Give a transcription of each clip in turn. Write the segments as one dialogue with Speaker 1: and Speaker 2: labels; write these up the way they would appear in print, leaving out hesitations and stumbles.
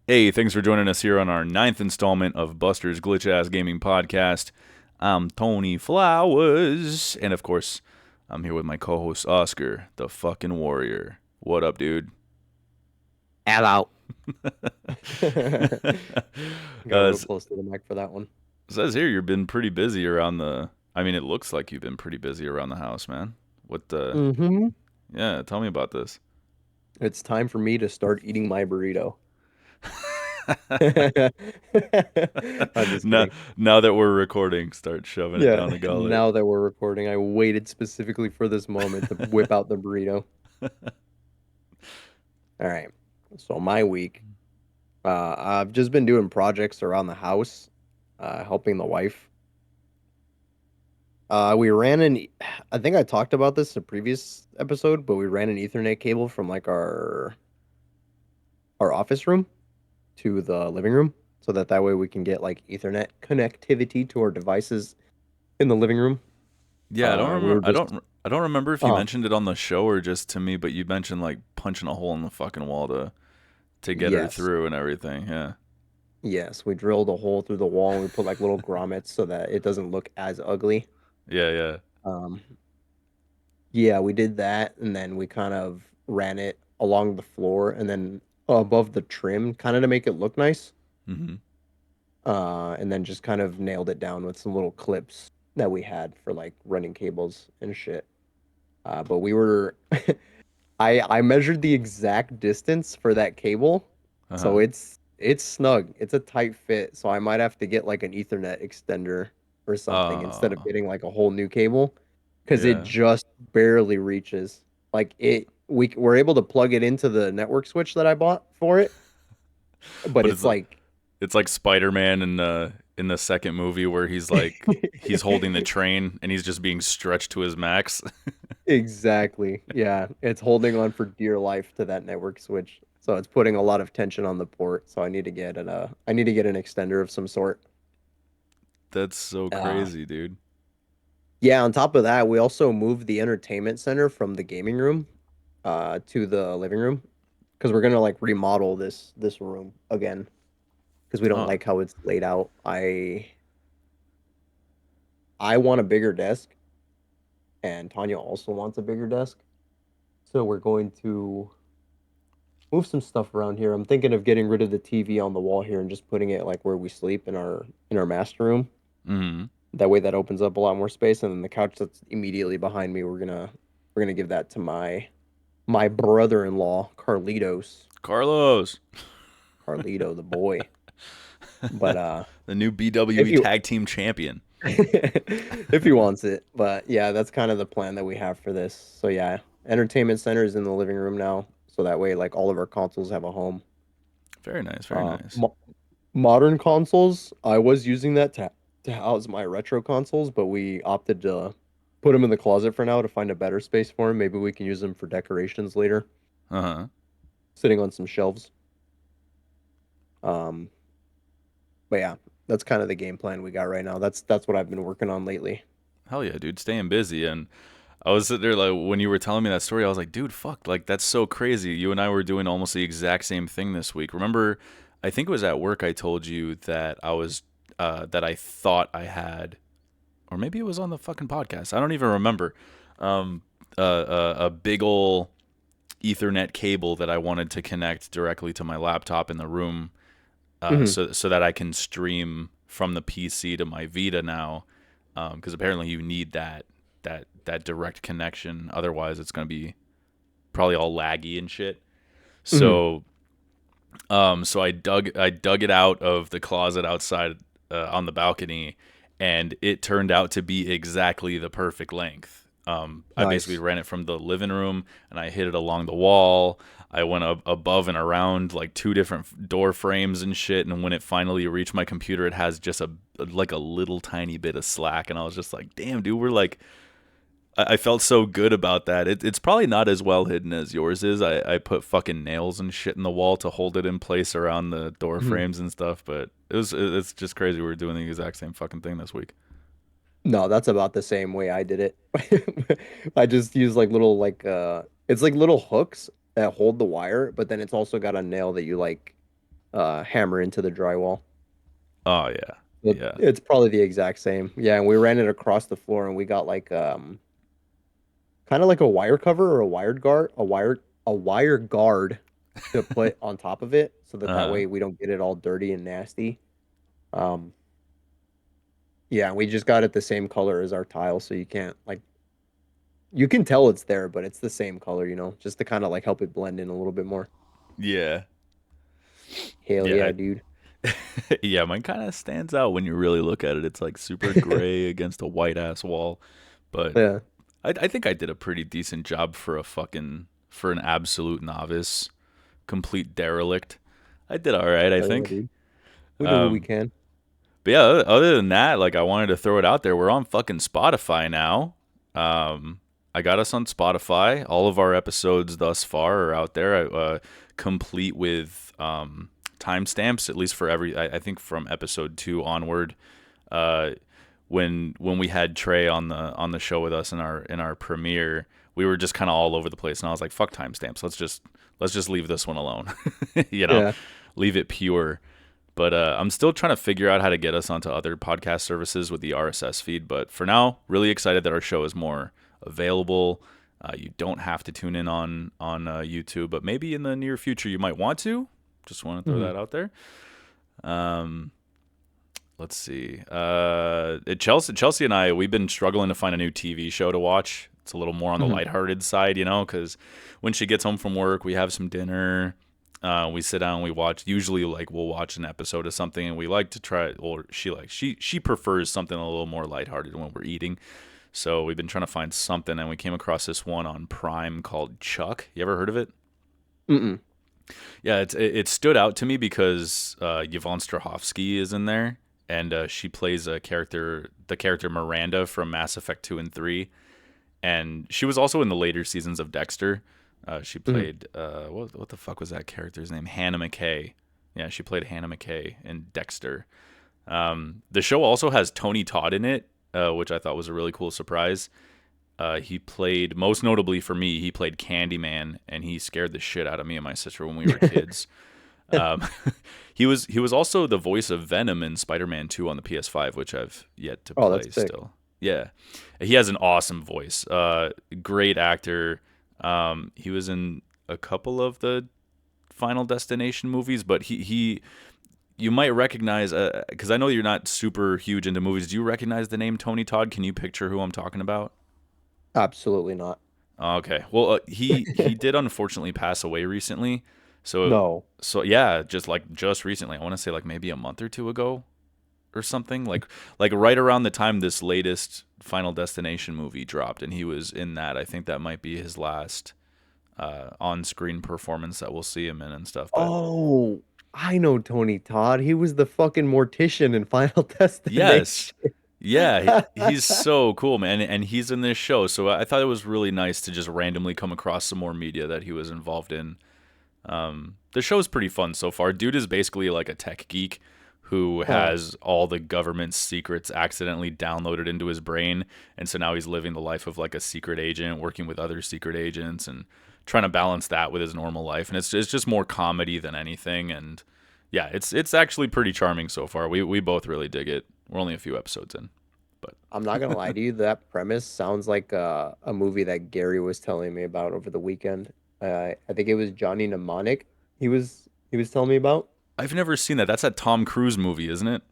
Speaker 1: Hey, thanks for joining us here on our ninth installment of Buster's Glitch Ass Gaming Podcast. I'm Tony Flowers, and of course, I'm here with my co-host Oscar, the fucking warrior. What up, dude?
Speaker 2: Hello. Got real
Speaker 1: it
Speaker 2: close to the mic for that one.
Speaker 1: says here you've been pretty busy around the. I mean, it looks like you've been pretty busy around the house, man. What the?
Speaker 2: hmm
Speaker 1: Yeah, tell me about this.
Speaker 2: It's time for me to start eating my burrito. I'm just
Speaker 1: now,
Speaker 2: kidding.
Speaker 1: now that we're recording, start shoving it
Speaker 2: Yeah,
Speaker 1: down the gullet.
Speaker 2: now that we're recording, I waited specifically for this moment to whip out the burrito. All right. So my week, I've just been doing projects around the house, helping the wife. We ran I think I talked about this in a previous episode, but we ran an Ethernet cable from like our office room to the living room so that way we can get like Ethernet connectivity to our devices in the living room.
Speaker 1: Yeah, I don't
Speaker 2: We
Speaker 1: remember.
Speaker 2: were just
Speaker 1: I don't remember if you
Speaker 2: uh
Speaker 1: mentioned it on the show or just to me, but you mentioned like punching a hole in the fucking wall to get her
Speaker 2: yes.
Speaker 1: through and everything. Yeah.
Speaker 2: Yes, we drilled a hole through the wall and we put like little grommets so that it doesn't look as ugly.
Speaker 1: Yeah. Yeah.
Speaker 2: Um yeah, we did that and then we kind of ran it along the floor and then above the trim kind of to make it look nice.
Speaker 1: Hmm.
Speaker 2: And then just kind of nailed it down with some little clips that we had for like running cables and shit. But we were I measured the exact distance for that cable,
Speaker 1: Uh
Speaker 2: so
Speaker 1: huh.
Speaker 2: it's snug. It's a tight fit, so I might have to get like an Ethernet extender or something instead of
Speaker 1: Oh.
Speaker 2: getting like a whole new cable because it
Speaker 1: Yeah.
Speaker 2: just barely reaches. Like we're able to plug it into the network switch that I bought for it, but
Speaker 1: But
Speaker 2: it's like
Speaker 1: it's like Spider-Man in the second movie where he's holding the train and he's just being stretched to his max.
Speaker 2: exactly. Yeah, it's holding on for dear life to that network switch. So it's putting a lot of tension on the port. So I need to get an extender of some sort.
Speaker 1: That's so
Speaker 2: Uh
Speaker 1: crazy, dude.
Speaker 2: yeah, on top of that, we also moved the entertainment center from the gaming room to the living room because we're gonna like remodel this room again because we don't
Speaker 1: Oh.
Speaker 2: like how it's laid out. I want a bigger desk and Tanya also wants a bigger desk. So we're going to move some stuff around here. I'm thinking of getting rid of the TV on the wall here and just putting it like where we sleep in our master room.
Speaker 1: Hmm.
Speaker 2: That way that opens up a lot more space. And then the couch that's immediately behind me, we're gonna give that to my brother-in-law, Carlitos.
Speaker 1: Carlos,
Speaker 2: Carlito, the boy. But
Speaker 1: the new
Speaker 2: if
Speaker 1: BWE
Speaker 2: you
Speaker 1: Tag Team Champion.
Speaker 2: if he wants it. But yeah, that's kind of the plan that we have for this. So yeah, entertainment center is in the living room now. So that way like all of our consoles have a home.
Speaker 1: Very nice. Very
Speaker 2: Uh,
Speaker 1: nice.
Speaker 2: mo modern consoles, I was using that to house my retro consoles, but we opted to put them in the closet for now to find a better space for them. Maybe we can use them for decorations later,
Speaker 1: Uh huh.
Speaker 2: sitting on some shelves. Um, but yeah, that's kind of the game plan we got right now. That's what I've been working on lately.
Speaker 1: Hell yeah, dude, staying busy. And I was sitting there like when you were telling me that story, I was like, dude, fuck, like that's so crazy. You and I were doing almost the exact same thing this week. Remember, I think it was at work I told you that that I thought I had, or maybe it was on the fucking podcast. I don't even remember. Um, a big ol' Ethernet cable that I wanted to connect directly to my laptop in the room,
Speaker 2: hmm
Speaker 1: so that I can stream from the PC to my Vita now, because apparently you need that direct connection. Otherwise, it's gonna be probably all laggy and shit.
Speaker 2: hmm
Speaker 1: So so I dug it out of the closet outside on the balcony, and it turned out to be exactly the perfect length. I basically
Speaker 2: Nice.
Speaker 1: ran it from the living room, and I hit it along the wall. I went above and around like two different door frames and shit. And when it finally reached my computer, it has just like a little tiny bit of slack, and I was just like, "Damn, dude, we're like." I felt so good about that. It's probably not as well hidden as yours is. I put fucking nails and shit in the wall to hold it in place around the door
Speaker 2: Mhm.
Speaker 1: frames and stuff. But it's just crazy. We were doing the exact same fucking thing this week.
Speaker 2: No, that's about the same way I did it. I just use like little it's like little hooks that hold the wire, but then it's also got a nail that you like hammer into the drywall.
Speaker 1: Oh yeah, yeah.
Speaker 2: It's probably the exact same. Yeah, and we ran it across the floor, and we got like kind of like a wire cover or a wired guard, a wire guard to put on top of it, so that that
Speaker 1: Uh-huh.
Speaker 2: way we don't get it all dirty and nasty. Um, yeah, we just got it the same color as our tile, so you can't like you can tell it's there, but it's the same color, just to kind of like help it blend in a little bit more.
Speaker 1: Yeah.
Speaker 2: Hell
Speaker 1: Yeah.
Speaker 2: yeah, dude.
Speaker 1: Yeah, mine kind of stands out when you really look at it. It's like super gray against a white ass wall, but
Speaker 2: Yeah,
Speaker 1: I think I did a pretty decent job for an absolute novice, complete derelict. I did all right, I
Speaker 2: hell yeah,
Speaker 1: think.
Speaker 2: dude. We do what we
Speaker 1: Um,
Speaker 2: can.
Speaker 1: but yeah, other than that, like I wanted to throw it out there. We're on fucking Spotify now. Um, I got us on Spotify. All of our episodes thus far are out there, complete with timestamps, at least for I think from episode 2 onward. Uh, when we had Trey on the show with us in our premiere, we were just kind of all over the place, and I was like, "Fuck timestamps. Let's just leave this one alone." you know,
Speaker 2: Yeah.
Speaker 1: leave it pure. But I'm still trying to figure out how to get us onto other podcast services with the RSS feed. But for now, really excited that our show is more available. You don't have to tune in on YouTube, but maybe in the near future you might want to. Just want to throw
Speaker 2: Mhm.
Speaker 1: that out there. Um, let's see. Chelsea and I, we've been struggling to find a new TV show to watch. It's a little more on the
Speaker 2: Mhm.
Speaker 1: lighthearted side, because when she gets home from work, we have some dinner. We sit down, we watch. Usually, like we'll watch an episode of something, and we like to try. Or she prefers something a little more lighthearted when we're eating. So we've been trying to find something, and we came across this one on Prime called Chuck. You ever heard of it?
Speaker 2: Mm-mm.
Speaker 1: Yeah, it stood out to me because Yvonne Strahovski is in there, and she plays the character Miranda from Mass Effect 2 and 3, and she was also in the later seasons of Dexter. She
Speaker 2: Mhm.
Speaker 1: played what the fuck was that character's name? Hannah McKay. Yeah, she played Hannah McKay in Dexter. The show also has Tony Todd in it, which I thought was a really cool surprise. He played, most notably for me, he played Candyman, and he scared the shit out of me and my sister when we were kids. Um, he was also the voice of Venom in Spider-Man 2 on the PS5, which I've yet to
Speaker 2: Oh, that's
Speaker 1: play
Speaker 2: sick.
Speaker 1: still. Yeah, he has an awesome voice. Great actor. He was in a couple of the Final Destination movies, but he you might recognize because I know you're not super huge into movies. Do you recognize the name Tony Todd? Can you picture who I'm talking about?
Speaker 2: Absolutely not.
Speaker 1: Okay. Well, he did unfortunately pass away recently. So
Speaker 2: No.
Speaker 1: yeah, just recently. I want to say like maybe a month or two ago or something. Like right around the time this latest Final Destination movie dropped, and he was in that. I think that might be his last on-screen performance that we'll see him in and stuff. But
Speaker 2: Oh, I know Tony Todd. He was the fucking mortician in Final
Speaker 1: yes,
Speaker 2: Destination.
Speaker 1: yeah, he's so cool, man, and he's in this show. So I thought it was really nice to just randomly come across some more media that he was involved in. The show's pretty fun so far. Dude is basically like a tech geek who
Speaker 2: Huh.
Speaker 1: has all the government's secrets accidentally downloaded into his brain, and so now he's living the life of like a secret agent, working with other secret agents, and trying to balance that with his normal life. And it's just more comedy than anything. And yeah, it's actually pretty charming so far. We both really dig it. We're only a few episodes in, but
Speaker 2: I'm not gonna lie to you, that premise sounds like a movie that Gary was telling me about over the weekend. I think it was Johnny Mnemonic. He was telling me about.
Speaker 1: I've never seen that. That's that Tom Cruise movie, isn't it?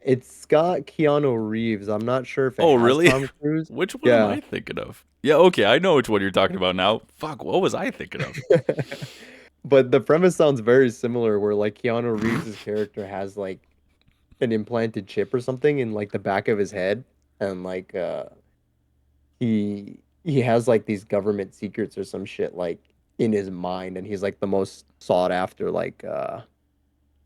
Speaker 2: It's got Keanu Reeves. I'm not sure if it
Speaker 1: Oh,
Speaker 2: has
Speaker 1: really?
Speaker 2: Tom Cruise.
Speaker 1: Which one am
Speaker 2: Yeah.
Speaker 1: I thinking of? Yeah, okay, I know which one you're talking about now. Fuck, what was I thinking of?
Speaker 2: But the premise sounds very similar, where like Keanu Reeves's character has like an implanted chip or something in like the back of his head, and like he has like these government secrets or some shit like in his mind, and he's like the most sought after like or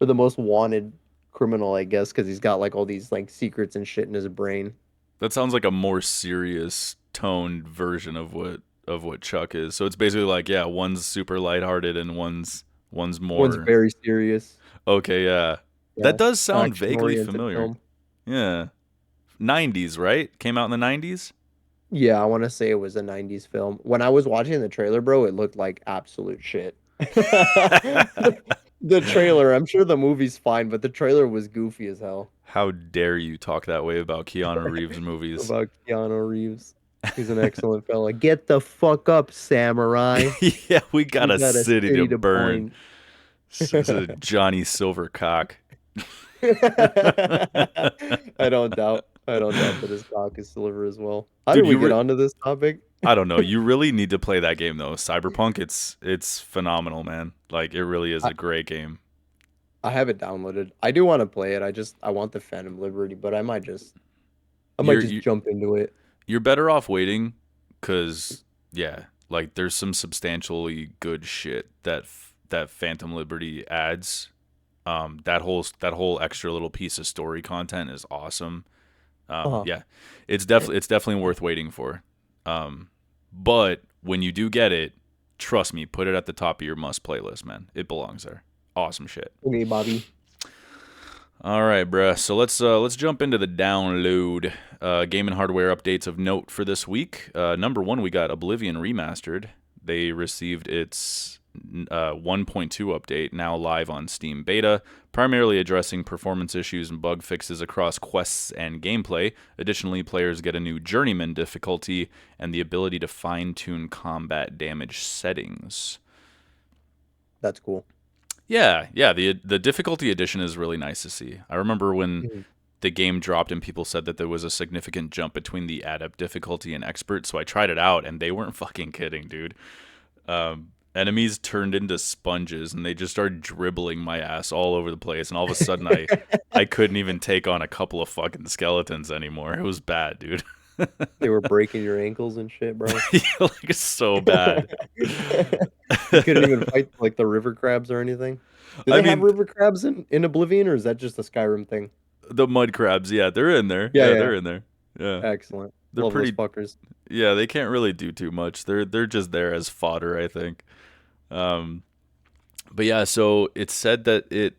Speaker 2: the most wanted criminal, I guess, because he's got like all these like secrets and shit in his brain.
Speaker 1: That sounds like a more serious toned version of what Chuck is. So it's basically like, yeah, one's super lighthearted and one's
Speaker 2: One's
Speaker 1: more
Speaker 2: very serious.
Speaker 1: okay, yeah. That
Speaker 2: Yeah,
Speaker 1: does sound
Speaker 2: action
Speaker 1: vaguely
Speaker 2: oriented
Speaker 1: familiar.
Speaker 2: film.
Speaker 1: Yeah. 90s, right? Came out in the 90s?
Speaker 2: Yeah, I want to say it was a 90s film. When I was watching the trailer, bro, it looked like absolute shit. The trailer, I'm sure the movie's fine, but the trailer was goofy as hell
Speaker 1: How dare you talk that way about Keanu Reeves movies?
Speaker 2: about Keanu Reeves. He's an excellent fella. Get the fuck up, samurai.
Speaker 1: Yeah, we got
Speaker 2: We
Speaker 1: a
Speaker 2: got a
Speaker 1: city to
Speaker 2: city to
Speaker 1: burn.
Speaker 2: point.
Speaker 1: This is Johnny Silvercock.
Speaker 2: I don't doubt that his cock is silver as well. How did
Speaker 1: Dude,
Speaker 2: we get onto this topic?
Speaker 1: I don't know. You really need to play that game though. Cyberpunk, it's phenomenal, man. Like it really is
Speaker 2: I,
Speaker 1: a great game.
Speaker 2: I have it downloaded. I do want to play it. I want the Phantom Liberty, but I might
Speaker 1: You're
Speaker 2: just
Speaker 1: you,
Speaker 2: jump into it.
Speaker 1: you're better off waiting cuz yeah, like there's some substantially good shit that Phantom Liberty adds. That whole extra little piece of story content is awesome.
Speaker 2: Uh-huh.
Speaker 1: Yeah. It's definitely worth waiting for. But when you do get it, trust me, put it at the top of your must playlist, man. It belongs there. Awesome shit.
Speaker 2: Okay, Bobby.
Speaker 1: All right, bruh. So let's jump into the download. Game and hardware updates of note for this week. Number one, we got Oblivion remastered. They received its 1.2 update, now live on Steam Beta, primarily addressing performance issues and bug fixes across quests and gameplay. Additionally, players get a new Journeyman difficulty and the ability to fine-tune combat damage settings.
Speaker 2: That's cool.
Speaker 1: Yeah. The difficulty addition is really nice to see. I remember when
Speaker 2: Mhm.
Speaker 1: the game dropped and people said that there was a significant jump between the adept difficulty and expert, so I tried it out and they weren't fucking kidding, dude. Enemies turned into sponges and they just started dribbling my ass all over the place, and all of a sudden I couldn't even take on a couple of fucking skeletons anymore. It was bad, dude.
Speaker 2: They were breaking your ankles and shit, bro.
Speaker 1: Like it's so bad.
Speaker 2: You couldn't even fight like the river crabs or anything. Do
Speaker 1: I
Speaker 2: they have
Speaker 1: mean,
Speaker 2: river crabs in Oblivion, or is that just a Skyrim thing?
Speaker 1: the mud crabs, yeah, they're in there.
Speaker 2: Yeah,
Speaker 1: Yeah,
Speaker 2: yeah.
Speaker 1: they're in there. Yeah.
Speaker 2: Excellent.
Speaker 1: They're
Speaker 2: Love those
Speaker 1: pretty
Speaker 2: fuckers.
Speaker 1: yeah, they can't really do too much. They're just there as fodder, I think. Um but yeah, so it said that it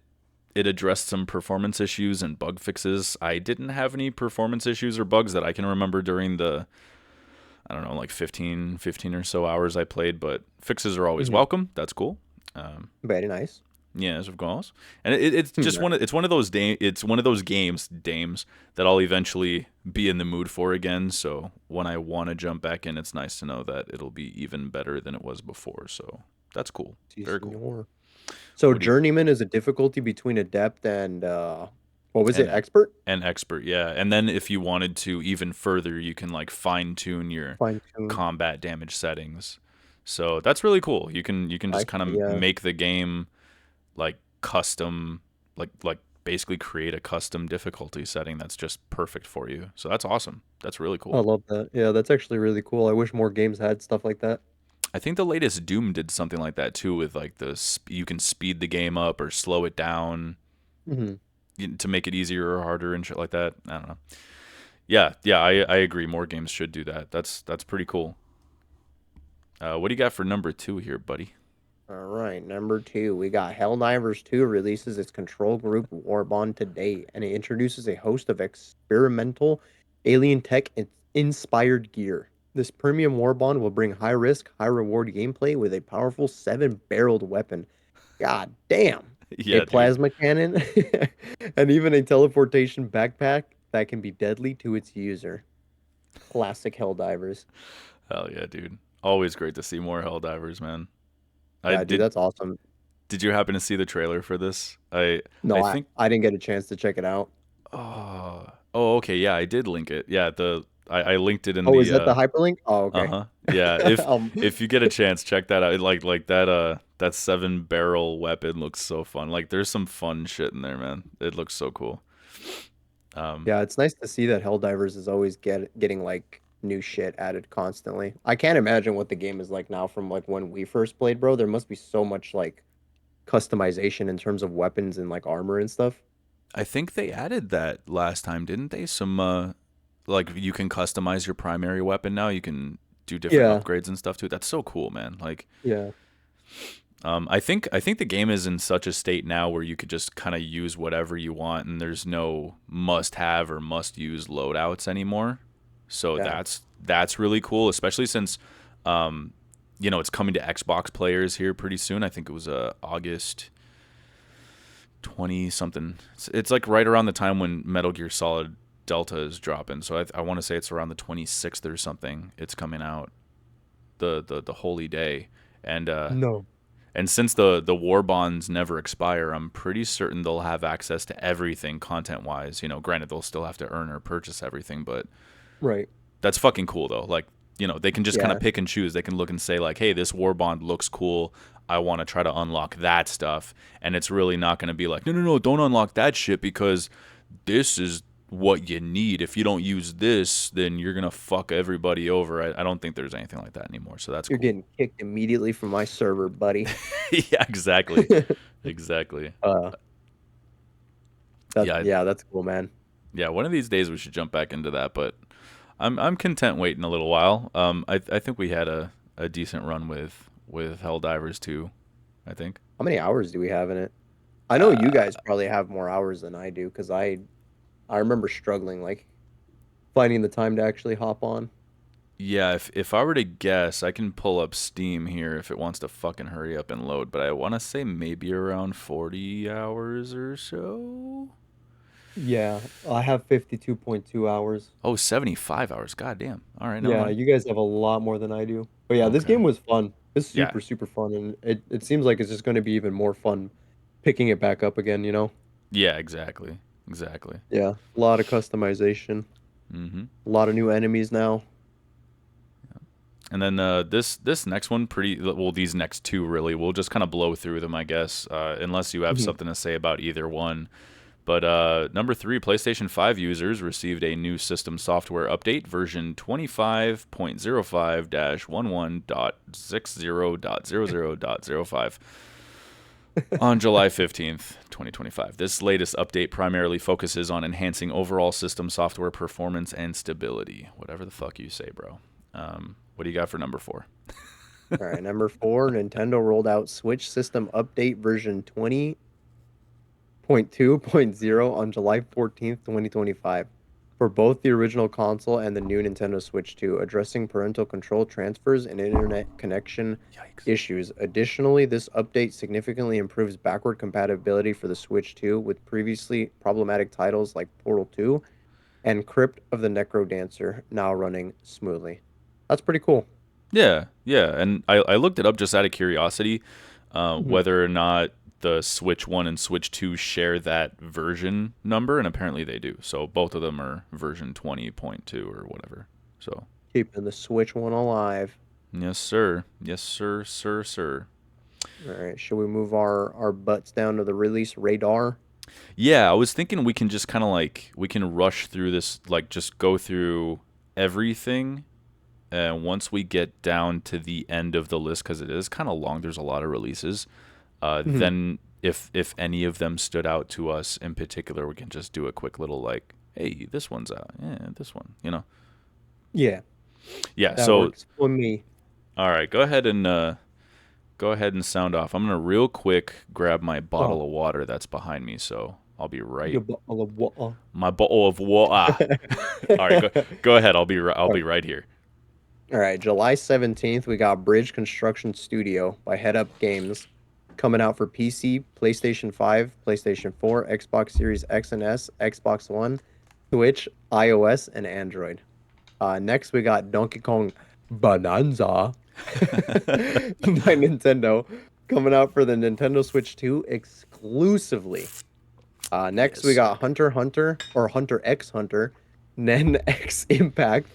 Speaker 1: addressed some performance issues and bug fixes. I didn't have any performance issues or bugs that I can remember during the, I don't know, like 15 or so hours I played, but fixes are always
Speaker 2: Hmm.
Speaker 1: welcome. That's cool. Um,
Speaker 2: Very nice.
Speaker 1: yes, of course. And it's just
Speaker 2: Yeah.
Speaker 1: it's one of those it's one of those games that I'll eventually be in the mood for again. So when I want to jump back in, it's nice to know that it'll be even better than it was before. So that's cool.
Speaker 2: Si,
Speaker 1: Very cool.
Speaker 2: senor. So
Speaker 1: What do you
Speaker 2: journeyman is a difficulty between adept and what was it?
Speaker 1: and
Speaker 2: Expert?
Speaker 1: and expert, yeah. And then if you wanted to even further, you can like fine tune your
Speaker 2: Fine tune.
Speaker 1: combat damage settings. So that's really cool. You can just kind
Speaker 2: Actually,
Speaker 1: of
Speaker 2: yeah.
Speaker 1: make the game like custom, like basically create a custom difficulty setting that's just perfect for you. So that's awesome. That's really
Speaker 2: I
Speaker 1: cool.
Speaker 2: love that. Yeah, that's actually really cool. I wish more games had stuff like that.
Speaker 1: I think the latest Doom did something like that too, with like you can speed the game up or slow it down
Speaker 2: Hmm.
Speaker 1: to make it easier or harder and shit like that. I don't know. Yeah, I agree. More games should do that. That's pretty cool. What do you got for number two here, buddy?
Speaker 2: All right, number two, we got Helldivers 2 releases its control group Warbond today, and it introduces a host of experimental alien tech and inspired gear. This premium Warbond will bring high risk, high reward gameplay with a powerful 7-barreled weapon. God damn! A
Speaker 1: Yeah, dude.
Speaker 2: plasma cannon, and even a teleportation backpack that can be deadly to its user. Classic Helldivers.
Speaker 1: Hell yeah, dude. Always great to see more Helldivers, man. I
Speaker 2: Yeah, dude,
Speaker 1: did.
Speaker 2: that's awesome.
Speaker 1: Did you happen to see the trailer for this? I
Speaker 2: No,
Speaker 1: think.
Speaker 2: I didn't get a chance to check it out.
Speaker 1: Oh, okay. Yeah, I did link it. Yeah, I linked it in
Speaker 2: Oh, is
Speaker 1: the
Speaker 2: that the hyperlink? Oh, okay.
Speaker 1: uh-huh. Yeah, if
Speaker 2: Um,
Speaker 1: if you get a chance, check that out. Like that 7 barrel weapon looks so fun. Like there's some fun shit in there, man. It looks so cool. Um,
Speaker 2: yeah, it's nice to see that Helldivers is always getting like new shit added constantly. I can't imagine what the game is like now from like when we first played, bro. There must be so much like customization in terms of weapons and like armor and stuff.
Speaker 1: I think they added that last time, didn't they? Some like you can customize your primary weapon now. You can do different
Speaker 2: Yeah,
Speaker 1: upgrades and stuff too. That's so cool, man. Like
Speaker 2: yeah,
Speaker 1: I think the game is in such a state now where you could just kind of use whatever you want, and there's no must-have or must-use loadouts anymore. So
Speaker 2: yeah.
Speaker 1: that's really cool, especially since it's coming to Xbox players here pretty soon. I think it was August. 20 something. It's like right around the time when Metal Gear Solid Delta is dropping. So I want to say it's around the 26th or something. It's coming out the holy day. And
Speaker 2: No.
Speaker 1: and since the war bonds never expire, I'm pretty certain they'll have access to everything content wise. You know, granted they'll still have to earn or purchase everything, but
Speaker 2: Right.
Speaker 1: that's fucking cool though. Like, you know, they can just kind of
Speaker 2: Yeah.
Speaker 1: pick and choose. They can look and say like, "Hey, this war bond looks cool. I want to try to unlock that stuff." And it's really not going to be like, "No, no, no, don't unlock that shit because this is what you need. If you don't use this, then you're going to fuck everybody over." I don't think there's anything like that anymore. So that's
Speaker 2: You're
Speaker 1: cool.
Speaker 2: getting kicked immediately from my server, buddy.
Speaker 1: Yeah, exactly. Exactly.
Speaker 2: uh,
Speaker 1: Yeah,
Speaker 2: that's cool, man.
Speaker 1: yeah, one of these days we should jump back into that, but I'm content waiting a little while. I think we had a decent run with Helldivers too. I think.
Speaker 2: How many hours do we have in it? I know you
Speaker 1: Uh,
Speaker 2: guys probably have more hours than I do because I remember struggling like finding the time to actually hop on.
Speaker 1: yeah, if I were to guess, I can pull up Steam here if it wants to fucking hurry up and load, but I want to say maybe around 40 hours or so.
Speaker 2: Yeah, I have 52.2 hours.
Speaker 1: Oh, 75 hours. God damn. All right, never
Speaker 2: Yeah,
Speaker 1: mind.
Speaker 2: you guys have a lot more than I do. But yeah, this
Speaker 1: Okay.
Speaker 2: game was fun. It's
Speaker 1: Yeah.
Speaker 2: super, super fun, and it seems like it's just going to be even more fun picking it back up again, you know?
Speaker 1: Yeah, exactly. Exactly.
Speaker 2: Yeah, a lot of customization,
Speaker 1: Mhm.
Speaker 2: a lot of new enemies now.
Speaker 1: And then this next one, pretty well. These next two, really, we'll just kind of blow through them, I guess, unless you have
Speaker 2: Mhm.
Speaker 1: something to say about either one. But number three, PlayStation 5 users received a new system software update, version 25.05-11.60.00.05, on July 15th, 2025. This latest update primarily focuses on enhancing overall system software performance and stability. Whatever the fuck you say, bro. What do you got for number four?
Speaker 2: All right, number four, Nintendo rolled out Switch system update version 20.2.0 on July 14th, 2025, for both the original console and the new Nintendo Switch 2, addressing parental control transfers and internet connection
Speaker 1: Yikes.
Speaker 2: issues. Additionally, this update significantly improves backward compatibility for the Switch 2 with previously problematic titles like Portal 2 and Crypt of the Necro Dancer now running smoothly. That's pretty cool.
Speaker 1: Yeah, yeah, and I looked it up just out of curiosity,
Speaker 2: Mhm.
Speaker 1: whether or not the Switch One and Switch Two share that version number, and apparently they do. So both of them are version 20.2 or whatever. So
Speaker 2: Keeping the Switch one alive.
Speaker 1: yes, sir, yes, sir, sir, sir.
Speaker 2: All right, should we move our butts down to the release radar?
Speaker 1: Yeah, I was thinking we can just kind of like we can rush through this, like just go through everything. And once we get down to the end of the list, because it is kind of long, there's a lot of releases.
Speaker 2: Mhm.
Speaker 1: Then if any of them stood out to us in particular, we can just do a quick little like, hey, this one's out. Yeah, this one. You know.
Speaker 2: Yeah,
Speaker 1: Yeah.
Speaker 2: that
Speaker 1: So
Speaker 2: works for me.
Speaker 1: all right, go ahead and sound off. I'm gonna real quick grab my
Speaker 2: Oh,
Speaker 1: bottle of water that's behind me. So I'll be right.
Speaker 2: your bottle of water.
Speaker 1: My bottle of water. All right, go ahead. I'll
Speaker 2: All
Speaker 1: be right here.
Speaker 2: right, July 17th, we got Bridge Construction Studio by Head Up Games coming out for PC, PlayStation 5, PlayStation 4, Xbox Series X and S, Xbox One, Switch, iOS, and Android. Next, we got Donkey Kong Bonanza by Nintendo coming out for the Nintendo Switch 2 exclusively. Next,
Speaker 1: Yes,
Speaker 2: we
Speaker 1: sir.
Speaker 2: got Hunter x Hunter or Hunter x Hunter, Nen X Impact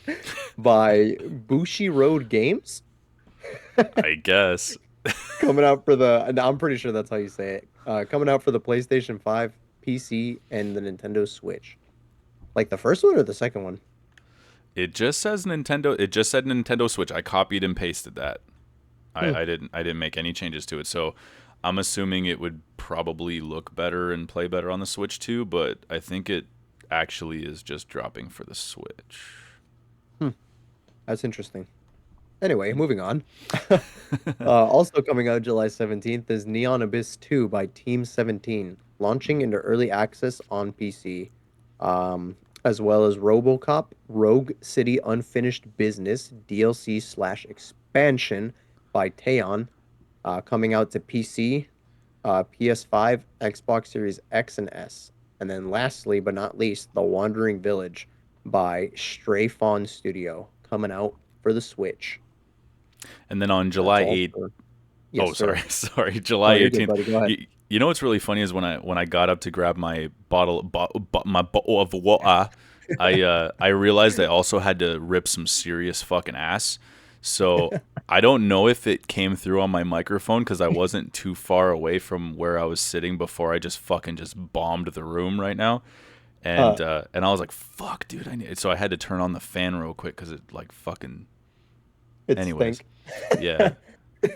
Speaker 2: by Bushi Road Games
Speaker 1: I guess.
Speaker 2: coming out for the. And I'm pretty sure that's how you say it. Coming out for the PlayStation 5, PC, and the Nintendo Switch. Like the first one or the second one?
Speaker 1: It just says Nintendo. It just said Nintendo Switch. I copied and pasted that.
Speaker 2: Hmm.
Speaker 1: I didn't make any changes to it. So I'm assuming it would probably look better and play better on the Switch too. But I think it actually is just dropping for the Switch.
Speaker 2: Hmm. That's interesting. Anyway, moving on. Also coming out July 17th is Neon Abyss 2 by Team 17, launching into early access on PC, as well as Robocop Rogue City Unfinished Business DLC/expansion by Teon, coming out to PC. PS5, Xbox Series X and S. And then lastly, but not least, The Wandering Village by Stray Fawn Studio coming out for the Switch.
Speaker 1: And then on
Speaker 2: That's
Speaker 1: July
Speaker 2: all
Speaker 1: 8th,
Speaker 2: for.
Speaker 1: oh
Speaker 2: Yes,
Speaker 1: sorry,
Speaker 2: sir.
Speaker 1: sorry,
Speaker 2: No,
Speaker 1: July
Speaker 2: you're good,
Speaker 1: 18th.
Speaker 2: buddy. Go ahead.
Speaker 1: You know what's really funny is when I got up to grab my my bottle of water, I realized I also had to rip some serious fucking ass. So I don't know if it came through on my microphone because I wasn't too far away from where I was sitting before I just bombed the room right now.
Speaker 2: Uh,
Speaker 1: And I was like, "Fuck, dude!" So I had to turn on the fan real quick because it like fucking.
Speaker 2: it
Speaker 1: Anyways,
Speaker 2: stink.
Speaker 1: yeah,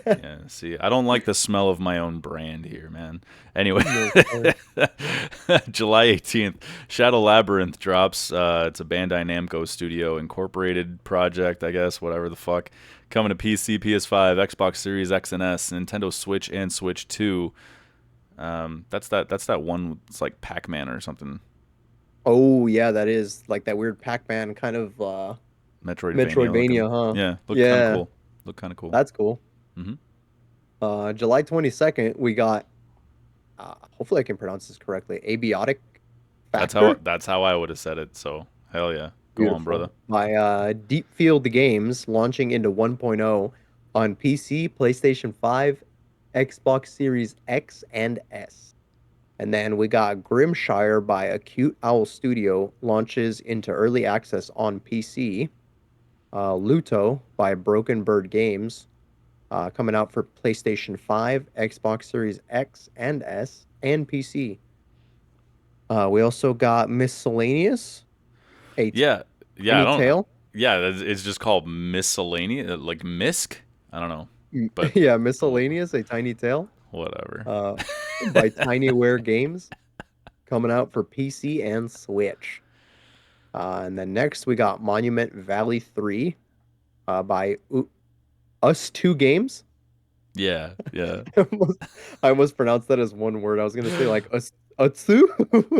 Speaker 1: yeah. See, I don't like the smell of my own brand here, man. Anyway,
Speaker 2: No, sir.
Speaker 1: July 18th, Shadow Labyrinth drops. It's a Bandai Namco Studio Incorporated project, I guess, whatever the fuck. Coming to PC, PS5, Xbox Series X and S, Nintendo Switch and Switch 2. That's that one. It's like Pac-Man or something.
Speaker 2: Oh, yeah, that is like that weird Pac-Man kind of
Speaker 1: Metroidvania looking.
Speaker 2: Metroidvania, huh?
Speaker 1: Yeah, looked kind of
Speaker 2: Yeah,
Speaker 1: cool. Looked kind of cool.
Speaker 2: that's cool.
Speaker 1: hmm
Speaker 2: July 22nd, we got, hopefully I can pronounce this correctly, Abiotic Factor.
Speaker 1: That's how I would have said it. So hell yeah, go on,
Speaker 2: Beautiful.
Speaker 1: brother.
Speaker 2: By Deep Field Games, launching into 1.0 on PC, PlayStation 5, Xbox Series X and S. And then we got Grimshire by Acute Owl Studio, launches into early access on PC. Luto by Broken Bird Games, coming out for PlayStation 5, Xbox Series X and S, and PC. We also got Miscellaneous, a
Speaker 1: Yeah, yeah. I
Speaker 2: Tiny
Speaker 1: don't.
Speaker 2: Tale.
Speaker 1: Yeah, it's just called miscellaneous, like misc. I don't know, but
Speaker 2: Yeah,
Speaker 1: wh-
Speaker 2: Miscellaneous, a Tiny Tale,
Speaker 1: whatever.
Speaker 2: uh, by Tinyware Games, coming out for PC and Switch. And then next we got Monument Valley 3, by Us Two Games.
Speaker 1: Yeah, yeah.
Speaker 2: I almost, I almost pronounced that as one word. I was gonna say like Utsu.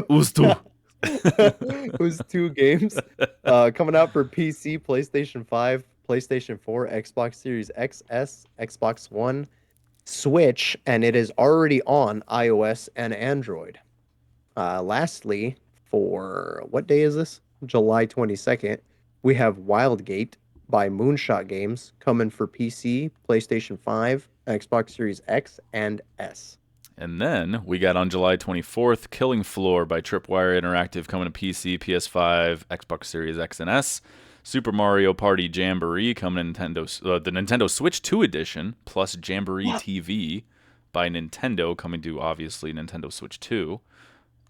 Speaker 1: Ustu.
Speaker 2: It was two games. Coming out for PC, PlayStation 5, PlayStation 4, Xbox Series XS, Xbox One, Switch, and it is already on iOS and Android. Lastly, for what day is this? July 22nd, we have Wildgate by Moonshot Games coming for PC, PlayStation 5, Xbox Series X, and S.
Speaker 1: And then we got on July 24th, Killing Floor by Tripwire Interactive coming to PC, PS5, Xbox Series X and S. Super Mario Party Jamboree coming to the Nintendo Switch 2 edition, plus Jamboree
Speaker 2: What?
Speaker 1: TV by Nintendo coming to obviously Nintendo Switch 2.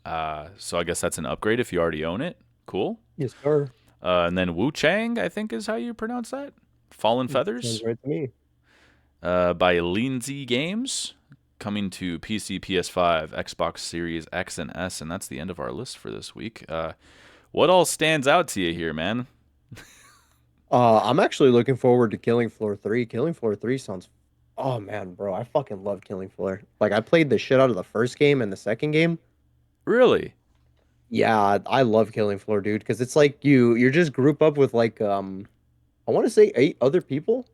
Speaker 1: So I guess that's an upgrade if you already own it. Cool.
Speaker 2: Yes, sir.
Speaker 1: And then Wuchang, I think is how you pronounce that. Fallen
Speaker 2: Sounds
Speaker 1: Feathers
Speaker 2: right to me.
Speaker 1: by Lindsay Games, coming to PC, PS5, Xbox Series X and S, and that's the end of our list for this week. What all stands out to you here, man?
Speaker 2: I'm actually looking forward to Killing Floor 3. Killing Floor 3 sounds. Oh man, bro, I fucking love Killing Floor. Like I played the shit out of the first game and the second game.
Speaker 1: Really?
Speaker 2: Yeah, I love Killing Floor, dude, because it's like you're just group up with like I want to say 8 other people.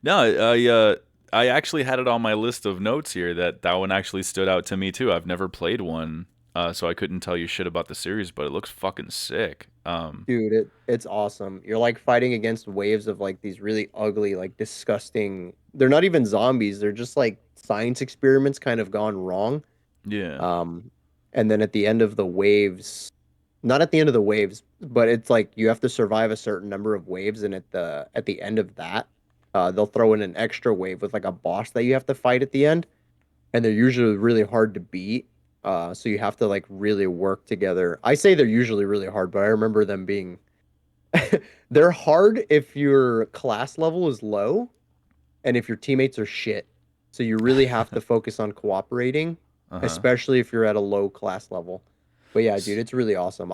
Speaker 1: No, I actually had it on my list of notes here that one actually stood out to me too. I've never played one, so I couldn't tell you shit about the series, but it looks fucking sick.
Speaker 2: Dude, it's awesome. You're like fighting against waves of like these really ugly, like disgusting. They're not even zombies. They're just like science experiments kind of gone wrong.
Speaker 1: Yeah.
Speaker 2: Um, and then at the end of the waves, not at the end of the waves, but it's like you have to survive a certain number of waves, and at the end of that, they'll throw in an extra wave with like a boss that you have to fight at the end, and they're usually really hard to beat. So you have to like really work together. I say they're usually really hard, but I remember them being they're hard if your class level is low and if your teammates are shit. So you really have to focus on cooperating,
Speaker 1: Uh huh.
Speaker 2: especially if you're at a low class level. But yeah, dude, it's really awesome.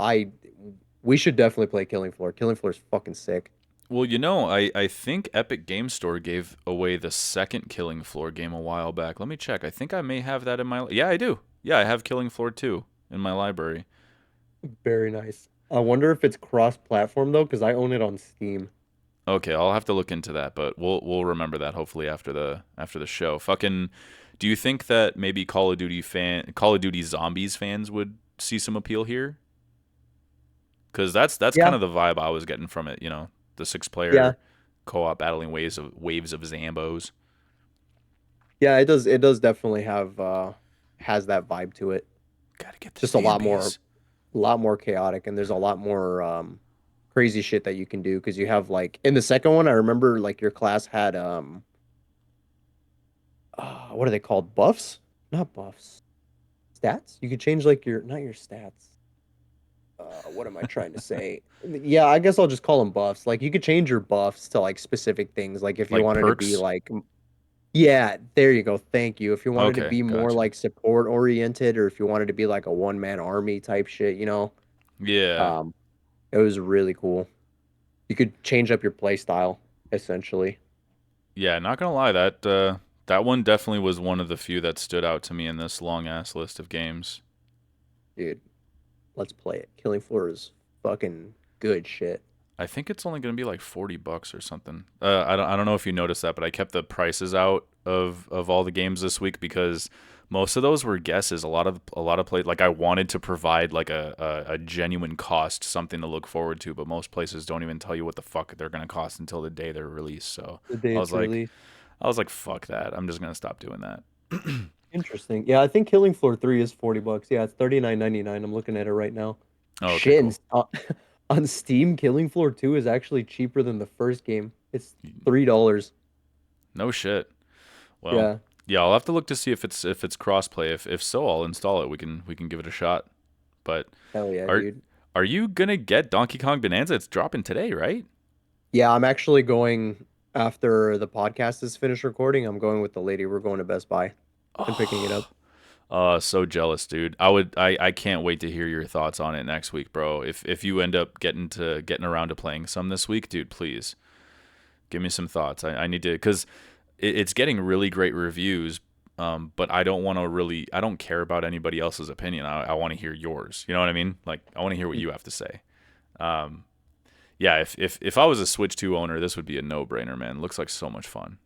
Speaker 2: We should definitely play Killing Floor. Killing Floor is fucking sick.
Speaker 1: Well, I think Epic Game Store gave away the second Killing Floor game a while back. Let me check. I think I may have that in my. Yeah, I do. Yeah, I have Killing Floor 2 in my library.
Speaker 2: Very nice. I wonder if it's cross-platform though, because I own it on Steam.
Speaker 1: Okay, I'll have to look into that, but we'll remember that hopefully after the show. Fucking Do you think that maybe Call of Duty Zombies fans would see some appeal here? Because that's
Speaker 2: Yeah,
Speaker 1: kind of the vibe I was getting from it. The six
Speaker 2: yeah,
Speaker 1: player co-op battling waves of Zambos.
Speaker 2: yeah. It does definitely have has that vibe to it.
Speaker 1: Gotta get the
Speaker 2: Just
Speaker 1: Zambies.
Speaker 2: a lot more chaotic, and there's a lot more crazy shit that you can do because you have like in the second one, I remember like your class had what are they called? Buffs? Not buffs. Stats? You could change like your not your stats. What am I trying to say? Yeah, I guess I'll just call them buffs. Like you could change your buffs to like specific things. Like if you
Speaker 1: Like
Speaker 2: wanted to be
Speaker 1: perks.
Speaker 2: like, yeah, there you go. Thank you. If you wanted to
Speaker 1: Okay,
Speaker 2: be more
Speaker 1: gotcha.
Speaker 2: like support oriented, or if you wanted to be like a one man army type shit,
Speaker 1: Yeah.
Speaker 2: um, it was really cool. You could change up your play style essentially,
Speaker 1: Yeah, not gonna lie, that one definitely was one of the few that stood out to me in this long ass list of games.
Speaker 2: dude. Let's play it. Killing Floor is fucking good shit.
Speaker 1: I think it's only gonna be like $40 or something. I don't know if you noticed that, but I kept the prices out of all the games this week because most of those were guesses. A lot of play like I wanted to provide like a genuine cost, something to look forward to, but most places don't even tell you what the fuck they're gonna cost until the day they're released. So
Speaker 2: The day
Speaker 1: I
Speaker 2: it's
Speaker 1: was like,
Speaker 2: released.
Speaker 1: I was like, fuck that. I'm just gonna stop doing that.
Speaker 2: Interesting. Yeah, I think Killing Floor 3 is $40. Yeah, it's 39.99. I'm looking at it right now.
Speaker 1: Oh, okay,
Speaker 2: Shit,
Speaker 1: cool.
Speaker 2: on Steam, Killing Floor 2 is actually cheaper than the first game. It's $3.
Speaker 1: No shit. Well,
Speaker 2: Yeah.
Speaker 1: yeah, I'll have to look to see if it's crossplay. If so, I'll install it. We can give it a shot. But
Speaker 2: Hell yeah,
Speaker 1: are
Speaker 2: dude.
Speaker 1: are you gonna get Donkey Kong Bonanza? It's dropping today, right?
Speaker 2: Yeah, I'm actually going after the podcast is finished recording. I'm going with the lady. We're going to Best Buy and picking it up.
Speaker 1: Oh, so jealous, dude. I can't wait to hear your thoughts on it next week, bro. If you end up getting around to playing some this week, dude, please give me some thoughts. I need to because it's getting really great reviews. But I don't care about anybody else's opinion. I want to hear yours. You know what I mean? Like I want to hear what
Speaker 2: Mm,
Speaker 1: you have to say. Um, yeah, if I was a Switch 2 owner, this would be a no-brainer, man. Looks like so much fun.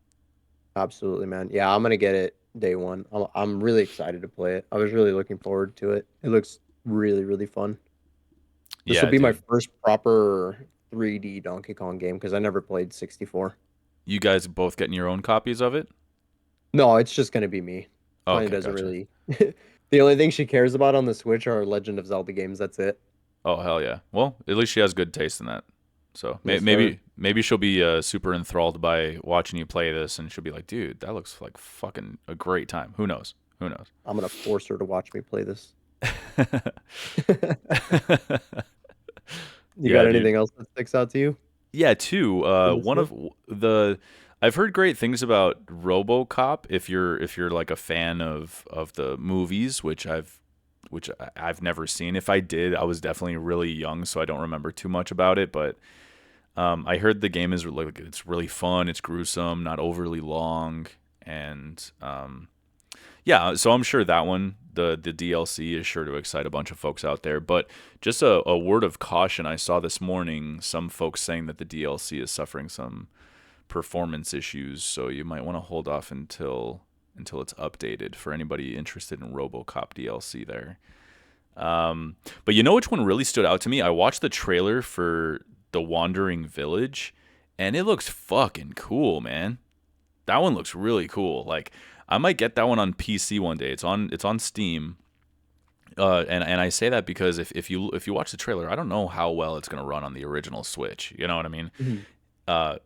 Speaker 2: absolutely, man. Yeah, I'm gonna get it day one. I'm really excited to play it. I was really looking forward to it. It looks really, really fun. This will
Speaker 1: Yeah,
Speaker 2: be my
Speaker 1: dude.
Speaker 2: first proper 3D Donkey Kong game because I never played 64.
Speaker 1: You guys both getting your own copies of it?
Speaker 2: No, it's just gonna be me. Tanya
Speaker 1: Okay,
Speaker 2: doesn't
Speaker 1: gotcha.
Speaker 2: really. The only thing she cares about on the Switch are Legend of Zelda games. That's it.
Speaker 1: Oh, hell yeah. Well, at least she has good taste in that. So
Speaker 2: Yes, sir.
Speaker 1: maybe she'll be super enthralled by watching you play this, and she'll be like, "Dude, that looks like fucking a great time." Who knows? Who knows?
Speaker 2: I'm gonna force her to watch me play this. You got
Speaker 1: Yeah, dude.
Speaker 2: anything else that sticks out to you
Speaker 1: Yeah, too.
Speaker 2: in this
Speaker 1: One
Speaker 2: list?
Speaker 1: of the I've heard great things about RoboCop. If you're like a fan of the movies, which I've never seen. If I did, I was definitely really young, so I don't remember too much about it. But I heard the game is like it's really fun. It's gruesome, not overly long, and yeah. So I'm sure that one, the DLC, is sure to excite a bunch of folks out there. But just a word of caution: I saw this morning some folks saying that the DLC is suffering some performance issues, so you might want to hold off until it's updated for anybody interested in RoboCop DLC there. But you know which one really stood out to me? I watched the trailer for The Wandering Village, and it looks fucking cool, man. That one looks really cool. Like I might get that one on PC one day. It's on Steam. And I say that because if you watch the trailer, I don't know how well it's gonna run on the original Switch. You know what I mean?
Speaker 2: Mhm.
Speaker 1: Uh,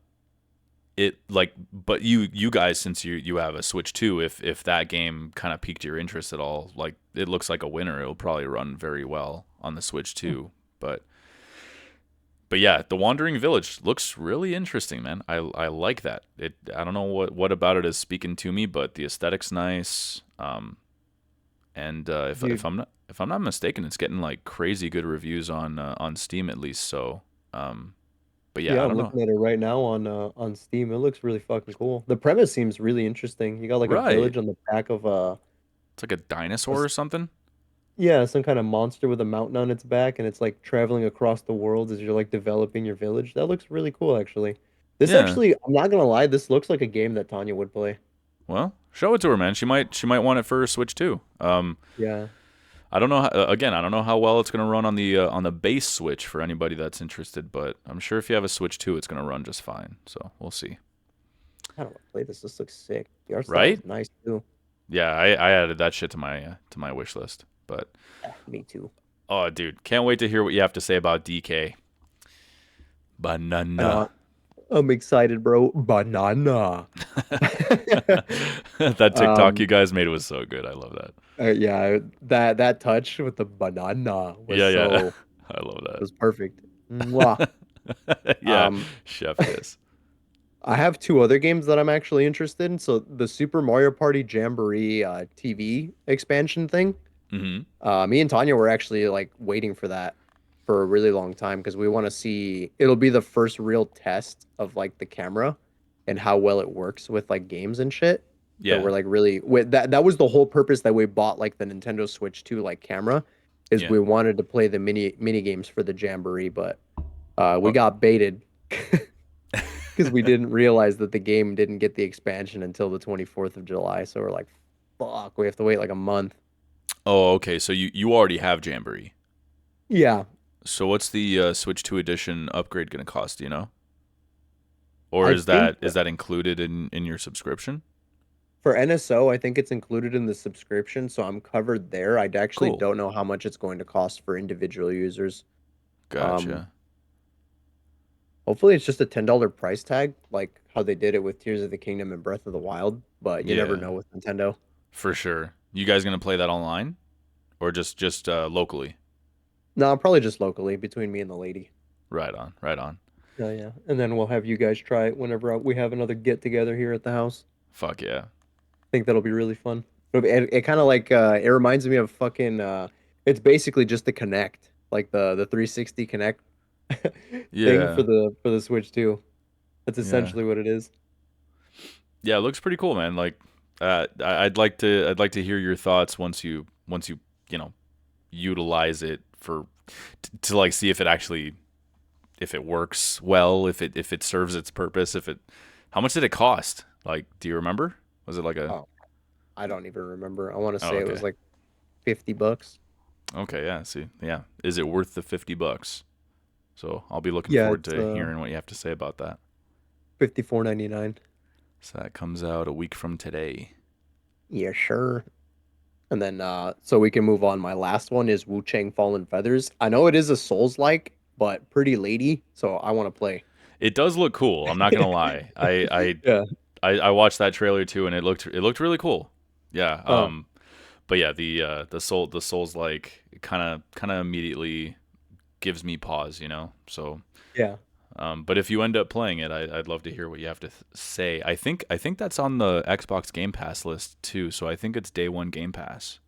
Speaker 1: but you guys, since you have a Switch too, if that game kind of piqued your interest at all, like it looks like a winner. It'll probably run very well on the Switch too. But yeah, the Wandering Village looks really interesting, man. I like that. I don't know what about it is speaking to me, but the aesthetic's nice. And if
Speaker 2: Dude,
Speaker 1: I'm not mistaken, it's getting like crazy good reviews on Steam at least. So, but yeah,
Speaker 2: yeah,
Speaker 1: I
Speaker 2: I'm
Speaker 1: don't know.
Speaker 2: looking at it right now on Steam. It looks really fucking cool. The premise seems really interesting. You got like a
Speaker 1: Right,
Speaker 2: village on the back of
Speaker 1: it's like a
Speaker 2: a
Speaker 1: dinosaur
Speaker 2: s-
Speaker 1: or something.
Speaker 2: yeah, some kind of monster with a mountain on its back, and it's like traveling across the world as you're like developing your village. That looks really cool, actually. This
Speaker 1: Yeah.
Speaker 2: actually, I'm not gonna lie, this looks like a game that Tanya would play.
Speaker 1: Well, Show it to her, man. She might want it for her Switch too.
Speaker 2: Yeah.
Speaker 1: I don't know. Again, I don't know how well it's gonna run on the base Switch for anybody that's interested, but I'm sure if you have a Switch 2, it's gonna run just fine. So we'll see.
Speaker 2: I don't want to play this. This looks sick. The art style
Speaker 1: Right?
Speaker 2: is nice too.
Speaker 1: Yeah, I added that shit to my wish list. But
Speaker 2: Me too.
Speaker 1: oh, dude, can't wait to hear what you have to say about DK.
Speaker 2: I know.
Speaker 1: Banana.
Speaker 2: I'm excited, bro. Banana.
Speaker 1: That TikTok
Speaker 2: um,
Speaker 1: you guys made was so good. I love that.
Speaker 2: yeah, that touch with the banana was
Speaker 1: Yeah, yeah.
Speaker 2: so
Speaker 1: I love
Speaker 2: was perfect. Mwah.
Speaker 1: that. Yeah,
Speaker 2: Um,
Speaker 1: chef kiss.
Speaker 2: I have two other games that I'm actually interested in. So the Super Mario Party Jamboree TV expansion thing.
Speaker 1: Hmm.
Speaker 2: Me and Tanya were actually like waiting for that for a really long time because we want to see it'll be the first real test of like the camera and how well it works with like games and shit. So
Speaker 1: Yeah,
Speaker 2: we're like really that was the whole purpose that we bought like the Nintendo Switch 2 like camera is
Speaker 1: yeah.
Speaker 2: we wanted to play the mini games for the Jamboree, but we
Speaker 1: Oh,
Speaker 2: got baited because we didn't realize that the game didn't get the expansion until the 24th of July. So we're like, fuck, we have to wait like a month.
Speaker 1: oh, okay. So you already have Jamboree.
Speaker 2: Yeah,
Speaker 1: So what's the Switch 2 edition upgrade going to cost? Do you know? Or
Speaker 2: I
Speaker 1: is
Speaker 2: think
Speaker 1: that included in your subscription?
Speaker 2: for NSO, I think it's included in the subscription, so I'm covered there. I actually
Speaker 1: Cool.
Speaker 2: don't know how much it's going to cost for individual users. Um,
Speaker 1: Gotcha.
Speaker 2: hopefully it's just a $10 price tag, like how they did it with Tears of the Kingdom and Breath of the Wild, but you never
Speaker 1: Yeah,
Speaker 2: know with Nintendo.
Speaker 1: for sure. You guys going to play that online or just locally?
Speaker 2: No, probably just locally between me and the lady.
Speaker 1: Right on. Right on.
Speaker 2: Oh yeah, and then we'll have you guys try it whenever we have another get together here at the house.
Speaker 1: Fuck yeah.
Speaker 2: I think that'll be really fun. It kind of like it reminds me of fucking. It's basically just the Connect, like the 360 Connect thing
Speaker 1: Yeah.
Speaker 2: for the Switch too. That's
Speaker 1: Yeah.
Speaker 2: essentially what it is.
Speaker 1: Yeah, it looks pretty cool, man. Like I'd like to hear your thoughts once you, you know, utilize it for to like see if it actually if it works well, if it serves its purpose, if it how much did it cost? Like, do you remember? Was it like a
Speaker 2: Oh, I don't even remember. I want to
Speaker 1: Oh,
Speaker 2: say it was
Speaker 1: okay.
Speaker 2: like $50.
Speaker 1: Okay, yeah, see. Yeah. Is it worth the $50? So, I'll be looking
Speaker 2: Yeah,
Speaker 1: forward
Speaker 2: it's
Speaker 1: to hearing what you have to say about that.
Speaker 2: 54.99.
Speaker 1: So that comes out a week from today.
Speaker 2: Yeah, sure. And then so we can move on. My last one is Wuchang Fallen Feathers. I know it is a Souls-like, but pretty lady, so I want to play.
Speaker 1: It does look cool. I'm not gonna lie.
Speaker 2: Yeah.
Speaker 1: I watched that trailer too, and it looked really cool. Yeah.
Speaker 2: Uh,
Speaker 1: But yeah, the Souls like kind of immediately gives me pause, you know. So,
Speaker 2: yeah.
Speaker 1: but if you end up playing it, I'd love to hear what you have to say. I think that's on the Xbox Game Pass list too. So I think it's day one Game Pass.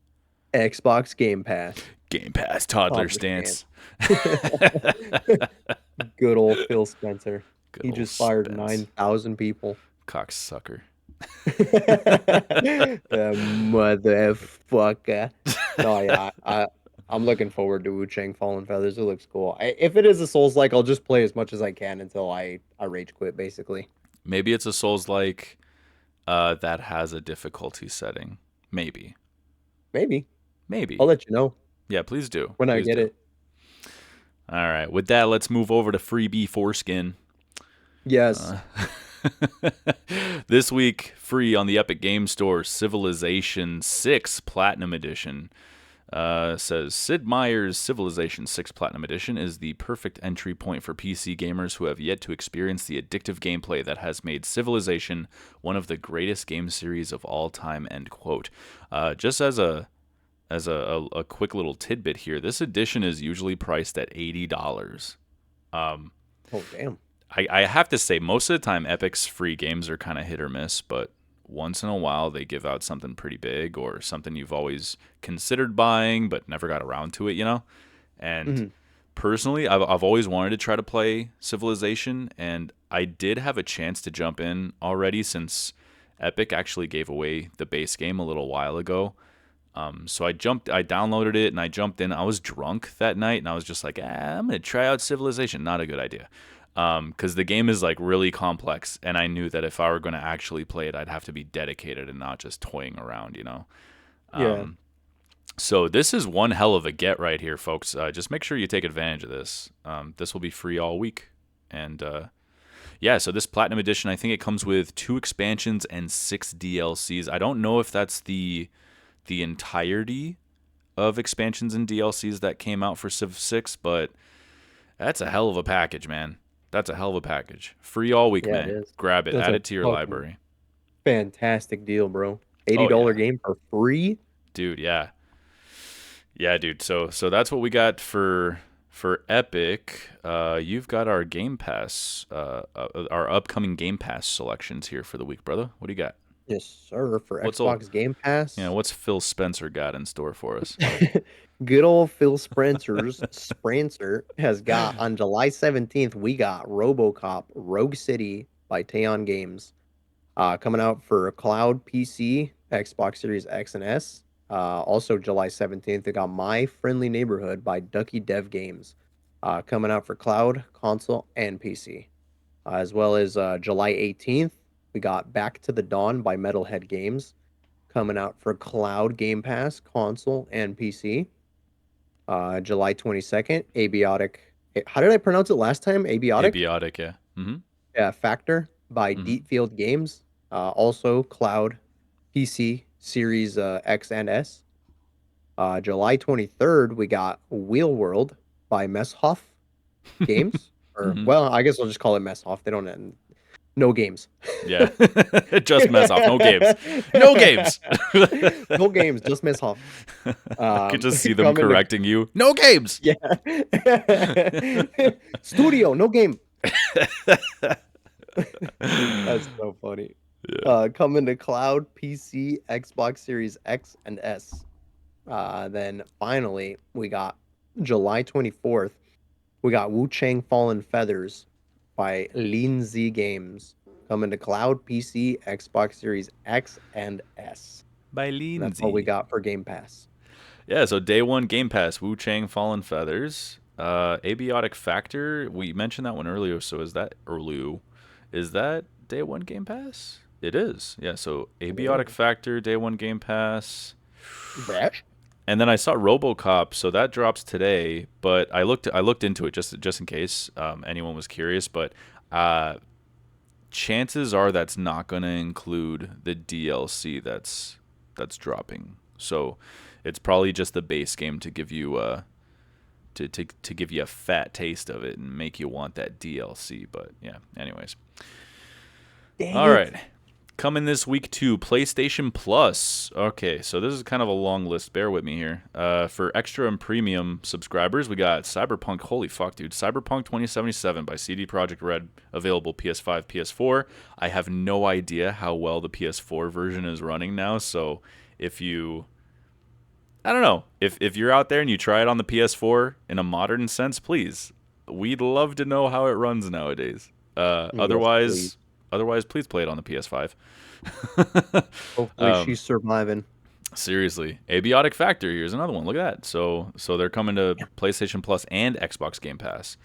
Speaker 2: Xbox Game Pass.
Speaker 1: Game Pass toddler
Speaker 2: Toddler stance.
Speaker 1: stance.
Speaker 2: Good old Phil Spencer.
Speaker 1: Good
Speaker 2: He
Speaker 1: old
Speaker 2: just fired
Speaker 1: Spence.
Speaker 2: 9,000 people.
Speaker 1: Cocksucker.
Speaker 2: The motherfucker. No, yeah, I'm looking forward to Wu Chang Fallen Feathers. It looks cool. If it is a Souls like, I'll just play as much as I can until I rage quit, basically.
Speaker 1: Maybe it's a Souls like that has a difficulty setting. Maybe.
Speaker 2: Maybe. I'll
Speaker 1: Maybe.
Speaker 2: let you know
Speaker 1: Yeah, please do.
Speaker 2: when I
Speaker 1: Please
Speaker 2: get
Speaker 1: do.
Speaker 2: it.
Speaker 1: All right. With that, let's move over to Freebie Foreskin.
Speaker 2: Yes.
Speaker 1: Uh, this week, free on the Epic Game Store, Civilization 6 Platinum Edition. Says Sid Meier's Civilization 6 Platinum Edition is the perfect entry point for PC gamers who have yet to experience the addictive gameplay that has made Civilization one of the greatest game series of all time. End quote. Just as a quick little tidbit here, this edition is usually priced at $80. Um,
Speaker 2: Oh, damn.
Speaker 1: I have to say, most of the time, Epic's free games are kind of hit or miss, but once in a while, they give out something pretty big or something you've always considered buying but never got around to it, you know? And
Speaker 2: Hmm.
Speaker 1: personally, I've always wanted to try to play Civilization, and I did have a chance to jump in already since Epic actually gave away the base game a little while ago. So I downloaded it and I jumped in. I was drunk that night and I was just like, I'm going to try out Civilization. Not a good idea. Because the game is like really complex, and I knew that if I were going to actually play it, I'd have to be dedicated and not just toying around, you know.
Speaker 2: Yeah.
Speaker 1: So this is one hell of a get right here, folks. Just make sure you take advantage of this. This will be free all week, and yeah. So this Platinum Edition, I think it comes with 2 expansions and 6 DLCs. I don't know if that's the entirety of expansions and DLCs that came out for Civ 6, but that's a hell of a package, man. That's a hell of a package. Free all week,
Speaker 2: Yeah, it
Speaker 1: man.
Speaker 2: is.
Speaker 1: Grab it.
Speaker 2: That's
Speaker 1: Add
Speaker 2: a
Speaker 1: it to your
Speaker 2: fucking
Speaker 1: library.
Speaker 2: fantastic deal, bro. $80
Speaker 1: Oh yeah,
Speaker 2: game for free?
Speaker 1: dude. Yeah, yeah, dude. So that's what we got for Epic. You've got our Game Pass, our upcoming Game Pass selections here for the week, brother. What do you got?
Speaker 2: Yes, sir. For
Speaker 1: What's old?
Speaker 2: Xbox Game
Speaker 1: You know,
Speaker 2: Pass.
Speaker 1: what's Phil Spencer got in store for us?
Speaker 2: Good old Phil Spencer has got on July 17th, we got Robocop Rogue City by Teon Games. Coming out for cloud PC, Xbox Series X and S. Also July 17th, they got My Friendly Neighborhood by Ducky Dev Games. Coming out for cloud, console, and PC. As well as July 18th, we got Back to the Dawn by Metalhead Games. Coming out for cloud, Game Pass, console, and PC. July 22nd, Abiotic. How did I pronounce it last time? Abiotic?
Speaker 1: Abiotic, yeah. Mm-hmm.
Speaker 2: Yeah, Factor by
Speaker 1: Mm-hmm.
Speaker 2: Deepfield Games. Also, Cloud, PC, Series X and S. July 23rd, we got Wheel World by Messhoff Games. Or,
Speaker 1: Mm-hmm.
Speaker 2: well, I guess I'll just call it Messhoff. They don't, no games.
Speaker 1: Yeah. Just mess off. No games. No games.
Speaker 2: No games, just Messhoff.
Speaker 1: I could just see them
Speaker 2: Coming to,
Speaker 1: correcting you. No games.
Speaker 2: yeah. Studio, no game. That's so funny.
Speaker 1: Yeah.
Speaker 2: Coming to cloud, PC, Xbox Series X and S. Then finally, we got July 24th. We got Wuchang Fallen Feathers by Lindsay Games. Coming to cloud, PC, Xbox Series X and S.
Speaker 1: By
Speaker 2: And that's all we
Speaker 1: Lindsay.
Speaker 2: got for Game Pass.
Speaker 1: Yeah, so day one Game Pass, Wuchang Fallen Feathers. Abiotic Factor, we mentioned that one earlier, so is that Is that day one Game Pass? It is. Yeah, so Abiotic Factor, day one Game Pass.
Speaker 2: Brash?
Speaker 1: And then I saw RoboCop, so that drops today. But I looked into it just in case anyone was curious. But chances are that's not going to include the DLC that's dropping. So it's probably just the base game to give you to give you a fat taste of it and make you want that DLC. But yeah, anyways.
Speaker 2: Dang
Speaker 1: All
Speaker 2: it.
Speaker 1: right. Coming this week to PlayStation Plus. Okay, so this is kind of a long list. Bear with me here. For extra and premium subscribers, we got Cyberpunk. Holy fuck, dude. Cyberpunk 2077 by CD Projekt Red, available PS5, PS4. I have no idea how well the PS4 version is running now, so if you... I don't know. If you're out there and you try it on the PS4 in a modern sense, please. We'd love to know how it runs nowadays.
Speaker 2: Yes, please.
Speaker 1: Otherwise, please play it on the PS5.
Speaker 2: Hopefully she's surviving.
Speaker 1: Seriously, Abiotic Factor. Here's another one. Look at that. So they're coming to PlayStation Plus and Xbox Game Pass.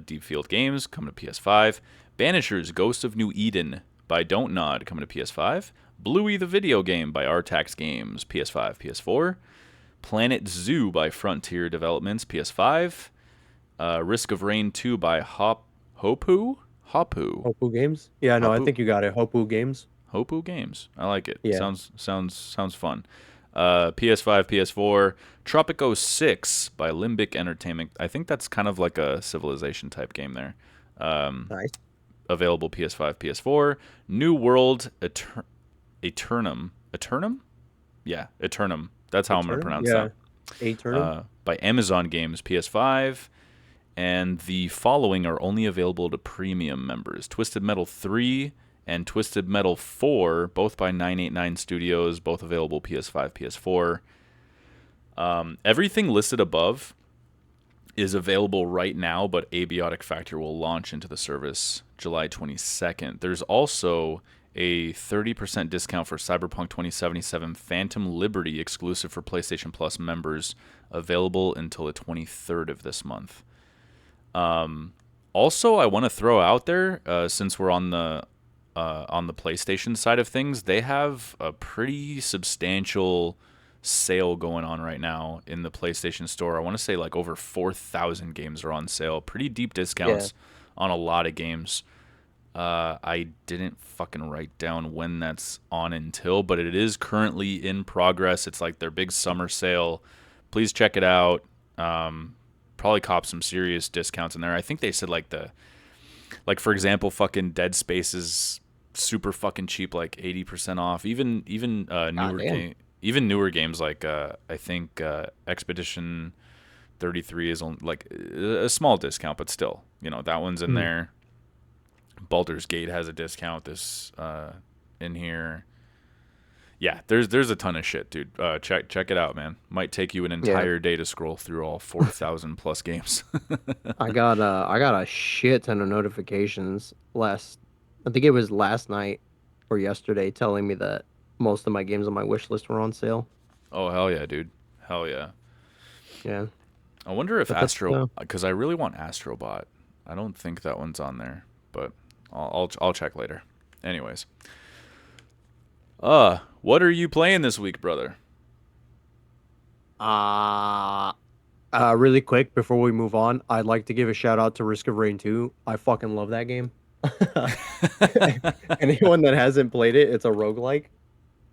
Speaker 1: Deep Field Games coming to PS5. Banishers: Ghost of New Eden by Don't Nod coming to PS5. Bluey the Video Game by Artax Games, PS5, PS4. Planet Zoo by Frontier Developments, PS5. Risk of Rain 2 by Hopu.
Speaker 2: Hopu Games? Yeah, no, I
Speaker 1: Hopu.
Speaker 2: think you got it. Hopu Games.
Speaker 1: Hopu Games. I like it.
Speaker 2: Yeah.
Speaker 1: Sounds fun. PS5, PS4. Tropico 6 by Limbic Entertainment. I think that's kind of like a Civilization type game there.
Speaker 2: Nice.
Speaker 1: Available PS5, PS4. New World Eternum. Eternum? Yeah, Eternum. That's how I'm going to pronounce
Speaker 2: Yeah.
Speaker 1: that.
Speaker 2: Eternum?
Speaker 1: By Amazon Games, PS5. And the following are only available to premium members: Twisted Metal 3 and Twisted Metal 4, both by 989 Studios, both available PS5, PS4. Everything listed above is available right now, but Abiotic Factor will launch into the service July 22nd. There's also a 30% discount for Cyberpunk 2077 Phantom Liberty, exclusive for PlayStation Plus members, available until the 23rd of this month. Also, I want to throw out there, since we're on the PlayStation side of things, they have a pretty substantial sale going on right now in the PlayStation Store. I want to say like over 4,000 games are on sale. Pretty deep
Speaker 2: Yeah,
Speaker 1: discounts on a lot of games. I didn't fucking write down when that's on until, but it is currently in progress. It's like their big summer sale. Please check it out. Probably cop some serious discounts in there. I think they said like for example, fucking Dead Space is super fucking cheap, like 80% off. Even
Speaker 2: goddamn.
Speaker 1: even newer games like I think Expedition 33 is on like a small discount, but still, that one's in
Speaker 2: Mhm.
Speaker 1: there. Baldur's Gate has a discount this in here. Yeah, there's a ton of shit, dude. Check it out, man. Might take you an
Speaker 2: Yeah,
Speaker 1: entire day to scroll through all 4,000 plus games.
Speaker 2: I got a shit ton of notifications last. I think it was last night or yesterday, telling me that most of my games on my wish list were on sale.
Speaker 1: Oh hell yeah, dude. Hell yeah.
Speaker 2: Yeah,
Speaker 1: I wonder if
Speaker 2: but that's
Speaker 1: because I really want Astrobot. I don't think that one's on there, but I'll check later. Anyways, what are you playing this week, brother?
Speaker 2: uh really quick before we move on, I'd like to give a shout out to Risk of Rain 2. I fucking love that game. Anyone that hasn't played it, it's a roguelike.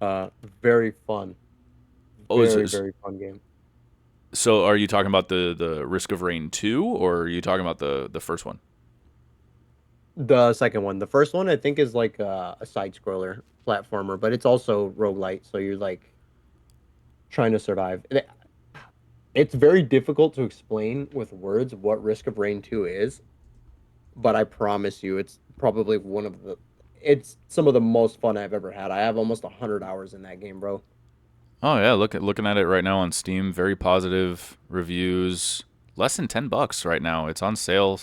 Speaker 2: Uh, very fun.
Speaker 1: Oh,
Speaker 2: Very, very fun game.
Speaker 1: so are you talking about the Risk of Rain 2, or are you talking about the first one?
Speaker 2: The second one. The first one, I think, is like a side scroller platformer, but it's also roguelite, so you're like trying to survive. It's very difficult to explain with words what Risk of Rain 2 is, but I promise you it's probably it's some of the most fun I've ever had. I have almost 100 hours in that game, bro.
Speaker 1: Oh yeah, looking at it right now on Steam, very positive reviews. Less than $10 right now. It's on sale.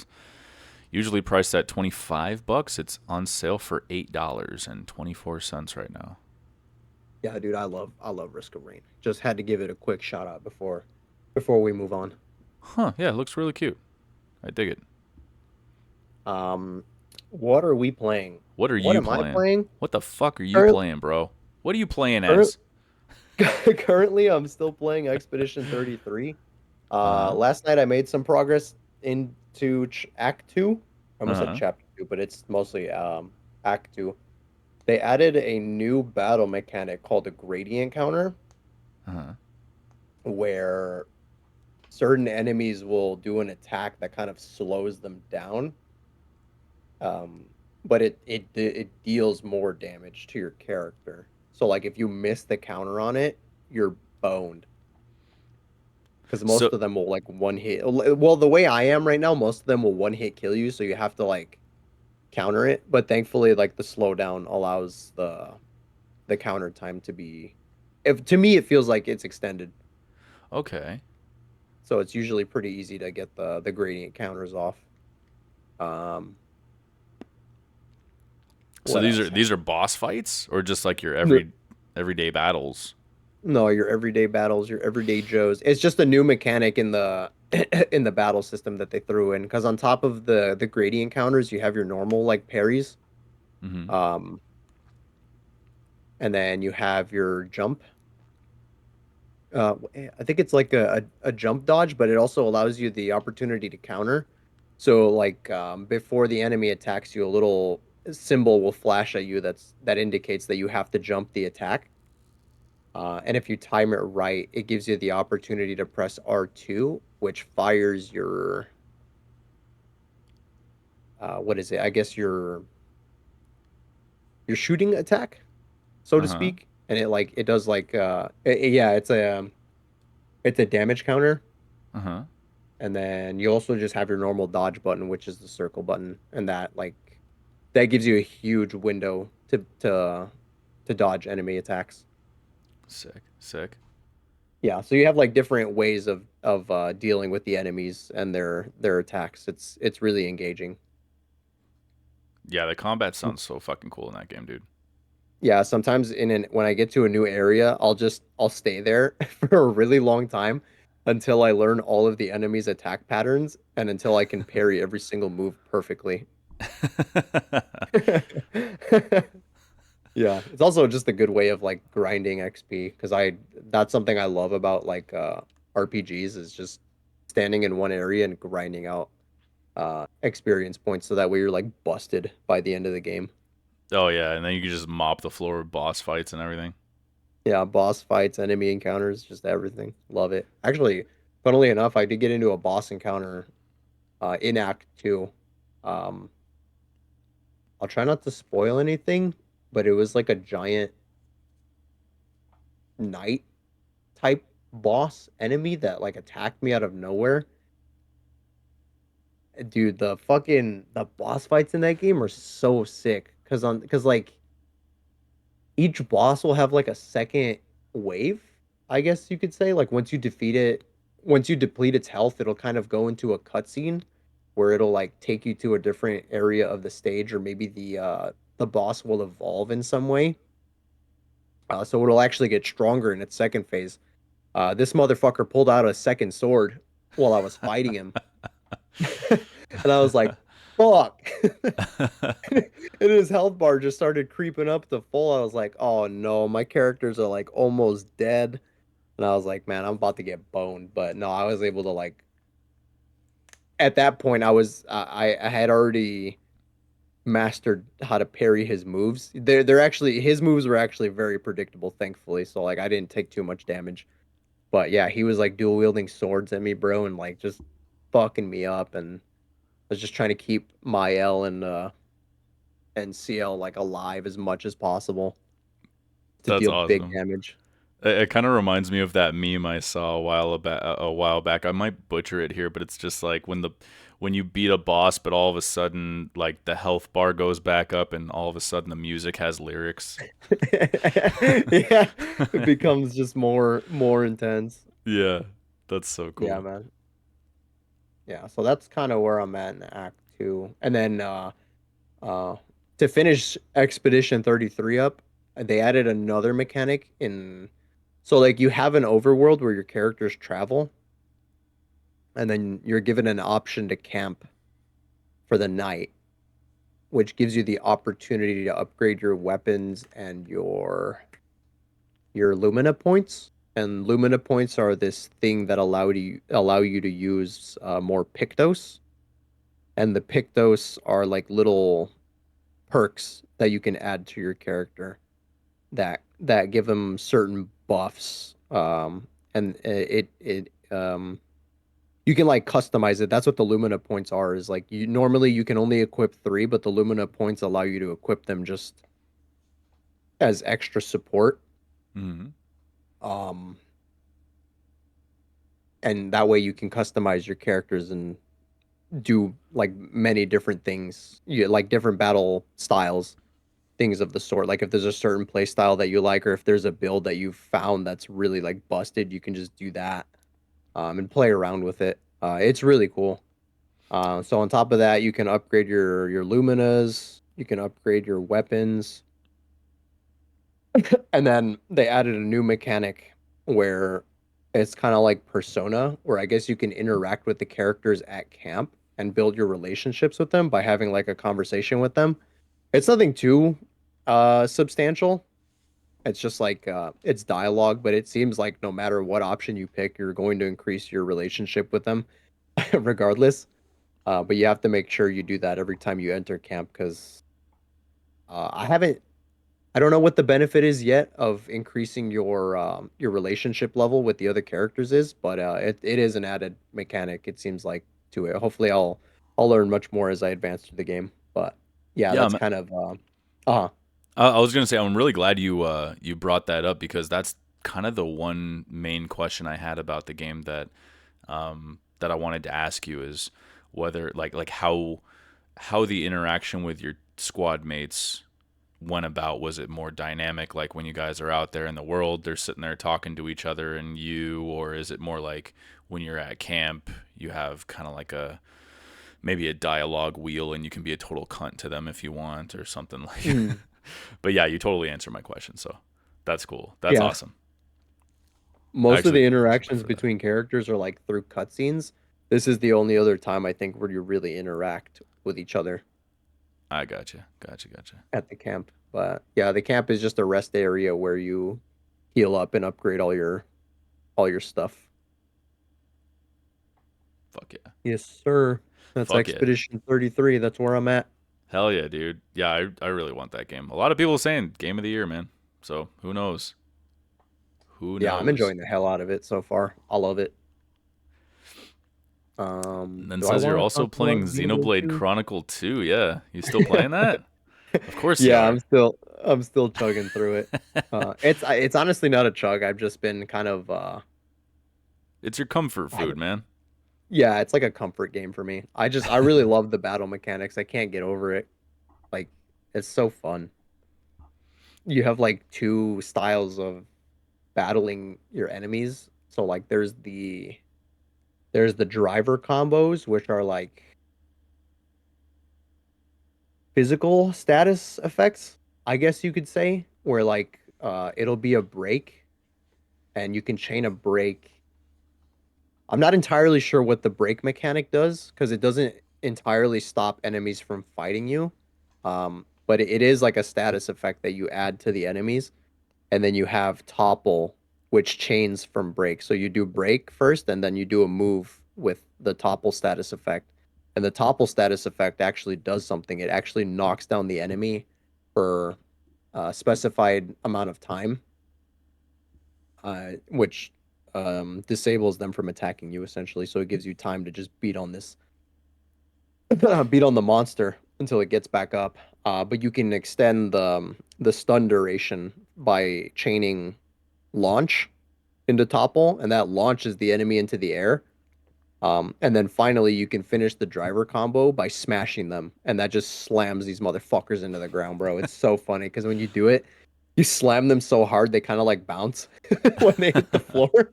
Speaker 1: Usually priced at $25. It's on sale for $8.24 right now.
Speaker 2: Yeah, dude, I love Risk of Rain. Just had to give it a quick shout out before we move on.
Speaker 1: Huh? Yeah, it looks really cute. I dig it.
Speaker 2: Um, what are we playing?
Speaker 1: What are
Speaker 2: What
Speaker 1: you
Speaker 2: am I
Speaker 1: playing?
Speaker 2: playing?
Speaker 1: What the fuck are you
Speaker 2: Current,
Speaker 1: playing, bro? What are you playing
Speaker 2: current,
Speaker 1: as?
Speaker 2: Currently, I'm still playing Expedition 33.
Speaker 1: Uh huh.
Speaker 2: Last night I made some progress into Act 2. I
Speaker 1: Uh
Speaker 2: almost said
Speaker 1: huh.
Speaker 2: Chapter 2, but it's mostly Act 2. They added a new battle mechanic called the gradient counter,
Speaker 1: Uh huh.
Speaker 2: where certain enemies will do an attack that kind of slows them down. Um, but it deals more damage to your character. So like if you miss the counter on it, you're boned. Because most
Speaker 1: So
Speaker 2: of them will like one hit. Well, the way I am right now, most of them will one hit kill you, so you have to like counter it. But thankfully, like the slowdown allows the counter time to be. If to me, it feels like it's extended,
Speaker 1: okay.
Speaker 2: so it's usually pretty easy to get the gradient counters off. Um,
Speaker 1: So
Speaker 2: what else?
Speaker 1: these are boss fights or just like your
Speaker 2: No,
Speaker 1: everyday battles?
Speaker 2: no, your everyday battles, your everyday Joes. It's just a new mechanic in the in the battle system that they threw in. Because on top of the gradient counters, you have your normal like parries.
Speaker 1: Mm-hmm.
Speaker 2: Um, and then you have your jump. I think it's like a jump dodge, but it also allows you the opportunity to counter. So like before the enemy attacks you, a little symbol will flash at you that indicates that you have to jump the attack. And if you time it right, it gives you the opportunity to press R2, which fires your what is it? I guess your shooting attack, so
Speaker 1: Uh
Speaker 2: to
Speaker 1: huh.
Speaker 2: speak. And it does like yeah, it's a damage counter.
Speaker 1: Uh huh.
Speaker 2: And then you also just have your normal dodge button, which is the circle button, and that gives you a huge window to dodge enemy attacks.
Speaker 1: Sick. Sick.
Speaker 2: Yeah, so you have like different ways of dealing with the enemies and their attacks. It's really engaging.
Speaker 1: Yeah, the combat sounds so fucking cool in that game, dude.
Speaker 2: Yeah, sometimes when I get to a new area, I'll stay there for a really long time until I learn all of the enemy's attack patterns and until I can parry every single move perfectly. Yeah, it's also just a good way of like grinding XP because I that's something I love about like RPGs is just standing in one area and grinding out experience points so that way you're like busted by the end of the game.
Speaker 1: Oh yeah, and then you can just mop the floor with boss fights and everything.
Speaker 2: Yeah, boss fights, enemy encounters, just everything. Love it. Actually, funnily enough, I did get into a boss encounter in Act 2. Um, I'll try not to spoil anything, but it was like a giant knight type boss enemy that like attacked me out of nowhere. Dude, the boss fights in that game are so sick because like each boss will have like a second wave, I guess you could say. Like once you defeat it, once you deplete its health, it'll kind of go into a cutscene where it'll like take you to a different area of the stage, or maybe the boss will evolve in some way. So it'll actually get stronger in its second phase. This motherfucker pulled out a second sword while I was fighting him, and I was like, "Fuck!" And his health bar just started creeping up to full. I was like, "Oh no, my characters are like almost dead." And I was like, "Man, I'm about to get boned." But no, I was able to like. At that point, I had already mastered how to parry his moves. They're actually his moves were actually very predictable, thankfully. So like I didn't take too much damage. But yeah, he was like dual wielding swords at me, bro, and like just fucking me up. And I was just trying to keep my L and CL like alive as much as possible to
Speaker 1: That's
Speaker 2: deal big
Speaker 1: awesome.
Speaker 2: damage.
Speaker 1: It kind of reminds me of that meme I saw a while back. I might butcher it here, but it's just like when you beat a boss, but all of a sudden like the health bar goes back up, and all of a sudden the music has lyrics.
Speaker 2: Yeah, it becomes just more intense.
Speaker 1: Yeah, that's so
Speaker 2: Yeah,
Speaker 1: cool.
Speaker 2: man. Yeah, so that's kind of where I'm at in Act 2. And then uh to finish Expedition 33 up, they added another mechanic in so like you have an overworld where your characters travel and then you're given an option to camp for the night, which gives you the opportunity to upgrade your weapons and your Lumina points. And Lumina points are this thing that allow you to use more Pictos. And the Pictos are like little perks that you can add to your character that give them certain buffs. And you can like customize it. That's what the Lumina points are. Is like you normally you can only equip three, but the Lumina points allow you to equip them just as extra support.
Speaker 1: Hmm.
Speaker 2: Um, and that way you can customize your characters and do like many different things, like different battle styles, things of the sort. Like if there's a certain play style that you like, or if there's a build that you've found that's really like busted, you can just do that and play around with it. It's really cool. So on top of that, you can upgrade your luminas, you can upgrade your weapons, and then they added a new mechanic where it's kind of like Persona, where I guess you can interact with the characters at camp and build your relationships with them by having like a conversation with them. It's nothing too substantial. It's just like it's dialogue, but it seems like no matter what option you pick, you're going to increase your relationship with them regardless. But you have to make sure you do that every time you enter camp because I haven't I don't know what the benefit is yet of increasing your relationship level with the other characters is, but it is an added mechanic, it seems like, to it. Hopefully I'll learn much more as I advance through the game. But yeah,
Speaker 1: Yeah,
Speaker 2: that's kind of uh
Speaker 1: I was gonna say I'm really glad you brought that up because that's kind of the one main question I had about the game that I wanted to ask you is whether like how the interaction with your squad mates went about. Was it more dynamic, like when you guys are out there in the world, they're sitting there talking to each other and you, or is it more like when you're at camp, you have kind of like a maybe a dialogue wheel and you can be a total cunt to them if you want or something like.
Speaker 2: mm,
Speaker 1: But yeah, you totally answered my question, so that's cool. That's
Speaker 2: yeah.
Speaker 1: awesome.
Speaker 2: Most of the
Speaker 1: Actually, except
Speaker 2: interactions
Speaker 1: for that.
Speaker 2: between characters are like through cutscenes. This is the only other time I think where you really interact with each other
Speaker 1: I gotcha. Gotcha. Gotcha.
Speaker 2: at the camp. But yeah, the camp is just a rest area where you heal up and upgrade all your stuff.
Speaker 1: Fuck yeah.
Speaker 2: Yes, sir. That's
Speaker 1: Fuck yeah.
Speaker 2: Expedition 33. That's where I'm at.
Speaker 1: Hell yeah, dude. Yeah, I really want that game. A lot of people saying game of the year, man. So who knows? Who
Speaker 2: Yeah, I'm
Speaker 1: knows?
Speaker 2: enjoying the hell out of it so far. I love it.
Speaker 1: And then
Speaker 2: Do I
Speaker 1: says you're
Speaker 2: want to
Speaker 1: also
Speaker 2: talk about
Speaker 1: playing
Speaker 2: Xenoblade
Speaker 1: Xenoblade
Speaker 2: 2?
Speaker 1: Chronicle 2. Yeah. You still playing that? Of course you
Speaker 2: Yeah,
Speaker 1: are.
Speaker 2: I'm still chugging through it. It's honestly not a chug. I've just been kind of
Speaker 1: It's your comfort
Speaker 2: I
Speaker 1: food,
Speaker 2: don't-
Speaker 1: man.
Speaker 2: yeah, it's like a comfort game for me. I really love the battle mechanics. I can't get over it. Like it's so fun. You have like two styles of battling your enemies. So like there's the driver combos, which are like physical status effects, I guess you could say, where like it'll be a break and you can chain a break. I'm not entirely sure what the break mechanic does because it doesn't entirely stop enemies from fighting you. But it is like a status effect that you add to the enemies, and then you have topple, which chains from break. So you do break first, and then you do a move with the topple status effect. And the topple status effect actually does something. It actually knocks down the enemy for a specified amount of time, which disables them from attacking you essentially. So it gives you time to just beat on this, beat on the monster until it gets back up. But you can extend the stun duration by chaining launch into topple, and that launches the enemy into the air. And then finally, you can finish the driver combo by smashing them, and that just slams these motherfuckers into the ground, bro. It's so funny because when you do it, you slam them so hard they kind of like bounce when they hit the floor.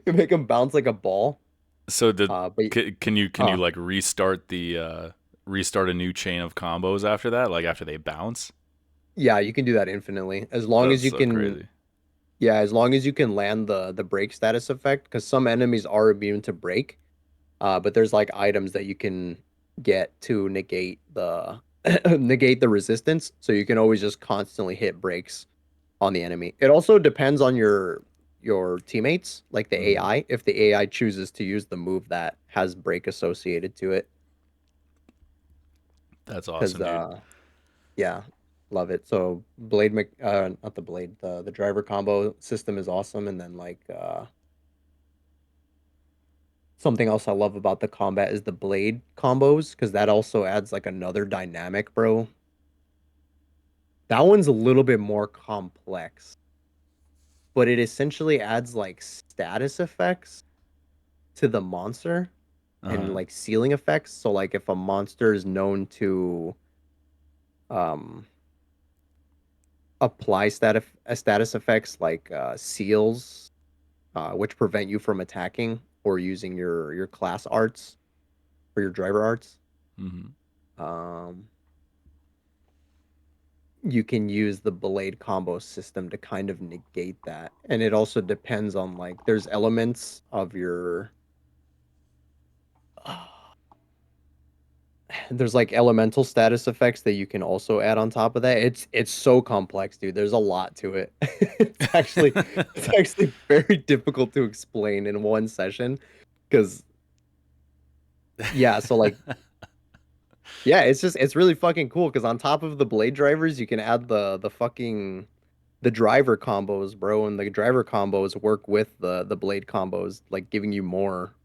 Speaker 2: You make them bounce like a ball.
Speaker 1: So
Speaker 2: But
Speaker 1: can you
Speaker 2: uh,
Speaker 1: like restart a new chain of combos after that? Like after they bounce?
Speaker 2: yeah, you can do that infinitely as long
Speaker 1: That's
Speaker 2: as you
Speaker 1: so
Speaker 2: can.
Speaker 1: crazy.
Speaker 2: Yeah, as long as you can land the break status effect, because some enemies are immune to break. But there's like items that you can get to negate the negate the resistance, so you can always just constantly hit breaks on the enemy. It also depends on your teammates, like the
Speaker 1: Hmm.
Speaker 2: AI, if the AI chooses to use the move that has break associated to it.
Speaker 1: That's
Speaker 2: Because
Speaker 1: awesome, dude.
Speaker 2: yeah, love it. So not the blade, the driver combo system is awesome, and then like something else I love about the combat is the blade combos, because that also adds like another dynamic, bro. That one's a little bit more complex, but it essentially adds like status effects to the monster and
Speaker 1: Uh-huh.
Speaker 2: like ceiling effects. So like if a monster is known to um apply status effects like seals, which prevent you from attacking or using your class arts or your driver arts.
Speaker 1: Hmm.
Speaker 2: Um, you can use the blade combo system to kind of negate that. And it also depends on like there's elements of your there's like elemental status effects that you can also add on top of that. It's so complex, dude. There's a lot to it. It's actually very difficult to explain in one session because yeah, so like yeah, it's really fucking cool because on top of the blade drivers, you can add the fucking the driver combos, bro, and the driver combos work with the blade combos, like giving you more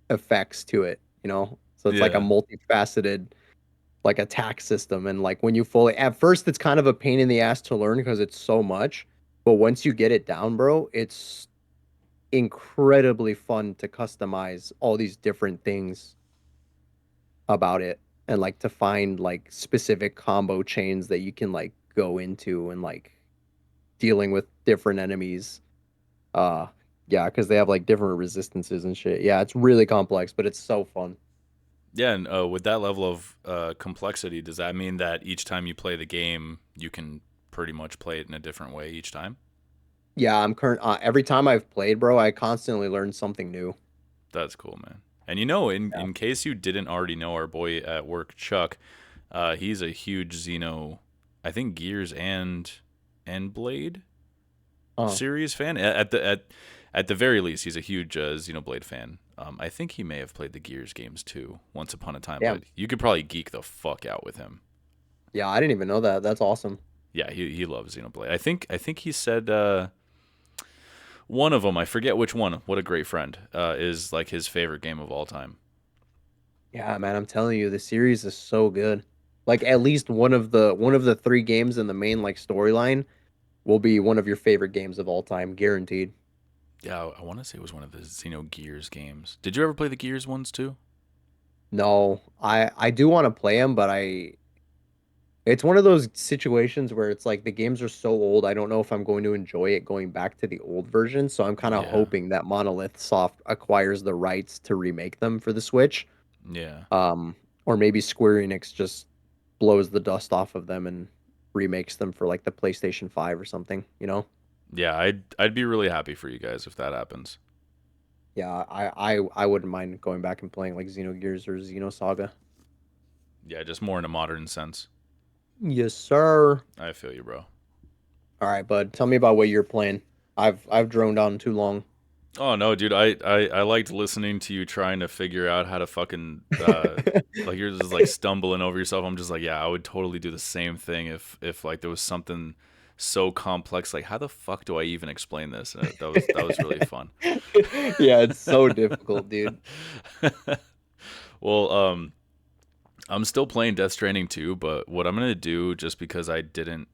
Speaker 2: effects to it, you know? So it's like a
Speaker 1: Yeah.
Speaker 2: multifaceted like attack system, and like when you fully at first it's kind of a pain in the ass to learn because it's so much, but once you get it down, bro, it's incredibly fun to customize all these different things about it and like to find like specific combo chains that you can like go into and like dealing with different enemies. Uh yeah, because they have like different resistances and shit. Yeah, it's really complex, but it's so fun.
Speaker 1: Yeah, and with that level of complexity, does that mean that each time you play the game, you can pretty much play it in a different way each time?
Speaker 2: Yeah, I'm current. Every time I've played, bro, I constantly learn something new.
Speaker 1: That's cool, man. And you know, in
Speaker 2: Yeah.
Speaker 1: in case you didn't already know, our boy at work, Chuck, he's a huge Xeno, I think Gears and Blade
Speaker 2: Oh,
Speaker 1: series fan. At the very least, he's a huge Xenoblade fan. I think he may have played the Gears games too, once upon a time. But
Speaker 2: damn.
Speaker 1: you could probably geek the fuck out with him.
Speaker 2: Yeah, I didn't even know that. That's awesome.
Speaker 1: Yeah, he loves Xenoblade. I think he said one of them. I forget which one. What a great friend is like his favorite game of all time.
Speaker 2: Yeah, man, I'm telling you, the series is so good. Like at least one of the three games in the main like storyline will be one of your favorite games of all time, guaranteed.
Speaker 1: Yeah, I want to say it was one of the Gears games. Did you ever play the Gears ones too?
Speaker 2: No, I do want to play them, but I it's one of those situations where it's like the games are so old, I don't know if I'm going to enjoy it going back to the old version, so I'm kind of
Speaker 1: Yeah,
Speaker 2: hoping that Monolith Soft acquires the rights to remake them for the Switch.
Speaker 1: yeah,
Speaker 2: Um, or maybe Square Enix just blows the dust off of them and remakes them for like the PlayStation 5 or something, you know?
Speaker 1: yeah. I'd be really happy for you guys if that happens.
Speaker 2: Yeah, I wouldn't mind going back and playing like Xenogears or Xenosaga.
Speaker 1: Yeah, just more in a modern sense.
Speaker 2: Yes, sir.
Speaker 1: I feel you, bro.
Speaker 2: All right, bud. Tell me about what you're playing. I've droned on too long.
Speaker 1: Oh no, dude. I liked listening to you trying to figure out how to fucking like you're just like stumbling over yourself. I'm just like, yeah, I would totally do the same thing if like there was something so complex. Like, how the fuck do I even explain this? That was really fun.
Speaker 2: Yeah, it's so difficult, dude.
Speaker 1: Well, I'm still playing Death Stranding 2, but what I'm gonna do, just because I didn't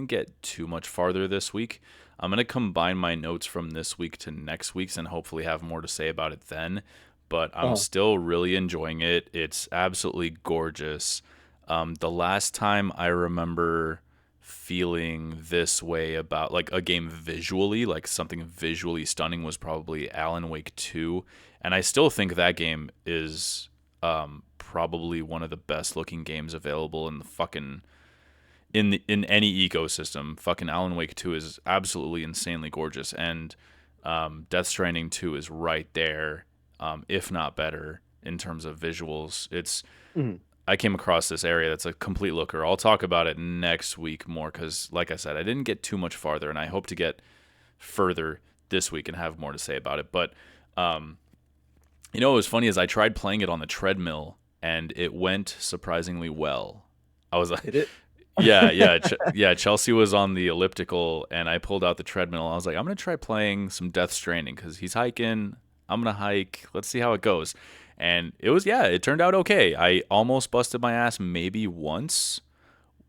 Speaker 1: get too much farther this week, I'm gonna combine my notes from this week to next week's and hopefully have more to say about it then. But I'm
Speaker 2: Oh,
Speaker 1: still really enjoying it. It's absolutely gorgeous. The last time I remember feeling this way about like a game visually, like something visually stunning, was probably Alan Wake 2, and I still think that game is probably one of the best looking games available in the fucking in any ecosystem. Fucking Alan Wake 2 is absolutely insanely gorgeous, and Death Stranding 2 is right there, if not better in terms of visuals. It's
Speaker 2: mhm.
Speaker 1: I came across this area that's a complete looker. I'll talk about it next week more because, like I said, I didn't get too much farther, and I hope to get further this week and have more to say about it. But what was funny is I tried playing it on the treadmill and it went surprisingly well. I was like,
Speaker 2: Did it?
Speaker 1: yeah, yeah, yeah. Chelsea was on the elliptical and I pulled out the treadmill. I was like, I'm gonna try playing some Death Stranding because he's hiking. I'm gonna hike. Let's see how it goes. And it turned out okay. I almost busted my ass maybe once,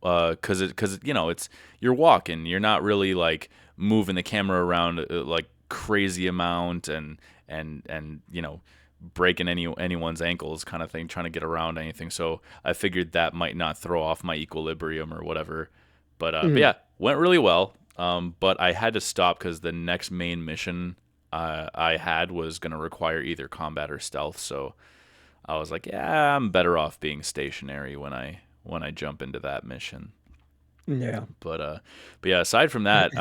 Speaker 1: because it's you're walking, you're not really like moving the camera around like crazy amount and breaking anyone's ankles kind of thing, trying to get around anything. So I figured that might not throw off my equilibrium or whatever. But
Speaker 2: Mhm.
Speaker 1: yeah, went really well. But I had to stop because the next main mission I had was going to require either combat or stealth. So I was like, yeah, I'm better off being stationary when I jump into that mission.
Speaker 2: Yeah.
Speaker 1: But uh, but yeah, aside from that,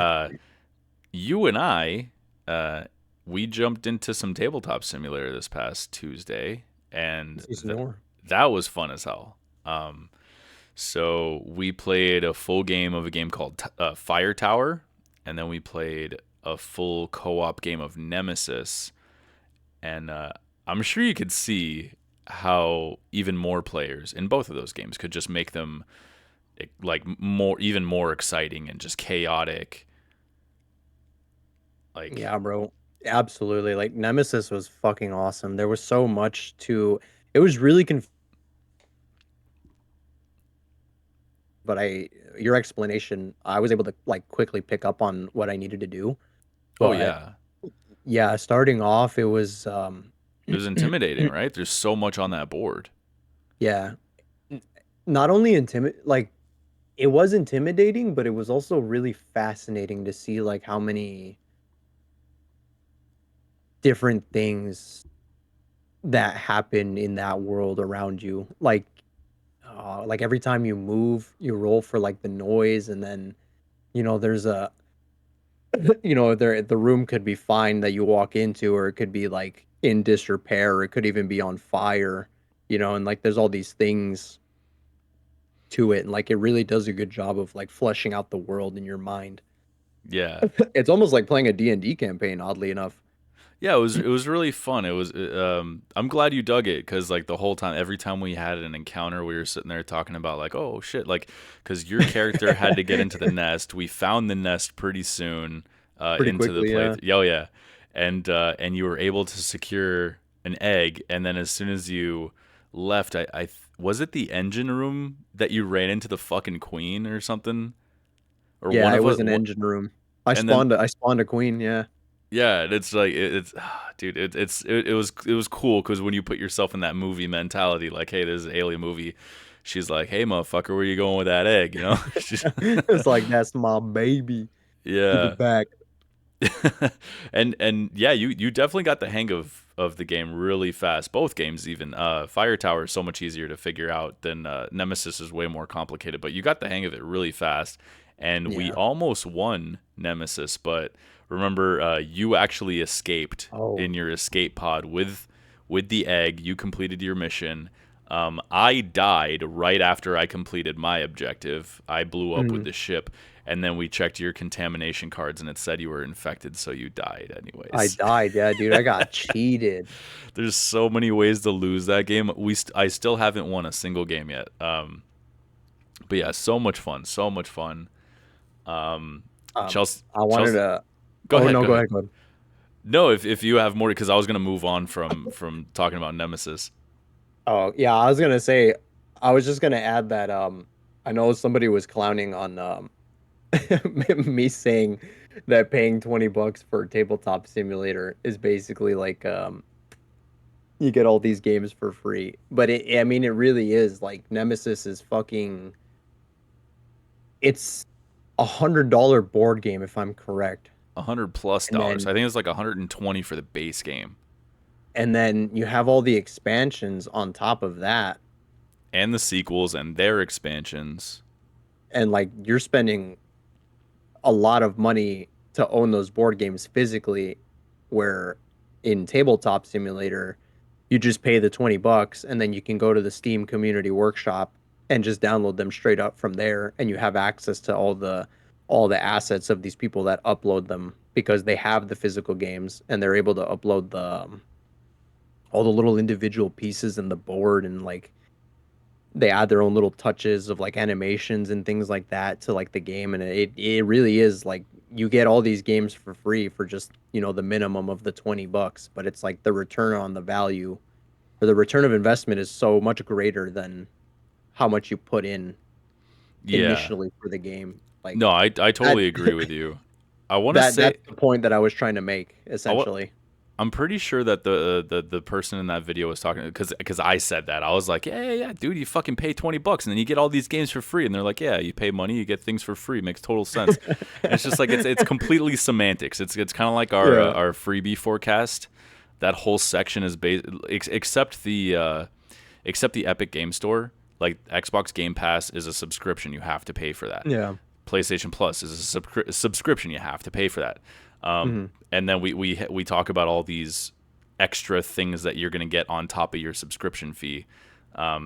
Speaker 1: you and I, uh, we jumped into some tabletop simulator this past Tuesday, and
Speaker 2: Let's some more.
Speaker 1: that was fun as hell. Um, so we played a full game of a game called Fire Tower, and then we played a full co-op game of Nemesis, and I'm sure you could see how even more players in both of those games could just make them like even more exciting and just chaotic. Like,
Speaker 2: Yeah, bro. Absolutely. Like Nemesis was fucking awesome. There was so much to it was really but I your explanation, I was able to like quickly pick up on what I needed to do.
Speaker 1: oh
Speaker 2: But
Speaker 1: yeah,
Speaker 2: yeah, starting off it was
Speaker 1: it was intimidating, right? There's so much on that board.
Speaker 2: yeah, not only like it was intimidating, but it was also really fascinating to see like how many different things that happen in that world around you. Like every time you move, you roll for like the noise, and then there's a the room could be fine that you walk into, or it could be like in disrepair, or it could even be on fire, and like there's all these things to it, and like it really does a good job of like fleshing out the world in your mind.
Speaker 1: Yeah.
Speaker 2: It's almost like playing a D&D campaign, oddly enough.
Speaker 1: Yeah, it was really fun. I'm glad you dug it because like the whole time, every time we had an encounter, we were sitting there talking about like, oh shit, like because your character had to get into the nest. We found the nest pretty soon
Speaker 2: Pretty
Speaker 1: into the
Speaker 2: quickly,
Speaker 1: play.
Speaker 2: yeah.
Speaker 1: Oh yeah, and you were able to secure an egg, and then as soon as you left, was it the engine room that you ran into the fucking queen or something, or
Speaker 2: Yeah,
Speaker 1: one
Speaker 2: it
Speaker 1: of us,
Speaker 2: was an engine room. I
Speaker 1: and then
Speaker 2: spawned a, I spawned a queen, yeah.
Speaker 1: yeah, and it's like dude, it was cool because when you put yourself in that movie mentality, like, hey, this is an alien movie. She's like, hey, motherfucker, where you going with that egg? You know, she's
Speaker 2: It's like that's my baby. Give
Speaker 1: yeah,
Speaker 2: it back.
Speaker 1: and yeah, you definitely got the hang of the game really fast. Both games, even Fire Tower is so much easier to figure out than Nemesis is way more complicated. But you got the hang of it really fast, and we
Speaker 2: Yeah.
Speaker 1: almost won Nemesis. But remember, you actually escaped
Speaker 2: Oh.
Speaker 1: in your escape pod with the egg. You completed your mission. I died right after I completed my objective. I blew up with
Speaker 2: Mhm.
Speaker 1: the ship, and then we checked your contamination cards, and it said you were infected, so you died
Speaker 2: I
Speaker 1: anyways.
Speaker 2: died, yeah, dude. I got cheated.
Speaker 1: There's so many ways to lose that game. I still haven't won a single game yet. But yeah, so much fun, so much fun. Um,
Speaker 2: Um,
Speaker 1: Chelsea,
Speaker 2: I wanted
Speaker 1: Chelsea,
Speaker 2: to.
Speaker 1: go
Speaker 2: Oh
Speaker 1: ahead,
Speaker 2: no,
Speaker 1: go
Speaker 2: go
Speaker 1: ahead.
Speaker 2: ahead, go ahead.
Speaker 1: No, if you have more, because I was gonna move on from talking about Nemesis.
Speaker 2: Oh yeah, I was gonna say, I was just gonna add that I know somebody was clowning on me saying that paying $20 for Tabletop Simulator is basically like you get all these games for free. But I mean, it really is like Nemesis is fucking. It's $100 board game if I'm correct, and
Speaker 1: $100+.
Speaker 2: then
Speaker 1: I think it's like 120 for the base game,
Speaker 2: you have all the expansions on top of that,
Speaker 1: and the sequels and their expansions.
Speaker 2: and like you're spending a lot of money to own those board games physically, where in Tabletop Simulator you just pay the $20 and then you can go to the Steam Community Workshop and just download them straight up from there, and you have access to all the assets of these people that upload them because they have the physical games, and they're able to upload the all the little individual pieces in the board, and like they add their own little touches of like animations and things like that to like the game, and it really is like you get all these games for free for just the minimum of the $20, but it's like the return on the value, or the return of investment, is so much greater than how much you put in
Speaker 1: Yeah.
Speaker 2: initially for the game. Like
Speaker 1: No, I
Speaker 2: that
Speaker 1: totally agree with you. I want to
Speaker 2: that's
Speaker 1: say
Speaker 2: the point that I was trying to make,
Speaker 1: I wa-
Speaker 2: essentially.
Speaker 1: I'm pretty sure that the person in that video was talking because I said that. I was like, yeah, dude, you fucking pay $20 and then you get all these games for free. And they're like, yeah, you pay money, you get things for free. Makes total sense. And it's just like it's completely semantics. It's kind of like
Speaker 2: Yeah.
Speaker 1: our freebie forecast. That whole section is based except the Epic Game Store. Like Xbox Game Pass is a subscription. You have to pay for that.
Speaker 2: Yeah.
Speaker 1: PlayStation Plus is a subscription. You have to pay for that.
Speaker 2: Hmm.
Speaker 1: And then we talk about all these extra things that you're going to get on top of your subscription fee.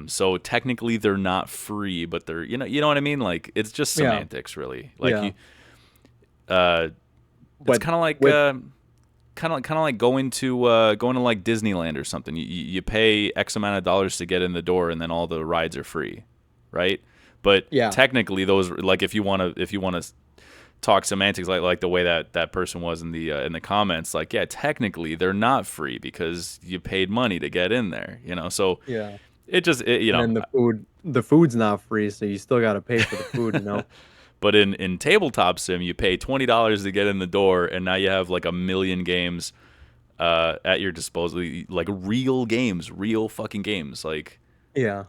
Speaker 1: So technically they're not free, but they're you know what I mean. Like it's just
Speaker 2: Yeah.
Speaker 1: semantics, really. Like
Speaker 2: Yeah.
Speaker 1: you, uh, it's
Speaker 2: But
Speaker 1: kind of like
Speaker 2: with
Speaker 1: kind of like going to like Disneyland or something. You pay X amount of dollars to get in the door, and then all the rides are free, right? But
Speaker 2: yeah.
Speaker 1: technically, those like if you want to talk semantics like the way that person was in the comments, like yeah, technically they're not free because you paid money to get in there, So
Speaker 2: Yeah.
Speaker 1: it just
Speaker 2: And then the food's not free, so you still got to pay for the food.
Speaker 1: but in tabletop sim you pay $20 to get in the door, and now you have like a million games at your disposal, like real games, real fucking games. Like
Speaker 2: Yeah.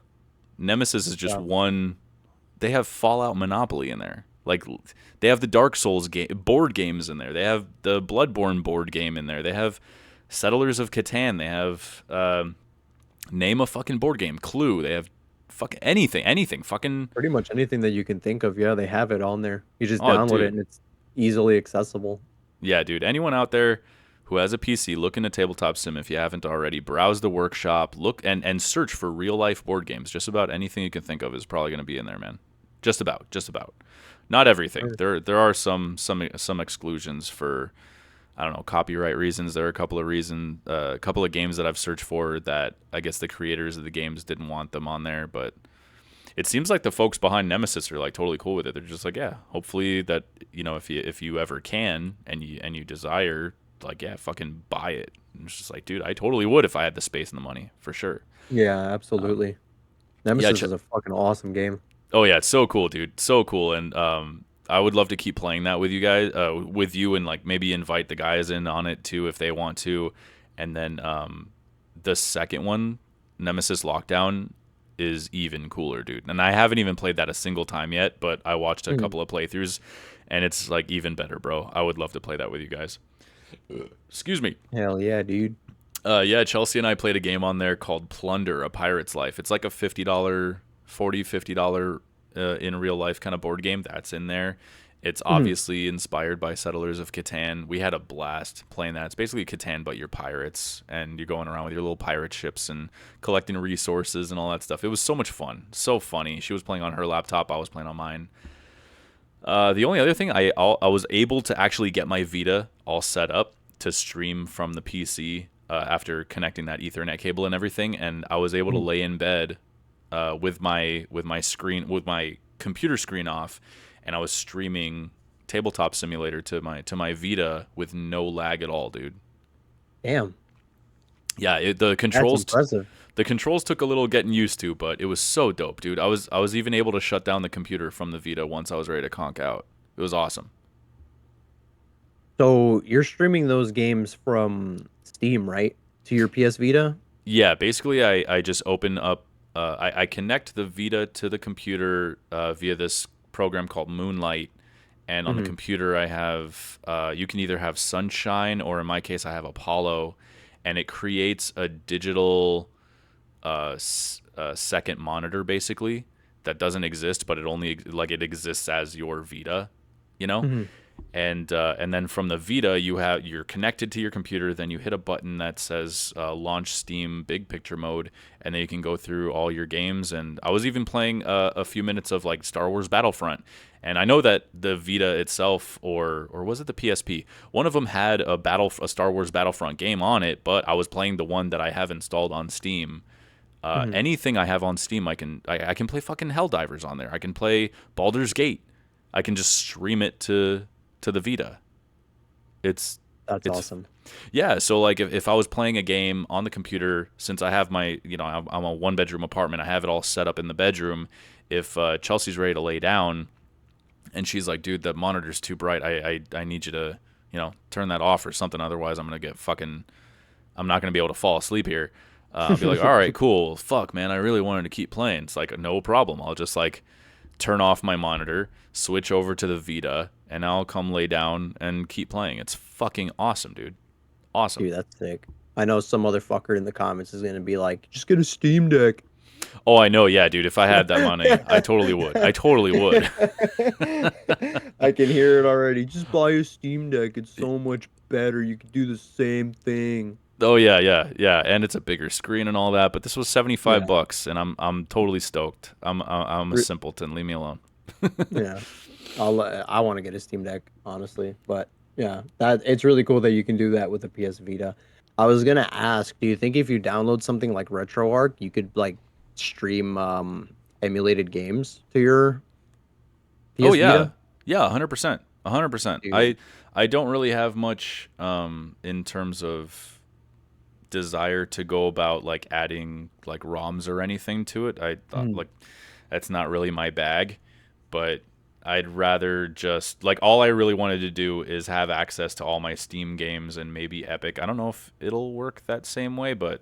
Speaker 1: Nemesis is just
Speaker 2: Yeah.
Speaker 1: one. They have Fallout Monopoly in there. Like they have the Dark Souls board games in there. They have the Bloodborne board game in there. They have Settlers of Catan. They have name a fucking board game. Clue. They have fucking anything. Fucking
Speaker 2: Pretty much anything that you can think of, yeah, they have it on there. You just
Speaker 1: oh,
Speaker 2: download it
Speaker 1: dude.
Speaker 2: and it's easily accessible.
Speaker 1: Yeah, dude. Anyone out there who has a PC, look into Tabletop Sim if you haven't already. Browse the workshop, look and search for real life board games. Just about anything you can think of is probably going to be in there, man. Just about, just about. Not everything.
Speaker 2: Sure.
Speaker 1: There are some exclusions for I don't know copyright reasons. There are a couple of games that I've searched for that I guess the creators of the games didn't want them on there, but it seems like the folks behind Nemesis are like totally cool with it. They're just like, yeah, hopefully that if you ever can and you desire, like yeah, fucking buy it. And it's just like, dude, I totally would if I had the space and the money for sure.
Speaker 2: Yeah,
Speaker 1: Um,
Speaker 2: absolutely.
Speaker 1: yeah,
Speaker 2: Nemesis is a fucking awesome game.
Speaker 1: oh yeah, it's so cool, dude, so cool, and I would love to keep playing that with you guys, with you, and like maybe invite the guys in on it too if they want to, and then the second one, Nemesis Lockdown, is even cooler, dude. And I haven't even played that a single time yet, but I watched a
Speaker 2: Mhm.
Speaker 1: couple of playthroughs, and it's like even better, bro. I would love to play that with you guys. Excuse me.
Speaker 2: Hell yeah, dude.
Speaker 1: Yeah, Chelsea and I played a game on there called Plunder: A Pirate's Life. It's like a $50, $50 in real life kind of board game that's in there. It's
Speaker 2: Mhm.
Speaker 1: obviously inspired by Settlers of Catan. We had a blast playing that. It's basically Catan, but you're pirates and you're going around with your little pirate ships and collecting resources and all that stuff. It was so much fun, so funny. She was playing on her laptop, I was playing on mine. The only other thing I was able to actually get my Vita all set up to stream from the PC after connecting that Ethernet cable and everything, and I was able to
Speaker 2: Mhm.
Speaker 1: lay in bed with my computer screen off, and I was streaming Tabletop Simulator to my Vita with no lag at all, dude.
Speaker 2: Damn,
Speaker 1: Yeah,
Speaker 2: that's impressive.
Speaker 1: the controls took a little getting used to, but it was so dope, dude. I was even able to shut down the computer from the Vita once I was ready to conk out. It was awesome.
Speaker 2: So you're streaming those games from Steam, right? To your PS Vita?
Speaker 1: Yeah, basically, I just open up, I connect the Vita to the computer via this program called Moonlight. And on the
Speaker 2: Mhm.
Speaker 1: computer, I have, you can either have Sunshine or in my case, I have Apollo. And it creates a digital second monitor basically that doesn't exist, but it only, like, it exists as your Vita, you know?
Speaker 2: Mhm.
Speaker 1: And then from the Vita, you're connected to your computer. Then you hit a button that says Launch Steam Big Picture Mode, and then you can go through all your games. And I was even playing a few minutes of like Star Wars Battlefront. And I know that the Vita itself, or was it the PSP? One of them had a Star Wars Battlefront game on it, but I was playing the one that I have installed on Steam.
Speaker 2: Mhm.
Speaker 1: Anything I have on Steam, I can play fucking Helldivers on there. I can play Baldur's Gate. I can just stream it to the Vita. It's
Speaker 2: That's
Speaker 1: it's
Speaker 2: awesome.
Speaker 1: yeah. So like if I was playing a game on the computer, since I have my I'm a one bedroom apartment, I have it all set up in the bedroom. If Chelsea's ready to lay down and she's like, dude, the monitor's too bright. I need you to turn that off or something. Otherwise, I'm not gonna be able to fall asleep here. I'll be like, all right, cool. Fuck, man, I really wanted to keep playing. It's like no problem. I'll just like turn off my monitor, switch over to the Vita, and I'll come lay down and keep playing. It's fucking awesome, dude. Awesome.
Speaker 2: Dude, that's sick. I know some other fucker in the comments is gonna be like, just get a Steam Deck.
Speaker 1: Oh, I know, yeah, dude. If I had that money, I totally would. I totally would.
Speaker 2: I can hear it already. Just buy a Steam Deck. It's so much better. You can do the same thing.
Speaker 1: Oh yeah, yeah, yeah, and it's a bigger screen and all that. But this was 75
Speaker 2: Yeah.
Speaker 1: bucks, and I'm totally stoked. I'm a
Speaker 2: Re-
Speaker 1: simpleton. Leave me alone.
Speaker 2: Yeah. I want to get a Steam Deck, honestly. But yeah, that it's really cool that you can do that with a PS Vita. I was gonna ask, do you think if you download something like RetroArch, you could like stream emulated games to your
Speaker 1: Oh
Speaker 2: PS
Speaker 1: yeah,
Speaker 2: Vita?
Speaker 1: yeah, 100%, 100%.
Speaker 2: Dude.
Speaker 1: I don't really have much in terms of desire to go about like adding like ROMs or anything to it. I thought
Speaker 2: Mhm.
Speaker 1: like that's not really my bag, but I'd rather just like all I really wanted to do is have access to all my Steam games and maybe Epic. I don't know if it'll work that same way, but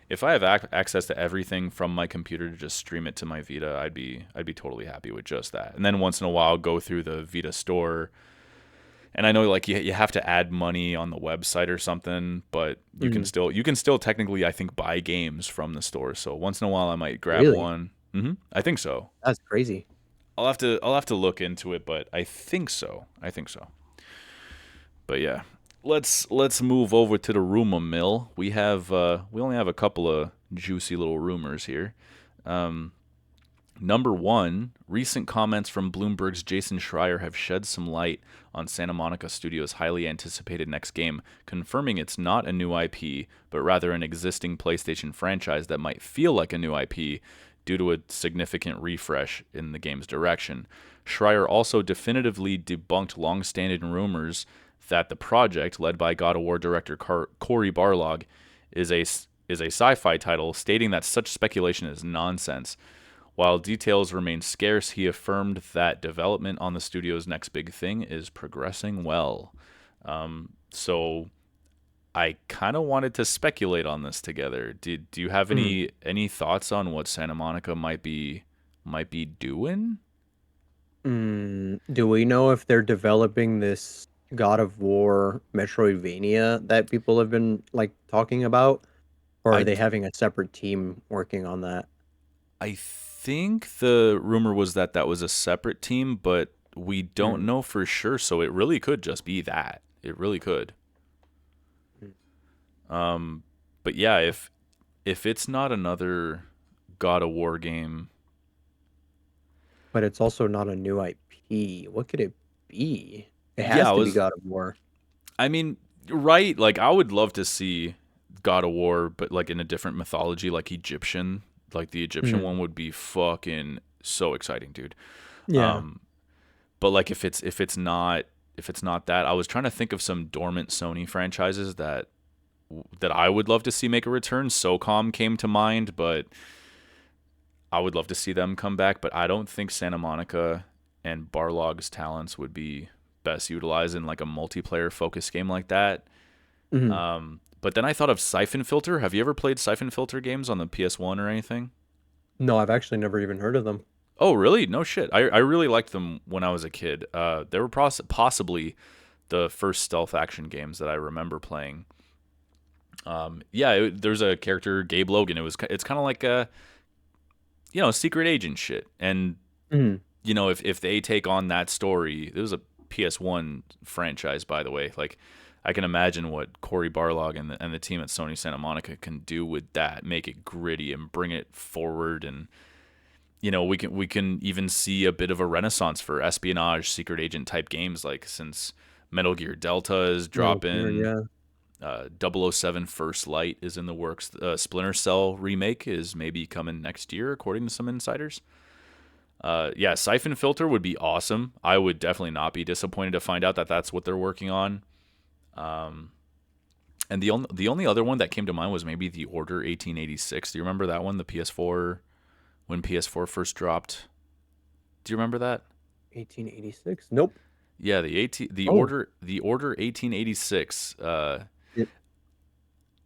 Speaker 1: if I have access to everything from my computer to just stream it to my Vita, I'd be totally happy with just that. And then once in a while go through the Vita store, and I know like you have to add money on the website or something, but
Speaker 2: Mhm.
Speaker 1: you can still technically I think buy games from the store. So once in a while I might grab
Speaker 2: Really?
Speaker 1: one. I think so.
Speaker 2: That's crazy.
Speaker 1: I'll have to look into it, but I think so. I think so. But yeah, let's move over to the rumor mill. We only have a couple of juicy little rumors here. Um, Number one, recent comments from Bloomberg's Jason Schreier have shed some light on Santa Monica Studios' highly anticipated next game, confirming it's not a new IP, but rather an existing PlayStation franchise that might feel like a new IP due to a significant refresh in the game's direction. Schreier also definitively debunked long-standing rumors that the project, led by God of War director Cory Barlog, is a sci-fi title, stating that such speculation is nonsense. While details remain scarce, he affirmed that development on the studio's next big thing is progressing well. So I kind of wanted to speculate on this together. Do you have
Speaker 2: Mm.
Speaker 1: any thoughts on what Santa Monica might be doing?
Speaker 2: Do we know if they're developing this God of War Metroidvania that people have been like talking about, or are
Speaker 1: I
Speaker 2: they having a separate team working on that?
Speaker 1: I think the rumor was that that was a separate team, but we don't
Speaker 2: Mm.
Speaker 1: know for sure. So it really could just be that. It really could.
Speaker 2: Mm.
Speaker 1: Um, but yeah, if it's not another God of War game,
Speaker 2: But it's also not a new IP. What could it be? It
Speaker 1: yeah,
Speaker 2: has to be God of War.
Speaker 1: I mean, right? Like, I would love to see God of War, but like in a different mythology, like Egyptian. Like the Egyptian
Speaker 2: Mm.
Speaker 1: one would be fucking so exciting, dude.
Speaker 2: Yeah.
Speaker 1: Um, but like if it's not that, I was trying to think of some dormant Sony franchises that I would love to see make a return. SOCOM came to mind, but I would love to see them come back, but I don't think Santa Monica and Barlog's talents would be best utilized in like a multiplayer focused game like that.
Speaker 2: Mhm.
Speaker 1: But then I thought of Siphon Filter. Have you ever played Siphon Filter games on the PS1 or anything?
Speaker 2: No, I've actually never even heard of them.
Speaker 1: Oh, really? No shit. I really liked them when I was a kid. They were possibly the first stealth action games that I remember playing. Yeah, there's a character, Gabe Logan. It's kind of like a secret agent shit. And
Speaker 2: Mhm.
Speaker 1: if they take on that story, it was a PS1 franchise, by the way. Like, I can imagine what Cory Barlog and the team at Sony Santa Monica can do with that, make it gritty and bring it forward. And we can even see a bit of a renaissance for espionage, secret agent type games. Like, since Metal Gear Delta is
Speaker 2: Metal Gear,
Speaker 1: dropping,
Speaker 2: yeah.
Speaker 1: 007 First Light is in the works. Splinter Cell remake is maybe coming next year, according to some insiders. Yeah, Siphon Filter would be awesome. I would definitely not be disappointed to find out that that's what they're working on. Um, and the only other one that came to mind was maybe the Order 1886. Do you remember that one? The PS4 when PS4 first dropped. Do you remember that?
Speaker 2: 1886? Nope.
Speaker 1: Yeah,
Speaker 2: Oh,
Speaker 1: the Order 1886.
Speaker 2: it,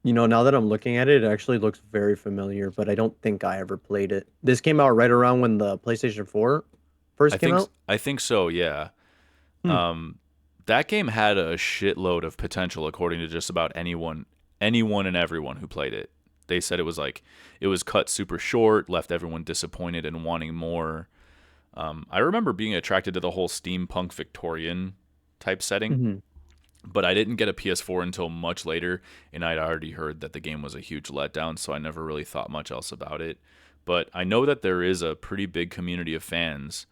Speaker 2: now that I'm looking at it, it actually looks very familiar, but I don't think I ever played it. This came out right around when the PlayStation 4 first came out?
Speaker 1: I think so. Yeah.
Speaker 2: Hmm.
Speaker 1: Um, that game had a shitload of potential, according to just about anyone and everyone who played it. They said it was cut super short, left everyone disappointed and wanting more. I remember being attracted to the whole steampunk Victorian type setting,
Speaker 2: Hmm.
Speaker 1: but I didn't get a PS4 until much later, and I'd already heard that the game was a huge letdown, so I never really thought much else about it. But I know that there is a pretty big community of fans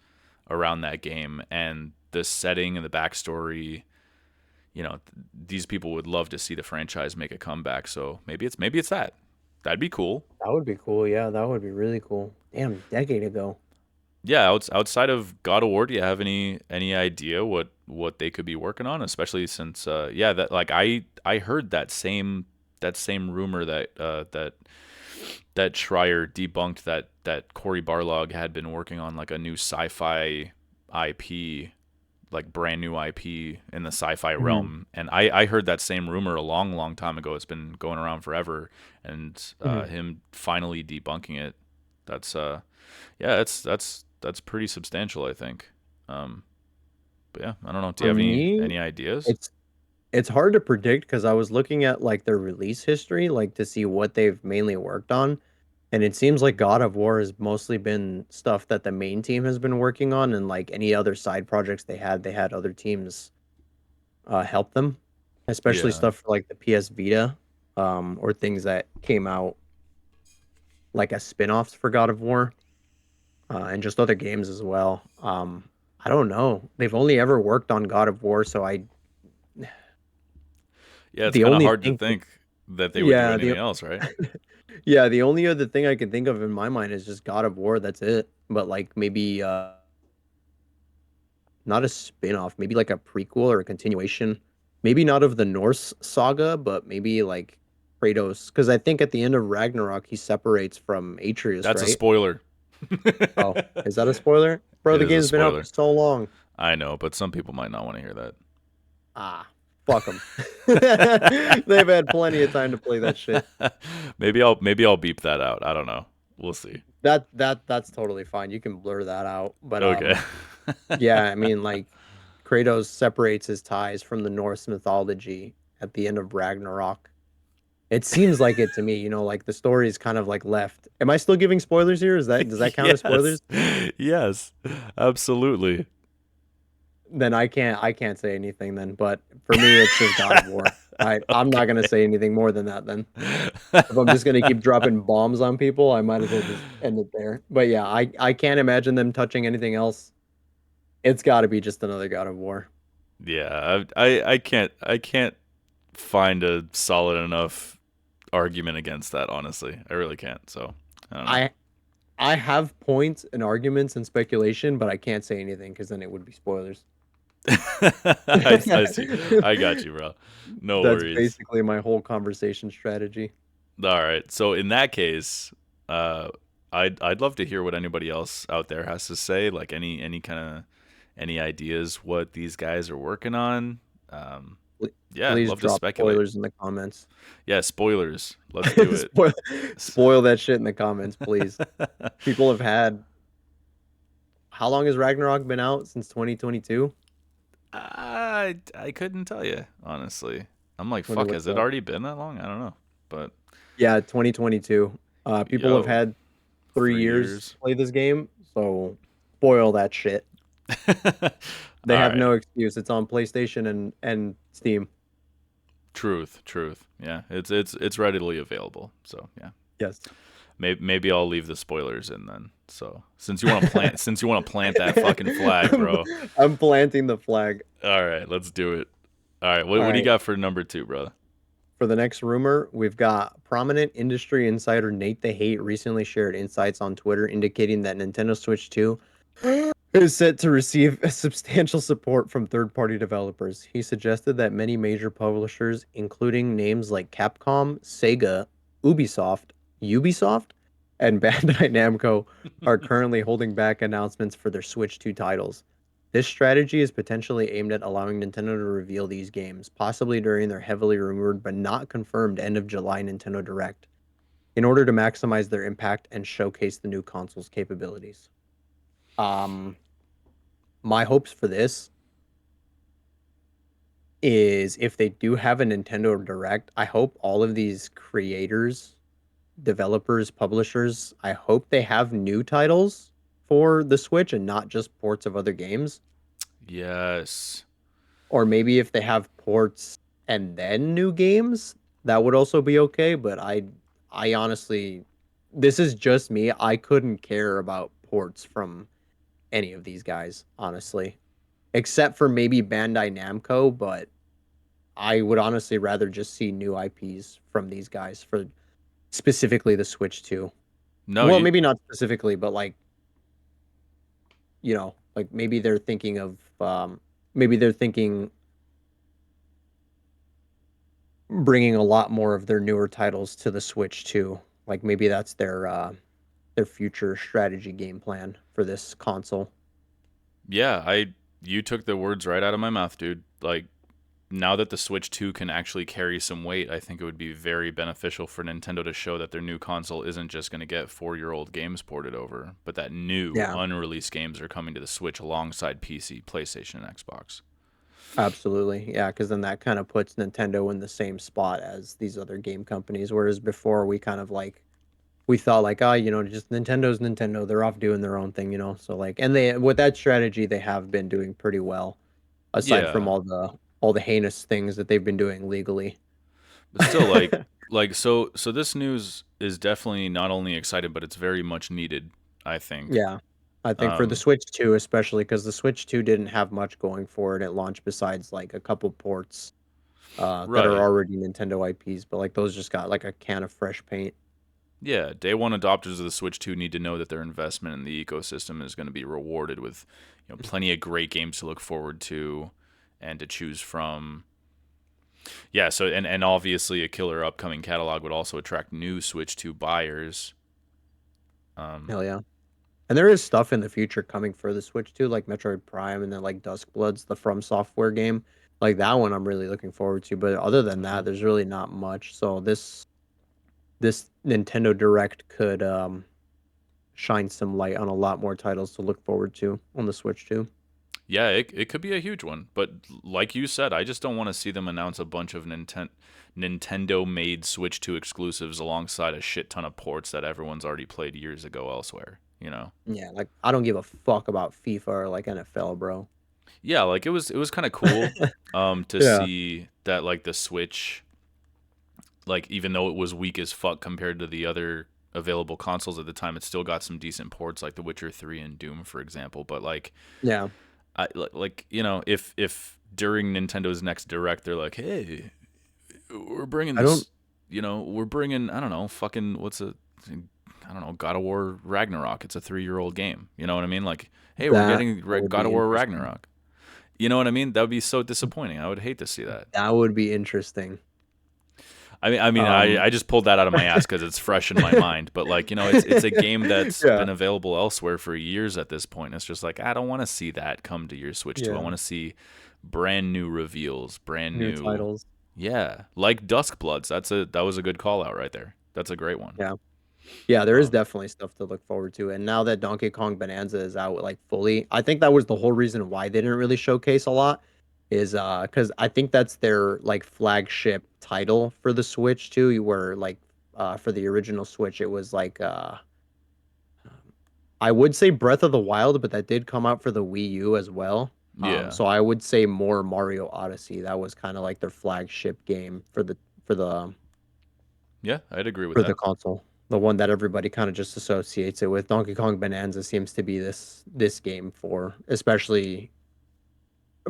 Speaker 1: around that game, and the setting and the backstory. These people would love to see the franchise make a comeback. So maybe it's that. That'd be cool.
Speaker 2: That would be cool. Yeah, that would be really cool. Damn, decade ago.
Speaker 1: Yeah, outside of God of War, do you have any idea what they could be working on? Especially since yeah, that like I heard that same rumor that Schreier debunked that Cory Barlog had been working on like a new sci-fi IP, like brand new IP in the sci-fi
Speaker 2: Hmm.
Speaker 1: realm. And I heard that same rumor a long, long time ago. It's been going around forever, and
Speaker 2: Hmm.
Speaker 1: him finally debunking it. That's yeah, that's pretty substantial, I think. Um, but yeah, I don't know. Do you
Speaker 2: For
Speaker 1: have
Speaker 2: me,
Speaker 1: any ideas?
Speaker 2: it's it's hard to predict because I was looking at like their release history, like to see what they've mainly worked on. And it seems like God of War has mostly been stuff that the main team has been working on, and like any other side projects they had other teams help them, especially
Speaker 1: Yeah.
Speaker 2: stuff for like the PS Vita, or things that came out like as spin-offs for God of War, and just other games as well. I don't know. They've only ever worked on God of War, so I
Speaker 1: Yeah, it's
Speaker 2: the
Speaker 1: kind of
Speaker 2: only
Speaker 1: hard to
Speaker 2: thing,
Speaker 1: think that they would do
Speaker 2: yeah,
Speaker 1: anything else, right?
Speaker 2: yeah, the only other thing I can think of in my mind is just God of War. That's it. But like maybe not a spin-off, maybe like a prequel or a continuation. Maybe not of the Norse saga, but maybe like Kratos. Because I think at the end of Ragnarok, he separates from Atreus,
Speaker 1: That's a
Speaker 2: right?
Speaker 1: spoiler.
Speaker 2: Oh, is that a spoiler? Bro,
Speaker 1: It
Speaker 2: the
Speaker 1: is a
Speaker 2: game's been out for
Speaker 1: spoiler.
Speaker 2: so long.
Speaker 1: I know, but some people might not want to hear
Speaker 2: Ah, fuck them. They've had plenty of time to play that shit.
Speaker 1: that. Maybe I'll beep that out. I don't know. We'll see.
Speaker 2: That's totally fine. You can blur that out. But
Speaker 1: Okay.
Speaker 2: yeah, I mean like Kratos separates his ties from the Norse mythology at the end of Ragnarok. It seems like it to me, like the story is kind of like left. Am I still giving spoilers here? Does that count as
Speaker 1: Yes.
Speaker 2: spoilers?
Speaker 1: Yes. Absolutely.
Speaker 2: Then I can't say anything then. But for me, it's just God of War. I'm not gonna
Speaker 1: Okay.
Speaker 2: say anything more than that then. If I'm just gonna keep dropping bombs on people, I might as well just end it there. But yeah, I can't imagine them touching anything else. It's got to be just another God of War.
Speaker 1: Yeah, I can't find a solid enough argument against that, honestly. I really can't. So, I don't know.
Speaker 2: I I have points and arguments and speculation, but I can't say anything because then it would be spoilers.
Speaker 1: I see. I got you, bro. No
Speaker 2: That's
Speaker 1: worries.
Speaker 2: basically my whole conversation strategy.
Speaker 1: All right. So in that case, uh, I'd love to hear what anybody else out there has to say. Like any kind of any ideas what these guys are working on. Um,
Speaker 2: Pl-
Speaker 1: yeah,
Speaker 2: Please
Speaker 1: love to
Speaker 2: drop
Speaker 1: speculate.
Speaker 2: spoilers in the comments.
Speaker 1: Yeah, spoilers. Let's do it.
Speaker 2: spoil, spoil that shit in the comments, please. People have had how long has Ragnarok been out since 2022?
Speaker 1: I couldn't tell you honestly. I'm like,
Speaker 2: Let me
Speaker 1: fuck,
Speaker 2: look
Speaker 1: has
Speaker 2: it
Speaker 1: it
Speaker 2: up.
Speaker 1: already been that long? I don't know, but
Speaker 2: Yeah, 2022. People have
Speaker 1: yo,
Speaker 2: had 3 years to
Speaker 1: 3 years.
Speaker 2: play this game, so spoil that shit.
Speaker 1: All
Speaker 2: They have
Speaker 1: right.
Speaker 2: no excuse. It's on PlayStation and Steam.
Speaker 1: Truth, truth. Yeah, it's readily available. So yeah,
Speaker 2: Yes.
Speaker 1: maybe I'll leave the spoilers in then. So since you want to plant that fucking flag,
Speaker 2: I'm,
Speaker 1: bro.
Speaker 2: I'm planting the flag.
Speaker 1: All right, let's do it. All right,
Speaker 2: All
Speaker 1: what do you
Speaker 2: right.
Speaker 1: got for number two, brother?
Speaker 2: For the next rumor, we've got prominent industry insider Nate the Hate recently shared insights on Twitter indicating that Nintendo Switch 2 is set to receive substantial support from third-party developers. He suggested that many major publishers, including names like Capcom, Sega, Ubisoft, and Bandai Namco, are currently holding back announcements for their Switch 2 titles. This strategy is potentially aimed at allowing Nintendo to reveal these games, possibly during their heavily rumored but not confirmed end of July Nintendo Direct, in order to maximize their impact and showcase the new console's capabilities. Um, my hopes for this is if they do have a Nintendo Direct, I hope all of these creators, developers, publishers, I hope they have new titles for the Switch and not just ports of other games.
Speaker 1: Yes.
Speaker 2: Or maybe if they have ports and then new games, that would also be okay, but I honestly this is just me. I couldn't care about ports from any of these guys, honestly. Except for maybe Bandai Namco, but I would honestly rather just see new IPs from these guys for specifically the Switch 2.
Speaker 1: No,
Speaker 2: Well,
Speaker 1: you.
Speaker 2: maybe not specifically, but like, like maybe they're thinking of maybe they're thinking bringing a lot more of their newer titles to the Switch 2. Like maybe that's their future strategy game plan for this console.
Speaker 1: Yeah, I. You took the words right out of my mouth, dude. Like now that the Switch 2 can actually carry some weight, I think it would be very beneficial for Nintendo to show that their new console isn't just going to get 4-year-old games ported over, but that new,
Speaker 2: Yeah,
Speaker 1: unreleased games are coming to the Switch alongside PC, PlayStation, and Xbox.
Speaker 2: absolutely. Yeah, because then that kind of puts Nintendo in the same spot as these other game companies. Whereas before we kind of like we thought like, ah, just Nintendo's Nintendo. They're off doing their own thing. So like, and they with that strategy, they have been doing pretty well. Aside from
Speaker 1: Yeah.
Speaker 2: all all the heinous things that they've been doing legally.
Speaker 1: But still, so this news is definitely not only exciting, but it's very much needed, I think.
Speaker 2: Yeah. I think for the
Speaker 1: Um,
Speaker 2: Switch 2 especially because the Switch 2 didn't have much going for it at launch besides like a couple ports that are
Speaker 1: right.
Speaker 2: already Nintendo IPs, but like those just got like a can of fresh paint.
Speaker 1: Yeah, day one adopters of the Switch 2 need to know that their investment in the ecosystem is going to be rewarded with, plenty of great games to look forward to and to choose from. Yeah, so and obviously a killer upcoming catalog would also attract new Switch 2 buyers. Um,
Speaker 2: Hell yeah. And there is stuff in the future coming for the Switch too, like Metroid Prime and then like Duskbloods, the From Software game. Like that one I'm really looking forward to. But other than that,
Speaker 1: mhm.
Speaker 2: there's really not much. So this Nintendo Direct could shine some light on a lot more titles to look forward to on the Switch too.
Speaker 1: Yeah, it could be a huge one, but like you said, I just don't want to see them announce a bunch of Nintendo-made Switch 2 exclusives alongside a shit ton of ports that everyone's already played years ago elsewhere, you know?
Speaker 2: Yeah, like I don't give a fuck about FIFA or like NFL, bro.
Speaker 1: Yeah, like it was kind of cool to
Speaker 2: Yeah.
Speaker 1: see that like the Switch, like even though it was weak as fuck compared to the other available consoles at the time, it still got some decent ports like The Witcher 3 and Doom, for example. But like
Speaker 2: Yeah.
Speaker 1: if during Nintendo's next direct they're like, "Hey, we're bringing
Speaker 2: I don't
Speaker 1: this, we're bringing, I don't know, fucking I don't know, God of War Ragnarok. It's a 3-year-old game. You know what I mean? Like, hey, we're
Speaker 2: that
Speaker 1: getting
Speaker 2: would
Speaker 1: God
Speaker 2: be
Speaker 1: of War
Speaker 2: interesting.
Speaker 1: Ragnarok. You know what I mean? That would be so disappointing. I would hate to see that.
Speaker 2: That would be interesting.
Speaker 1: I
Speaker 2: Um
Speaker 1: just pulled that out of my ass because it's fresh in my mind. But like, it's a game that's
Speaker 2: Yeah.
Speaker 1: been available elsewhere for years at this point. It's just like I don't want to see that come to your Switch 2. I
Speaker 2: Yeah.
Speaker 1: want to see brand new reveals, brand
Speaker 2: New
Speaker 1: new,
Speaker 2: titles.
Speaker 1: yeah, like Duskbloods. That was a good call out right there. That's a great one.
Speaker 2: Yeah. Yeah, there is
Speaker 1: Um,
Speaker 2: definitely stuff to look forward to. And now that Donkey Kong Bonanza is out like fully, I think that was the whole reason why they didn't really showcase a lot is because I think that's their like flagship title for the Switch too, where like for the original Switch it was like I would say Breath of the Wild, but that did come out for the Wii U as well.
Speaker 1: yeah,
Speaker 2: So I would say more Mario Odyssey. That was kind of like their flagship game for the
Speaker 1: yeah, I'd agree with
Speaker 2: for the
Speaker 1: that.
Speaker 2: console. The one that everybody kind of just associates it with. Donkey Kong Bonanza seems to be this game for especially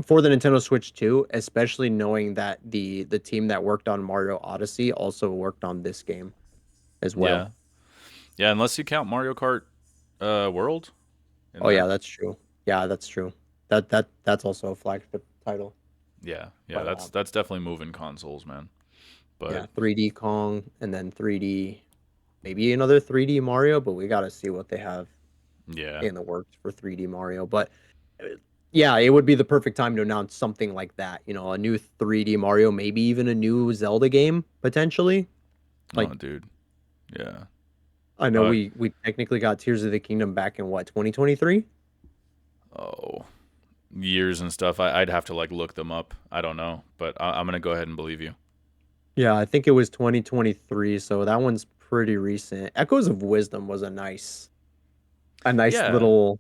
Speaker 2: for the Nintendo Switch 2, especially knowing that the team that worked on Mario Odyssey also worked on this game as well.
Speaker 1: Yeah, yeah, unless you count Mario Kart World in
Speaker 2: Oh yeah,
Speaker 1: there.
Speaker 2: that's true. Yeah, that's true. That's also a flagship title.
Speaker 1: Yeah, yeah,
Speaker 2: But
Speaker 1: that's definitely moving consoles, man. But
Speaker 2: yeah, 3D Kong and then 3D maybe another 3D Mario, but we got to see what they have
Speaker 1: yeah,
Speaker 2: in the works for 3D Mario. But yeah, it would be the perfect time to announce something like that. You know, a new 3D Mario, maybe even a new Zelda game potentially. Like
Speaker 1: oh, dude, yeah.
Speaker 2: I know
Speaker 1: Uh,
Speaker 2: we technically got Tears of the Kingdom back in what 2023.
Speaker 1: oh, years and stuff. I'd have to like look them up. I don't know, but I'm gonna go ahead and believe you.
Speaker 2: Yeah, I think it was 2023, so that one's pretty recent. Echoes of Wisdom was a nice
Speaker 1: Yeah,
Speaker 2: little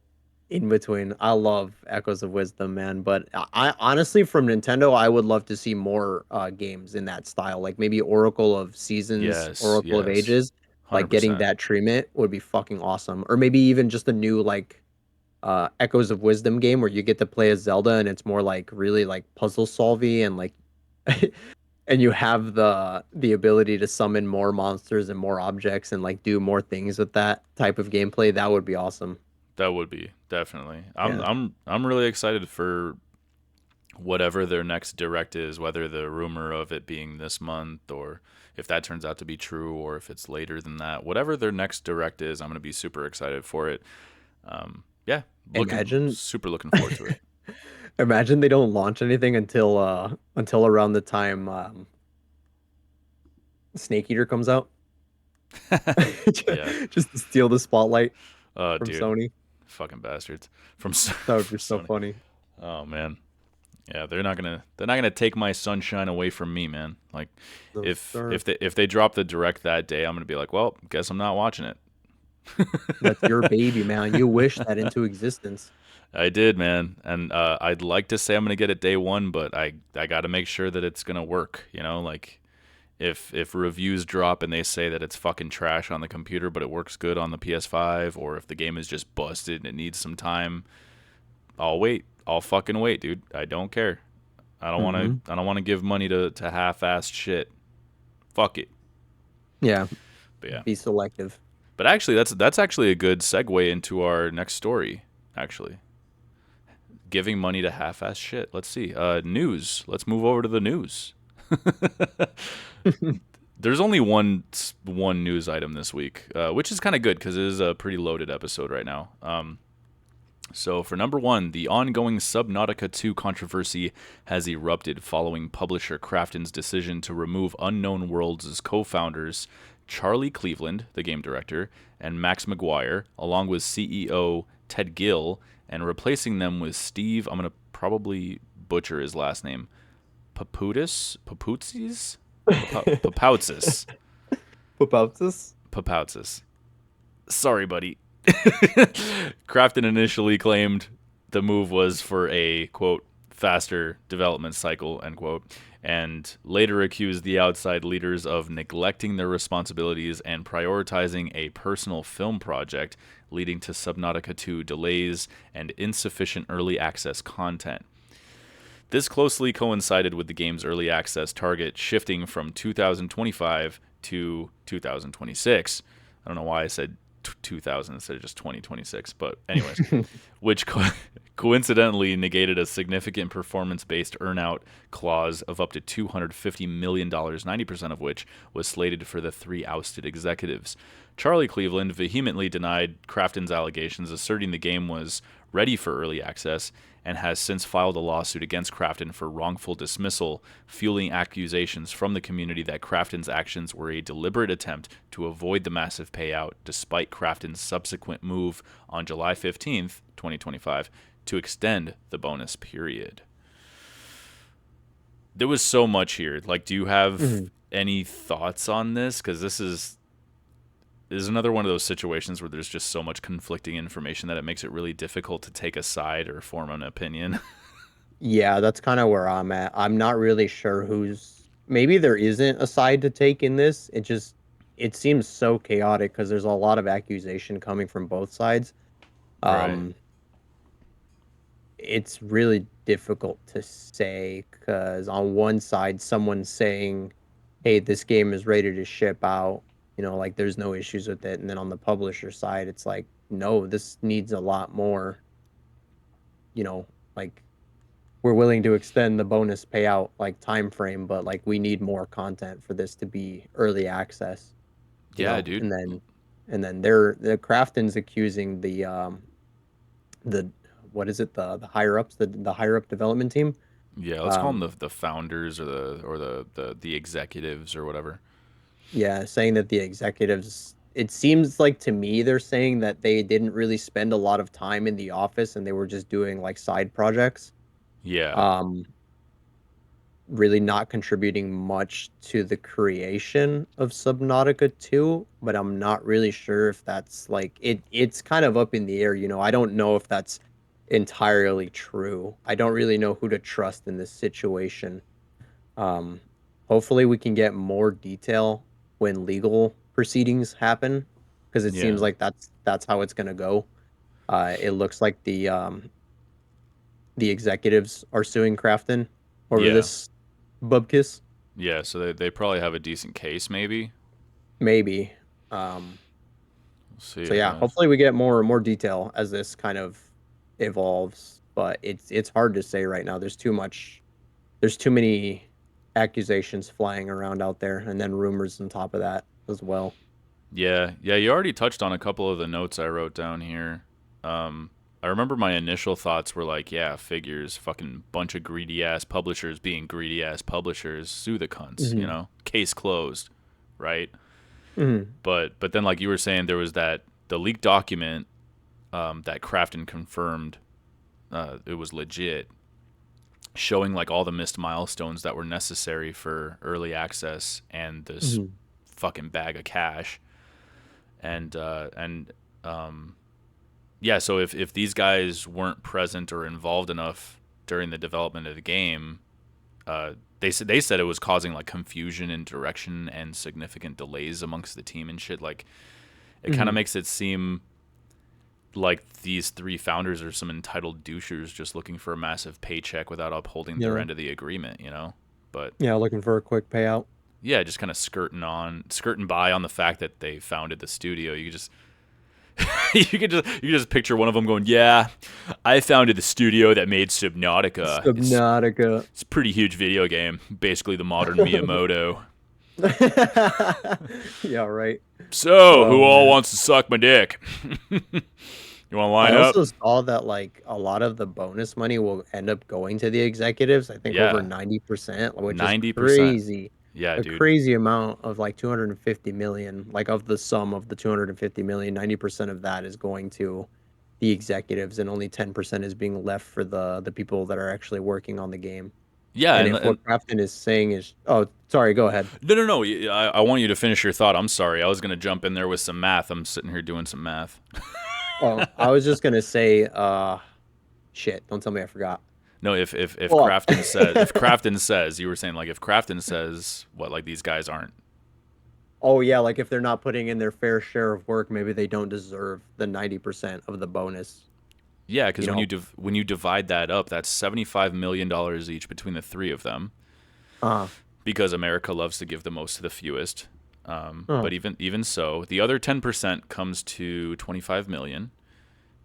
Speaker 2: in between. I love Echoes of Wisdom, man. But I honestly, from Nintendo, I would love to see more games in that style, like maybe Oracle of Seasons,
Speaker 1: yes,
Speaker 2: Oracle of
Speaker 1: yes,
Speaker 2: Ages.
Speaker 1: hundred
Speaker 2: Like getting
Speaker 1: percent.
Speaker 2: that treatment would be fucking awesome. Or maybe even just a new like Echoes of Wisdom game where you get to play as Zelda and it's more like really like puzzle solving and like and you have the ability to summon more monsters and more objects and like do more things with that type of gameplay. That would be awesome.
Speaker 1: That would be definitely. I'm
Speaker 2: Yeah.
Speaker 1: I'm I'm really excited for whatever their next direct is, whether the rumor of it being this month or if that turns out to be true or if it's later than that. Whatever their next direct is, I'm gonna be super excited for it. Yeah,
Speaker 2: Imagine
Speaker 1: super looking forward to it.
Speaker 2: imagine they don't launch anything until around the time Snake Eater comes out.
Speaker 1: Yeah.
Speaker 2: Just to steal the spotlight from
Speaker 1: Dude,
Speaker 2: Sony.
Speaker 1: fucking bastards from
Speaker 2: That would
Speaker 1: from
Speaker 2: be so
Speaker 1: Sony.
Speaker 2: funny.
Speaker 1: Oh man. Yeah, they're not gonna take my sunshine away from me, man. Like,
Speaker 2: No,
Speaker 1: if
Speaker 2: sir.
Speaker 1: if they if they drop the direct that day, I'm gonna be like, well, guess I'm not watching it.
Speaker 2: That's your baby, man. You wish that into existence.
Speaker 1: I did, man, and I'd like to say I'm gonna get it day one, but I got to make sure that it's gonna work. You know, like if reviews drop and they say that it's fucking trash on the computer, but it works good on the PS5, or if the game is just busted and it needs some time, I'll wait. I'll fucking wait, dude. I don't care. I don't want
Speaker 2: Hmm.
Speaker 1: to. I don't want to give money to half-assed shit. Fuck it.
Speaker 2: Yeah,
Speaker 1: But yeah.
Speaker 2: be selective.
Speaker 1: But actually, that's actually a good segue into our next story. Actually, giving money to half-assed shit. Let's see. News. Let's move over to the news. There's only one news item this week, which is kind of good because it is a pretty loaded episode right now. So for number one, the ongoing Subnautica 2 controversy has erupted following publisher Krafton's decision to remove Unknown Worlds' co-founders Charlie Cleveland, the game director, and Max McGuire, along with CEO Ted Gill, and replacing them with Steve, I'm going to probably butcher his last name, Papoutsis? Papoutsis.
Speaker 2: What about this?
Speaker 1: Papoutsis. Sorry, buddy. Crafton initially claimed the move was for a, quote, faster development cycle, end quote, and later accused the outside leaders of neglecting their responsibilities and prioritizing a personal film project, leading to Subnautica 2 delays and insufficient early access content. This closely coincided with the game's early access target shifting from 2025 to 2026. I don't know why I said 2000 instead of just 2026, but anyways, which coincidentally negated a significant performance-based earnout clause of up to $250 million, 90% of which was slated for the three ousted executives. Charlie Cleveland vehemently denied Krafton's allegations, asserting the game was ready for early access, and has since filed a lawsuit against Krafton for wrongful dismissal, fueling accusations from the community that Krafton's actions were a deliberate attempt to avoid the massive payout, despite Krafton's subsequent move on July 15th, 2025, to extend the bonus period. There was so much here. Like, do you have
Speaker 2: Mhm.
Speaker 1: any thoughts on this? Because this is another one of those situations where there's just so much conflicting information that it makes it really difficult to take a side or form an opinion.
Speaker 2: Yeah, that's kind of where I'm at. I'm not really sure who's maybe there isn't a side to take in this. It seems so chaotic because there's a lot of accusation coming from both sides.
Speaker 1: Right.
Speaker 2: Um, it's really difficult to say because on one side, someone's saying, "Hey, this game is ready to ship out," like there's no issues with it, and then on the publisher side, it's like, "No, this needs a lot more," you know, like we're willing to extend the bonus payout like time frame, but like we need more content for this to be early access,
Speaker 1: Yeah, dude.
Speaker 2: and then the Crafton's accusing the what is it, the higher ups, the higher up development team.
Speaker 1: Yeah, let's call them
Speaker 2: um
Speaker 1: the founders or the executives or whatever.
Speaker 2: yeah, saying that the executives, it seems like to me they're saying that they didn't really spend a lot of time in the office and they were just doing like side projects.
Speaker 1: Yeah.
Speaker 2: um really not contributing much to the creation of Subnautica 2, but I'm not really sure if that's like it's kind of up in the air, I don't know if that's entirely true. I don't really know who to trust in this situation. Um Hopefully we can get more detail when legal proceedings happen because it seems
Speaker 1: Yeah.
Speaker 2: like that's how it's going to go. It looks like the executives are suing Crafton over
Speaker 1: Yeah.
Speaker 2: this bubkiss.
Speaker 1: Yeah, so they probably have a decent case maybe.
Speaker 2: Maybe. Um,
Speaker 1: We'll see,
Speaker 2: so
Speaker 1: I
Speaker 2: yeah,
Speaker 1: guess.
Speaker 2: hopefully we get more detail as this kind of evolves, but it's hard to say right now. There's too many accusations flying around out there and then rumors on top of that as well.
Speaker 1: Yeah. Yeah, you already touched on a couple of the notes I wrote down here. I remember my initial thoughts were like, yeah, figures, fucking bunch of greedy ass publishers being greedy ass publishers, sue the cunts,
Speaker 2: Hmm.
Speaker 1: case closed, right?
Speaker 2: Hmm.
Speaker 1: But then like you were saying, there was the leaked document that Crafton confirmed it was legit, showing like all the missed milestones that were necessary for early access and this
Speaker 2: Hmm.
Speaker 1: fucking bag of cash, and yeah, so if these guys weren't present or involved enough during the development of the game, they said it was causing like confusion in direction and significant delays amongst the team and shit. Like it kind of
Speaker 2: Hmm.
Speaker 1: makes it seem like these three founders are some entitled douchers just looking for a massive paycheck without upholding their
Speaker 2: Yeah.
Speaker 1: end of the agreement, you know? But
Speaker 2: Yeah, looking for a quick payout.
Speaker 1: yeah, just kind of skirting by on the fact that they founded the studio. You could just you could just picture one of them going, "Yeah, I founded the studio that made Subnautica.
Speaker 2: Subnautica.
Speaker 1: It's a pretty huge video game, basically the modern Miyamoto."
Speaker 2: Yeah, right.
Speaker 1: So, who
Speaker 2: Oh
Speaker 1: all
Speaker 2: man.
Speaker 1: wants to suck my dick? You want to
Speaker 2: I
Speaker 1: line up?
Speaker 2: also saw that like a lot of the bonus money will end up going to the executives. I think over
Speaker 1: Yeah,
Speaker 2: 90%, which is
Speaker 1: 90%.
Speaker 2: crazy.
Speaker 1: Yeah,
Speaker 2: A
Speaker 1: dude.
Speaker 2: crazy amount of like 250 million, like of the sum of the 250 million, 90% of that is going to the executives and only 10% is being left for the people that are actually working on the game.
Speaker 1: Yeah,
Speaker 2: And
Speaker 1: and,
Speaker 2: if what
Speaker 1: and
Speaker 2: Crafton is saying is, oh, sorry, go ahead.
Speaker 1: no, no, no. I want you to finish your thought. I'm sorry. I was gonna jump in there with some math. I'm sitting here doing some math.
Speaker 2: Oh, I was just gonna say, shit, don't tell me I forgot.
Speaker 1: No, if
Speaker 2: Fuck.
Speaker 1: Crafton says you were saying like if Crafton says what like these guys aren't.
Speaker 2: Oh yeah, like if they're not putting in their fair share of work, maybe they don't deserve the 90% of the bonus,
Speaker 1: Yeah,
Speaker 2: you
Speaker 1: because when
Speaker 2: know.
Speaker 1: you divide that up, that's $75 million each between the three of them.
Speaker 2: Uh,
Speaker 1: Because America loves to give the most to the fewest.
Speaker 2: uh,
Speaker 1: But even so, the other 10% comes to 25 million.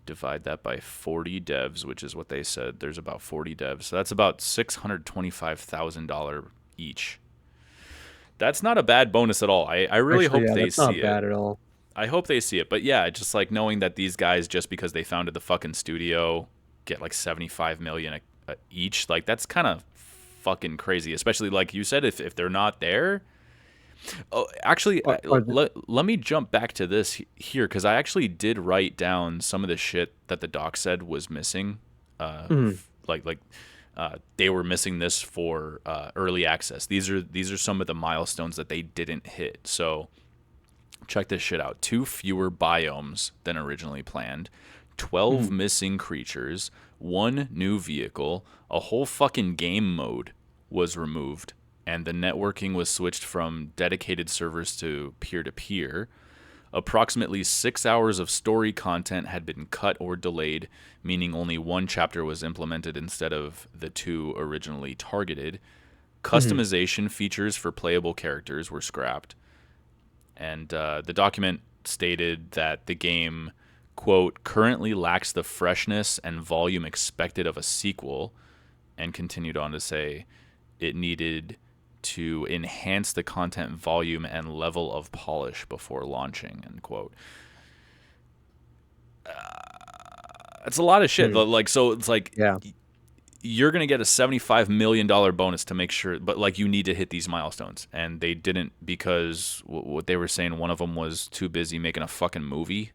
Speaker 1: Divide that by 40 devs, which is what they said. There's about 40 devs, so that's about $625,000 each. That's not a bad bonus at all. I really
Speaker 2: Actually,
Speaker 1: hope
Speaker 2: yeah,
Speaker 1: they
Speaker 2: that's
Speaker 1: see
Speaker 2: not
Speaker 1: it.
Speaker 2: bad at all.
Speaker 1: I hope they see it. But yeah, just like knowing that these guys, just because they founded the fucking studio, get like 75 million each, like that's kind of fucking crazy. Especially like you said, if they're not there. Oh, actually, let me jump back to this here because I actually did write down some of the shit that the doc said was missing.
Speaker 2: Mhm.
Speaker 1: They were missing this for early access. These are some of the milestones that they didn't hit. So check this shit out. 2 fewer biomes than originally planned. 12
Speaker 2: Mhm.
Speaker 1: missing creatures. 1 new vehicle. A whole fucking game mode was removed. And the networking was switched from dedicated servers to peer to peer. Approximately 6 hours of story content had been cut or delayed, meaning only 1 chapter was implemented instead of the 2 originally targeted.
Speaker 2: Mhm.
Speaker 1: Customization features for playable characters were scrapped. And the document stated that the game, quote, currently lacks the freshness and volume expected of a sequel, and continued on to say it needed to enhance the content volume and level of polish before launching, end quote. That's a lot of shit.
Speaker 2: Mhm.
Speaker 1: Like, so it's like
Speaker 2: Yeah.
Speaker 1: you're gonna get a $75 million bonus to make sure, but like you need to hit these milestones, and they didn't because what they were saying. One of them was too busy making a fucking movie.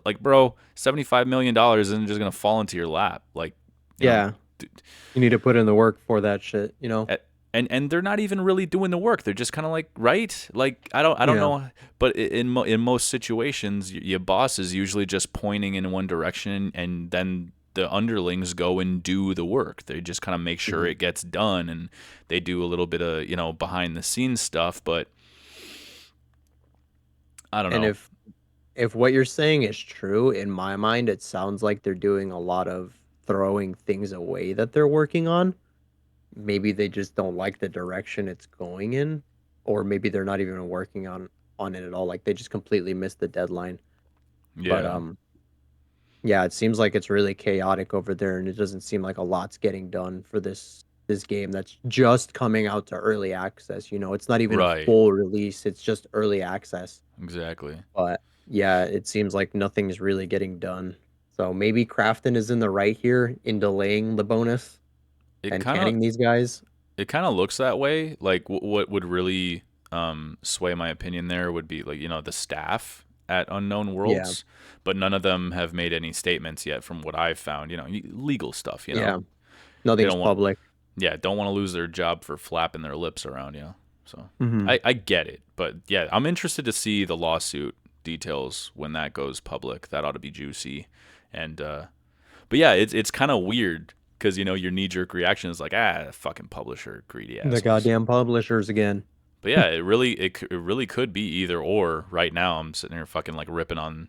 Speaker 1: Like, bro, $75 million isn't just gonna fall into your lap. Like, you know,
Speaker 2: Yeah. You need to put in the work for that shit, you know?
Speaker 1: and they're not even really doing the work. They're just kind of like, right? Like, I don't
Speaker 2: Yeah.
Speaker 1: know, but in most situations, your boss is usually just pointing in one direction, and then the underlings go and do the work. They just kind of make sure
Speaker 2: Mhm.
Speaker 1: it gets done, and they do a little bit of behind the scenes stuff. But I don't
Speaker 2: And
Speaker 1: know.
Speaker 2: if what you're saying is true, in my mind, it sounds like they're doing a lot of throwing things away that they're working on. Maybe they just don't like the direction it's going in, or maybe they're not even working on it at all. Like they just completely missed the deadline. But
Speaker 1: Yeah,
Speaker 2: yeah, it seems like it's really chaotic over there, and it doesn't seem like a lot's getting done for this game that's just coming out to early access. You know, it's not even a
Speaker 1: right,
Speaker 2: full release; it's just early access.
Speaker 1: exactly.
Speaker 2: But yeah, it seems like nothing's really getting done. So maybe Crafton is in the right here in delaying the bonus
Speaker 1: It
Speaker 2: and
Speaker 1: kind of
Speaker 2: canning these guys.
Speaker 1: it kind of looks that way. Like what would really sway my opinion there would be like the staff at Unknown
Speaker 2: Yeah,
Speaker 1: Worlds, but none of them have made any statements yet from what I've found. Legal stuff.
Speaker 2: yeah,
Speaker 1: They
Speaker 2: nothing's
Speaker 1: don't want
Speaker 2: public.
Speaker 1: don't want to lose their job for flapping their lips around. So
Speaker 2: Hmm.
Speaker 1: I get it, but yeah, I'm interested to see the lawsuit details when that goes public. That ought to be juicy. And but yeah, it's kind of weird because your knee jerk reaction is like, fucking publisher, greedy
Speaker 2: The
Speaker 1: assholes.
Speaker 2: goddamn publishers again.
Speaker 1: But yeah, it really could be either or. Right now, I'm sitting here fucking like ripping on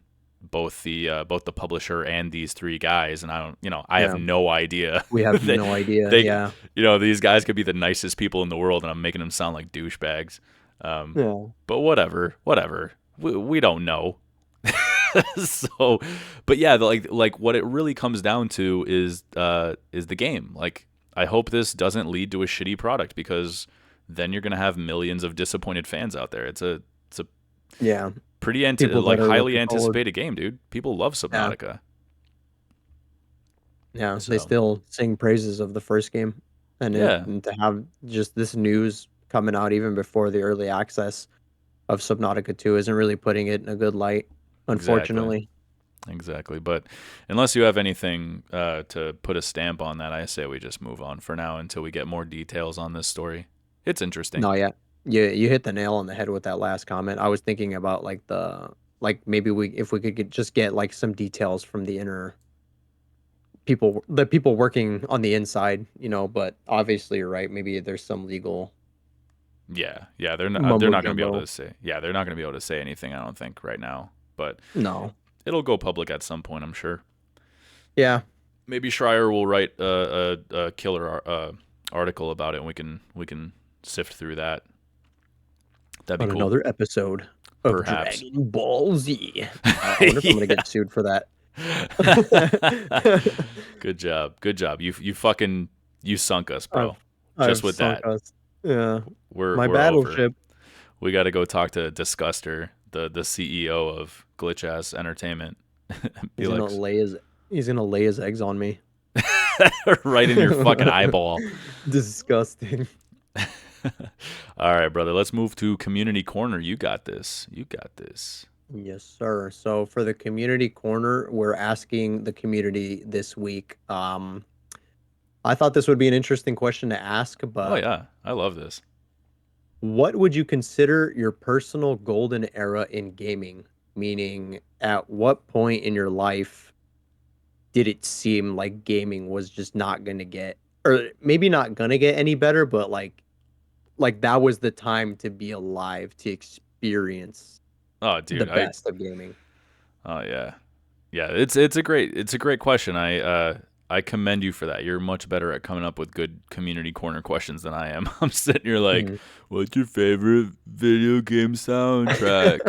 Speaker 1: both the publisher and these three guys, and I have
Speaker 2: Yeah,
Speaker 1: no idea.
Speaker 2: we have
Speaker 1: they,
Speaker 2: no idea.
Speaker 1: they,
Speaker 2: Yeah,
Speaker 1: these guys could be the nicest people in the world, and I'm making them sound like douchebags. Um,
Speaker 2: yeah,
Speaker 1: but whatever. We don't know. So, but yeah, like what it really comes down to is the game. Like, I hope this doesn't lead to a shitty product because then you're gonna have millions of disappointed fans out there. It's a
Speaker 2: yeah.
Speaker 1: pretty
Speaker 2: People that
Speaker 1: like
Speaker 2: are
Speaker 1: highly
Speaker 2: looking forward.
Speaker 1: anticipated game, dude. People love
Speaker 2: Yeah,
Speaker 1: Subnautica.
Speaker 2: yeah. They
Speaker 1: So
Speaker 2: still sing praises of the first game,
Speaker 1: yeah,
Speaker 2: and to have just this news coming out even before the early access of Subnautica 2 isn't really putting it in a good light,
Speaker 1: exactly.
Speaker 2: unfortunately.
Speaker 1: Exactly. But unless you have anything to put a stamp on that, I say we just move on for now until we get more details on this story. It's interesting.
Speaker 2: No, yeah. You hit the nail on the head with that last comment. I was thinking about like maybe we if we could just get like some details from the people working on the inside, but obviously you're right. Maybe there's some legal
Speaker 1: Yeah, they're
Speaker 2: mumbo
Speaker 1: not going to be able
Speaker 2: jumbo.
Speaker 1: to say. Yeah, they're not going to be able to say anything, I don't think, right now. But
Speaker 2: No.
Speaker 1: it'll go public at some point, I'm sure.
Speaker 2: Yeah.
Speaker 1: Maybe Schreier will write a killer article about it, and we can sift through that. That'd be
Speaker 2: On
Speaker 1: cool.
Speaker 2: another episode of
Speaker 1: Perhaps.
Speaker 2: Dragon Ball Z. I wonder if I'm gonna
Speaker 1: Yeah.
Speaker 2: get sued for that.
Speaker 1: Good job. Good job. You sunk us,
Speaker 2: I've
Speaker 1: bro. Just
Speaker 2: I've
Speaker 1: with
Speaker 2: sunk
Speaker 1: that.
Speaker 2: us. Yeah.
Speaker 1: We're
Speaker 2: My
Speaker 1: we're over.
Speaker 2: battleship.
Speaker 1: We got to go talk to Disguster, the CEO of Glitch Ass Entertainment. Be
Speaker 2: He's gonna
Speaker 1: like,
Speaker 2: lay his he's gonna lay his eggs on me.
Speaker 1: right in your fucking eyeball.
Speaker 2: Disgusting.
Speaker 1: All right, brother. Let's move to community corner. You got this. You got this.
Speaker 2: Yes, sir. So for the community corner, we're asking the community this week. I thought this would be an interesting question to ask,
Speaker 1: Oh
Speaker 2: but
Speaker 1: yeah, I love this.
Speaker 2: what would you consider your personal golden era in gaming? Meaning, at what point in your life did it seem like gaming was just not going to get, or maybe not going to get any better, but like that was the time to be alive to experience
Speaker 1: Oh,
Speaker 2: the
Speaker 1: dude.
Speaker 2: best of gaming?
Speaker 1: Oh yeah. Yeah, it's a great question. I commend you for that. You're much better at coming up with good community corner questions than I am. I'm sitting here like,
Speaker 2: Mhm.
Speaker 1: what's your favorite video game soundtrack?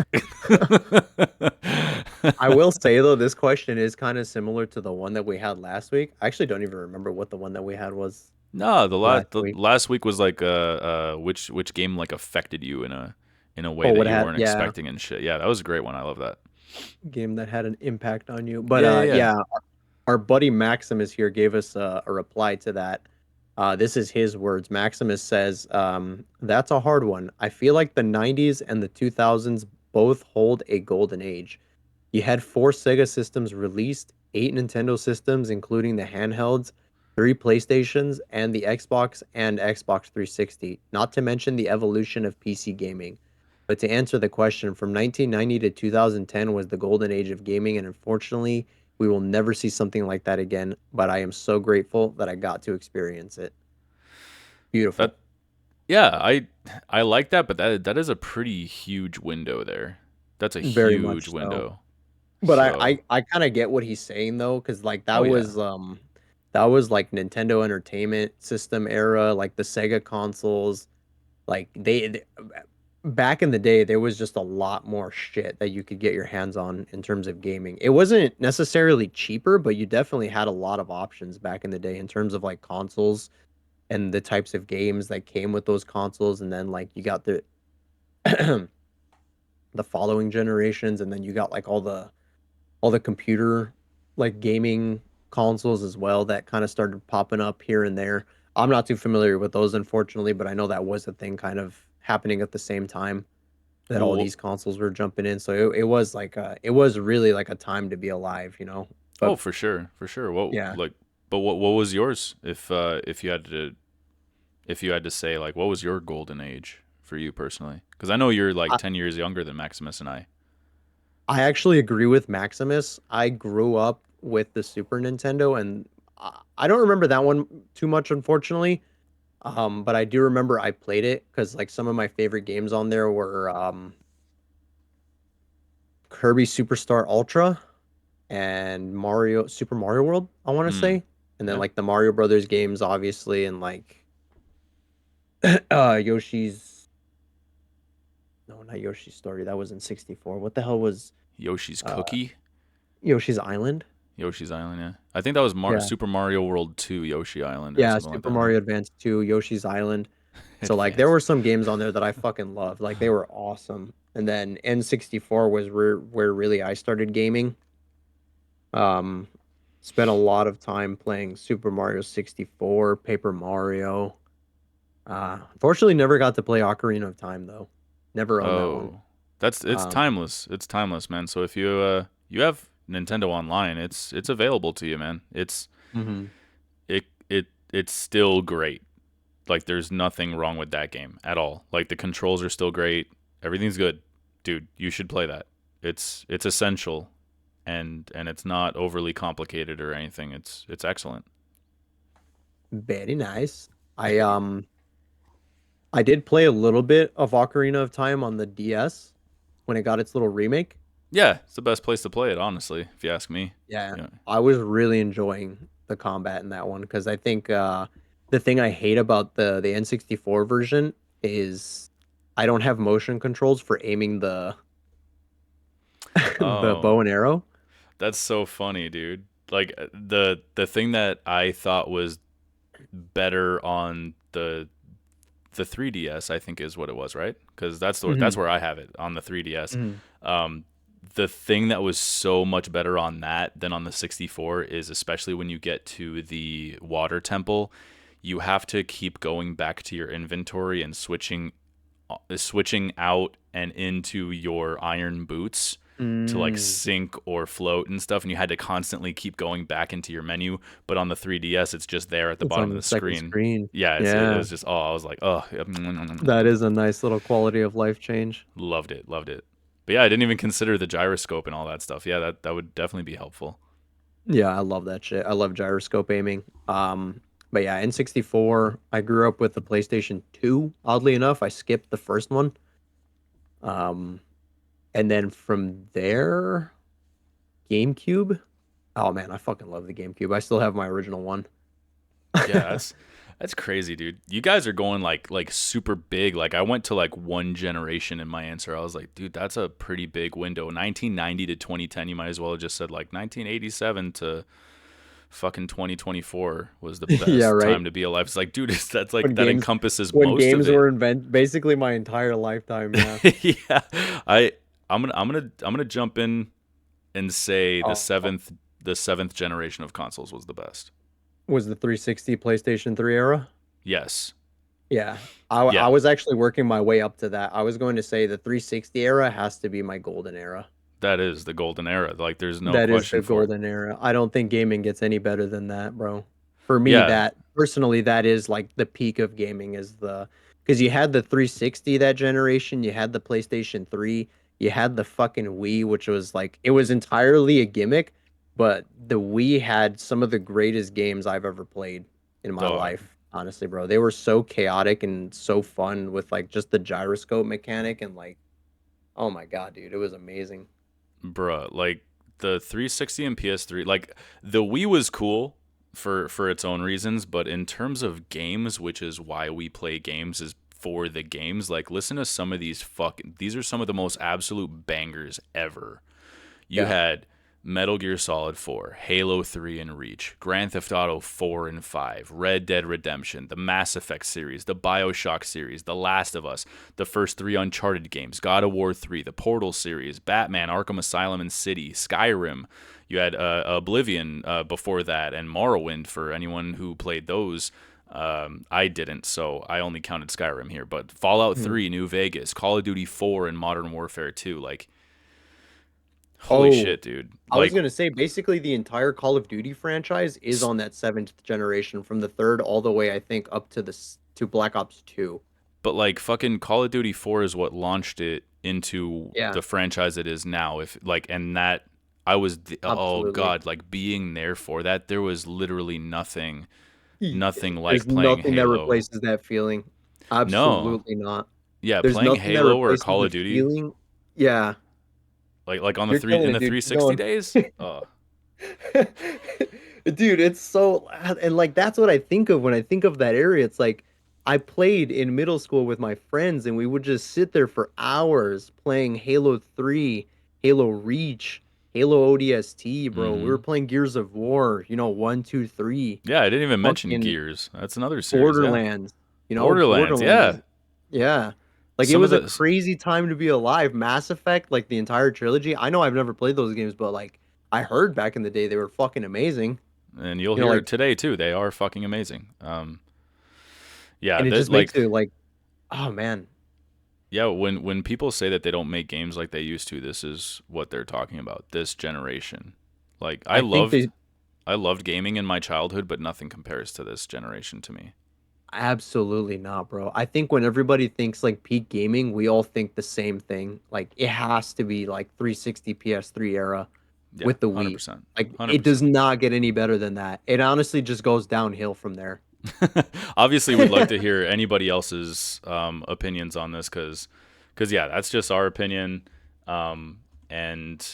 Speaker 2: I will say though, this question is kind of similar to the one that we had last week. I actually don't even remember what the one that we had was
Speaker 1: No,
Speaker 2: last
Speaker 1: the
Speaker 2: week.
Speaker 1: last week was like which game like affected you in a way
Speaker 2: Oh,
Speaker 1: that
Speaker 2: what
Speaker 1: you
Speaker 2: had
Speaker 1: weren't
Speaker 2: yeah,
Speaker 1: expecting and shit. Yeah, that was a great one. I love that.
Speaker 2: game that had an impact on you. But
Speaker 1: Yeah, yeah, yeah.
Speaker 2: yeah, our buddy Maximus here gave us a reply to that. This is his words. Maximus says, "That's a hard one. I feel like the '90s and the 2000s both hold a golden age. You had 4 Sega systems released, 8 Nintendo systems, including the handhelds, 3 PlayStations, and the Xbox and Xbox 360, not to mention the evolution of PC gaming. But to answer the question, from 1990 to 2010 was the golden age of gaming, and unfortunately, we will never see something like that again. But I am so grateful that I got to experience it." Beautiful.
Speaker 1: That yeah, I like that, but that is a pretty huge window there. That's a
Speaker 2: Very
Speaker 1: huge
Speaker 2: much so.
Speaker 1: window.
Speaker 2: But
Speaker 1: So,
Speaker 2: I kind of get what he's saying though, because like
Speaker 1: oh yeah.
Speaker 2: that was like Nintendo Entertainment System era, like the Sega consoles. Like back in the day, there was just a lot more shit that you could get your hands on in terms of gaming. It wasn't necessarily cheaper, but you definitely had a lot of options back in the day in terms of like consoles and the types of games that came with those consoles. And then like you got the the following generations, and then you got like all the computer like gaming consoles as well that kind of started popping up here and there. I'm not too familiar with those, unfortunately, but I know that was a thing kind of happening at the same time that all
Speaker 1: Well,
Speaker 2: these consoles were jumping in. So it was like it was really like a time to be alive.
Speaker 1: oh,
Speaker 2: But
Speaker 1: for sure. For sure. What
Speaker 2: yeah,
Speaker 1: like but what was yours if you had to say like what was your golden age for you personally? Cuz I know you're like
Speaker 2: I,
Speaker 1: 10 years younger than Maximus and I.
Speaker 2: I actually agree with Maximus. I grew up with the Super Nintendo, and I don't remember that one too much, unfortunately. But I do remember I played it because like some of my favorite games on there were Kirby Superstar Ultra and Super Mario World, I want to
Speaker 1: Mm,
Speaker 2: say. And then
Speaker 1: yeah.
Speaker 2: like the Mario Brothers games, obviously, and like Yoshi's no, not Yoshi's Story. That was in 64. What the hell was
Speaker 1: Yoshi's
Speaker 2: uh
Speaker 1: Cookie.
Speaker 2: Yoshi's Island?
Speaker 1: Yoshi's Island, yeah. I think that was
Speaker 2: Yeah.
Speaker 1: Super Mario World 2, Yoshi Island, or
Speaker 2: Yeah,
Speaker 1: something like
Speaker 2: Super
Speaker 1: that, huh?
Speaker 2: Mario Advance 2, Yoshi's Island. So like there
Speaker 1: Advanced.
Speaker 2: were some games on there that I fucking loved. Like they were awesome. And then N64 was where really I started gaming. Um Spent a lot of time playing Super Mario 64, Paper Mario. Unfortunately never got to play Ocarina of Time though. Never owned that one.
Speaker 1: Oh, it's
Speaker 2: Um
Speaker 1: timeless. It's timeless, man. So if you have Nintendo Online, it's available to you, man.
Speaker 2: mhm.
Speaker 1: It's still great. Like there's nothing wrong with that game at all. Like the controls are still great. Everything's good. Dude, you should play that. It's essential and it's not overly complicated or anything. It's excellent.
Speaker 2: Very nice. I um I did play a little bit of Ocarina of Time on the DS when it got its little remake.
Speaker 1: Yeah, it's the best place to play it, honestly, if you ask me.
Speaker 2: Yeah,
Speaker 1: Yeah.
Speaker 2: I was really enjoying the combat in that one because I think the thing I hate about the N64 version is I don't have motion controls for aiming the the
Speaker 1: Oh,
Speaker 2: bow and arrow.
Speaker 1: that's so funny, dude. Like the thing that I thought was better on the 3DS, I think is what it was, right? Because that's
Speaker 2: Hmm.
Speaker 1: where I have it on the 3DS.
Speaker 2: Hmm.
Speaker 1: Um, the thing that was so much better on that than on the 64 is especially when you get to the water temple, you have to keep going back to your inventory and switching out and into your iron boots to like
Speaker 2: Mm.
Speaker 1: sink or float and stuff, and you had to constantly keep going back into your menu. But on the 3DS, it's just there at the
Speaker 2: It's
Speaker 1: bottom
Speaker 2: on
Speaker 1: of
Speaker 2: the
Speaker 1: the
Speaker 2: second
Speaker 1: screen.
Speaker 2: screen.
Speaker 1: Yeah, it
Speaker 2: Yeah,
Speaker 1: was just I was like, oh,
Speaker 2: that is a nice little quality of life change.
Speaker 1: loved it, loved it. But yeah, I didn't even consider the gyroscope and all that stuff. Yeah, that would definitely be helpful.
Speaker 2: Yeah, I love that shit. I love gyroscope aiming. But yeah, N64, I grew up with the PlayStation 2. Oddly enough, I skipped the first one. Um, and then from there, GameCube. Oh man, I fucking love the GameCube. I still have my original one.
Speaker 1: Yeah, that's crazy, dude. You guys are going like super big. Like I went to like one generation in my answer. I was like, dude, that's a pretty big window. 1990 to 2010. You might as well have just said like 1987 to fucking 2024 was the
Speaker 2: Yeah,
Speaker 1: best
Speaker 2: right.
Speaker 1: time to be alive. It's like, dude, that's like
Speaker 2: When
Speaker 1: that
Speaker 2: games
Speaker 1: encompasses
Speaker 2: when
Speaker 1: most of
Speaker 2: games
Speaker 1: it.
Speaker 2: were basically my entire lifetime, yeah.
Speaker 1: Yeah, I I'm gonna jump in and say
Speaker 2: Oh,
Speaker 1: the seventh generation of consoles was the best.
Speaker 2: was the 360 PlayStation 3 era?
Speaker 1: Yes.
Speaker 2: Yeah. I
Speaker 1: Yeah,
Speaker 2: was actually working my way up to that. I was going to say the 360 era has to be my golden era.
Speaker 1: that is the golden era. Like there's no
Speaker 2: That is
Speaker 1: question
Speaker 2: the
Speaker 1: for it.
Speaker 2: golden era. I don't think gaming gets any better than that, bro. For me,
Speaker 1: Yeah.
Speaker 2: that personally, that is like the peak of gaming is the because you had the 360 that generation, you had the PlayStation 3, you had the fucking Wii, which was like it was entirely a gimmick, but the Wii had some of the greatest games I've ever played in my
Speaker 1: Dog,
Speaker 2: life. Honestly, bro. They were so chaotic and so fun with like just the gyroscope mechanic and like, oh my God, dude, it was amazing.
Speaker 1: bruh, like the 360 and PS3, like the Wii was cool for its own reasons, but in terms of games, which is why we play games, is for the games. Like listen to some of these are some of the most absolute bangers ever. You
Speaker 2: Yeah.
Speaker 1: had Metal Gear Solid 4, Halo 3 and Reach, Grand Theft Auto 4 and 5, Red Dead Redemption, the Mass Effect series, the BioShock series, The Last of Us, the first three Uncharted games, God of War 3, the Portal series, Batman, Arkham Asylum and City, Skyrim. You had Oblivion before that, and Morrowind for anyone who played those. I didn't, so I only counted Skyrim here. But Fallout
Speaker 2: Mhm.
Speaker 1: 3, New Vegas, Call of Duty 4, and Modern Warfare 2. Like, holy
Speaker 2: Oh,
Speaker 1: shit, dude.
Speaker 2: I was
Speaker 1: Like,
Speaker 2: gonna say basically the entire Call of Duty franchise is on that seventh generation from the third all the way I think up to to Black Ops 2.
Speaker 1: but like fucking Call of Duty 4 is what launched it into
Speaker 2: Yeah,
Speaker 1: the franchise it is now. If like, and that I was, oh
Speaker 2: absolutely.
Speaker 1: God, like being there for that, there was literally nothing,
Speaker 2: Y-
Speaker 1: nothing like
Speaker 2: There's
Speaker 1: playing
Speaker 2: nothing that
Speaker 1: Halo.
Speaker 2: replaces that feeling.
Speaker 1: No,
Speaker 2: Absolutely not.
Speaker 1: yeah,
Speaker 2: There's
Speaker 1: playing
Speaker 2: nothing that
Speaker 1: Halo or
Speaker 2: replaces
Speaker 1: Call
Speaker 2: the
Speaker 1: of Duty,
Speaker 2: feeling. Yeah,
Speaker 1: like on the
Speaker 2: you're
Speaker 1: three
Speaker 2: killing
Speaker 1: in
Speaker 2: it,
Speaker 1: the
Speaker 2: dude. Keep
Speaker 1: 360
Speaker 2: going.
Speaker 1: days. Oh,
Speaker 2: Dude, it's so, and like that's what I think of when I think of that area. It's like I played in middle school with my friends and we would just sit there for hours playing Halo 3, Halo Reach, Halo ODST, bro. We were
Speaker 1: mm-hmm.
Speaker 2: playing Gears of War, 1, 2, 3,
Speaker 1: Yeah, I didn't even mention
Speaker 2: fucking
Speaker 1: Gears. That's another series. Yeah,
Speaker 2: Borderlands,
Speaker 1: Borderlands.
Speaker 2: Borderlands.
Speaker 1: Yeah,
Speaker 2: Yeah. Like it
Speaker 1: some of
Speaker 2: was a
Speaker 1: the
Speaker 2: crazy time to be alive. Mass Effect, like the entire trilogy. I know I've never played those games, but like I heard back in the day they were fucking amazing.
Speaker 1: and you'll
Speaker 2: You know,
Speaker 1: hear
Speaker 2: like
Speaker 1: it today too. They are fucking amazing. Yeah,
Speaker 2: and it
Speaker 1: that
Speaker 2: just makes
Speaker 1: like
Speaker 2: it like, oh man.
Speaker 1: yeah, when people say that they don't make games like they used to, this is what they're talking about. This generation. Like
Speaker 2: I think they
Speaker 1: I loved gaming in my childhood, but nothing compares to this generation to me.
Speaker 2: absolutely not, bro. I think when everybody thinks like peak gaming, we all think the same thing. Like it has to be like 360 PS3 era
Speaker 1: Yeah,
Speaker 2: with the Wii.
Speaker 1: 100%.
Speaker 2: Like it does
Speaker 1: 100%.
Speaker 2: not get any better than that. It honestly just goes downhill from there.
Speaker 1: Obviously, we'd like to hear anybody else's opinions on this because yeah, that's just our opinion. And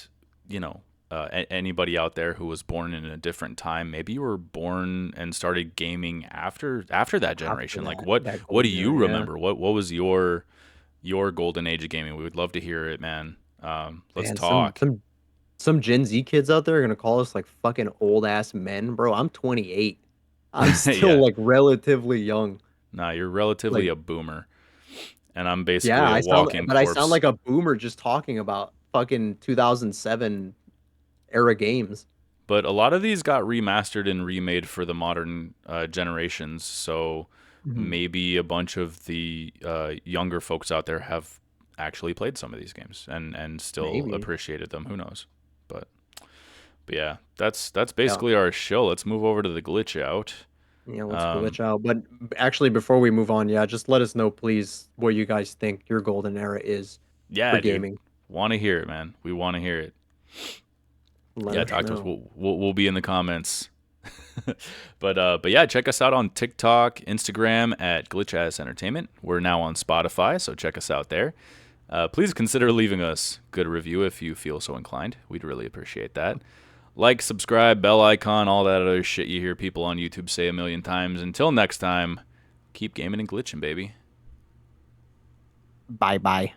Speaker 1: you know, anybody out there who was born in a different time, maybe you were born and started gaming after that
Speaker 2: After
Speaker 1: generation. Like
Speaker 2: that
Speaker 1: what do
Speaker 2: golden
Speaker 1: you
Speaker 2: era, yeah.
Speaker 1: remember? What was your golden age of gaming? We would love to hear it, man. Let's
Speaker 2: Man,
Speaker 1: talk.
Speaker 2: some Gen Z kids out there are gonna call us like fucking old ass men, bro. I'm 28. I'm still
Speaker 1: Yeah,
Speaker 2: like relatively young.
Speaker 1: nah, you're relatively
Speaker 2: Like,
Speaker 1: a boomer, and I'm basically
Speaker 2: yeah,
Speaker 1: a walking
Speaker 2: I sound
Speaker 1: corpse.
Speaker 2: like a boomer just talking about fucking 2007 era games.
Speaker 1: But a lot of these got remastered and remade for the modern generations. So
Speaker 2: Mhm.
Speaker 1: maybe a bunch of the younger folks out there have actually played some of these games and still
Speaker 2: Maybe.
Speaker 1: appreciated them. Who knows? But but yeah, that's
Speaker 2: Yeah.
Speaker 1: basically our show. Let's move over to the glitch out.
Speaker 2: Yeah, let's
Speaker 1: Um,
Speaker 2: glitch out. But actually, before we move on, yeah, just let us know, please, what you guys think your golden era is for
Speaker 1: yeah, dude,
Speaker 2: gaming.
Speaker 1: want to hear it, man. We want to hear it.
Speaker 2: Let
Speaker 1: Yeah,
Speaker 2: us
Speaker 1: talk to us.
Speaker 2: know.
Speaker 1: We'll be in the comments. But yeah, check us out on TikTok, Instagram at Glitch Ass Entertainment. We're now on Spotify, so check us out there. Please consider leaving us a good review if you feel so inclined. We'd really appreciate that. Like, subscribe, bell icon, all that other shit you hear people on YouTube say a million times. Until next time, keep gaming and glitching, baby.
Speaker 2: Bye bye.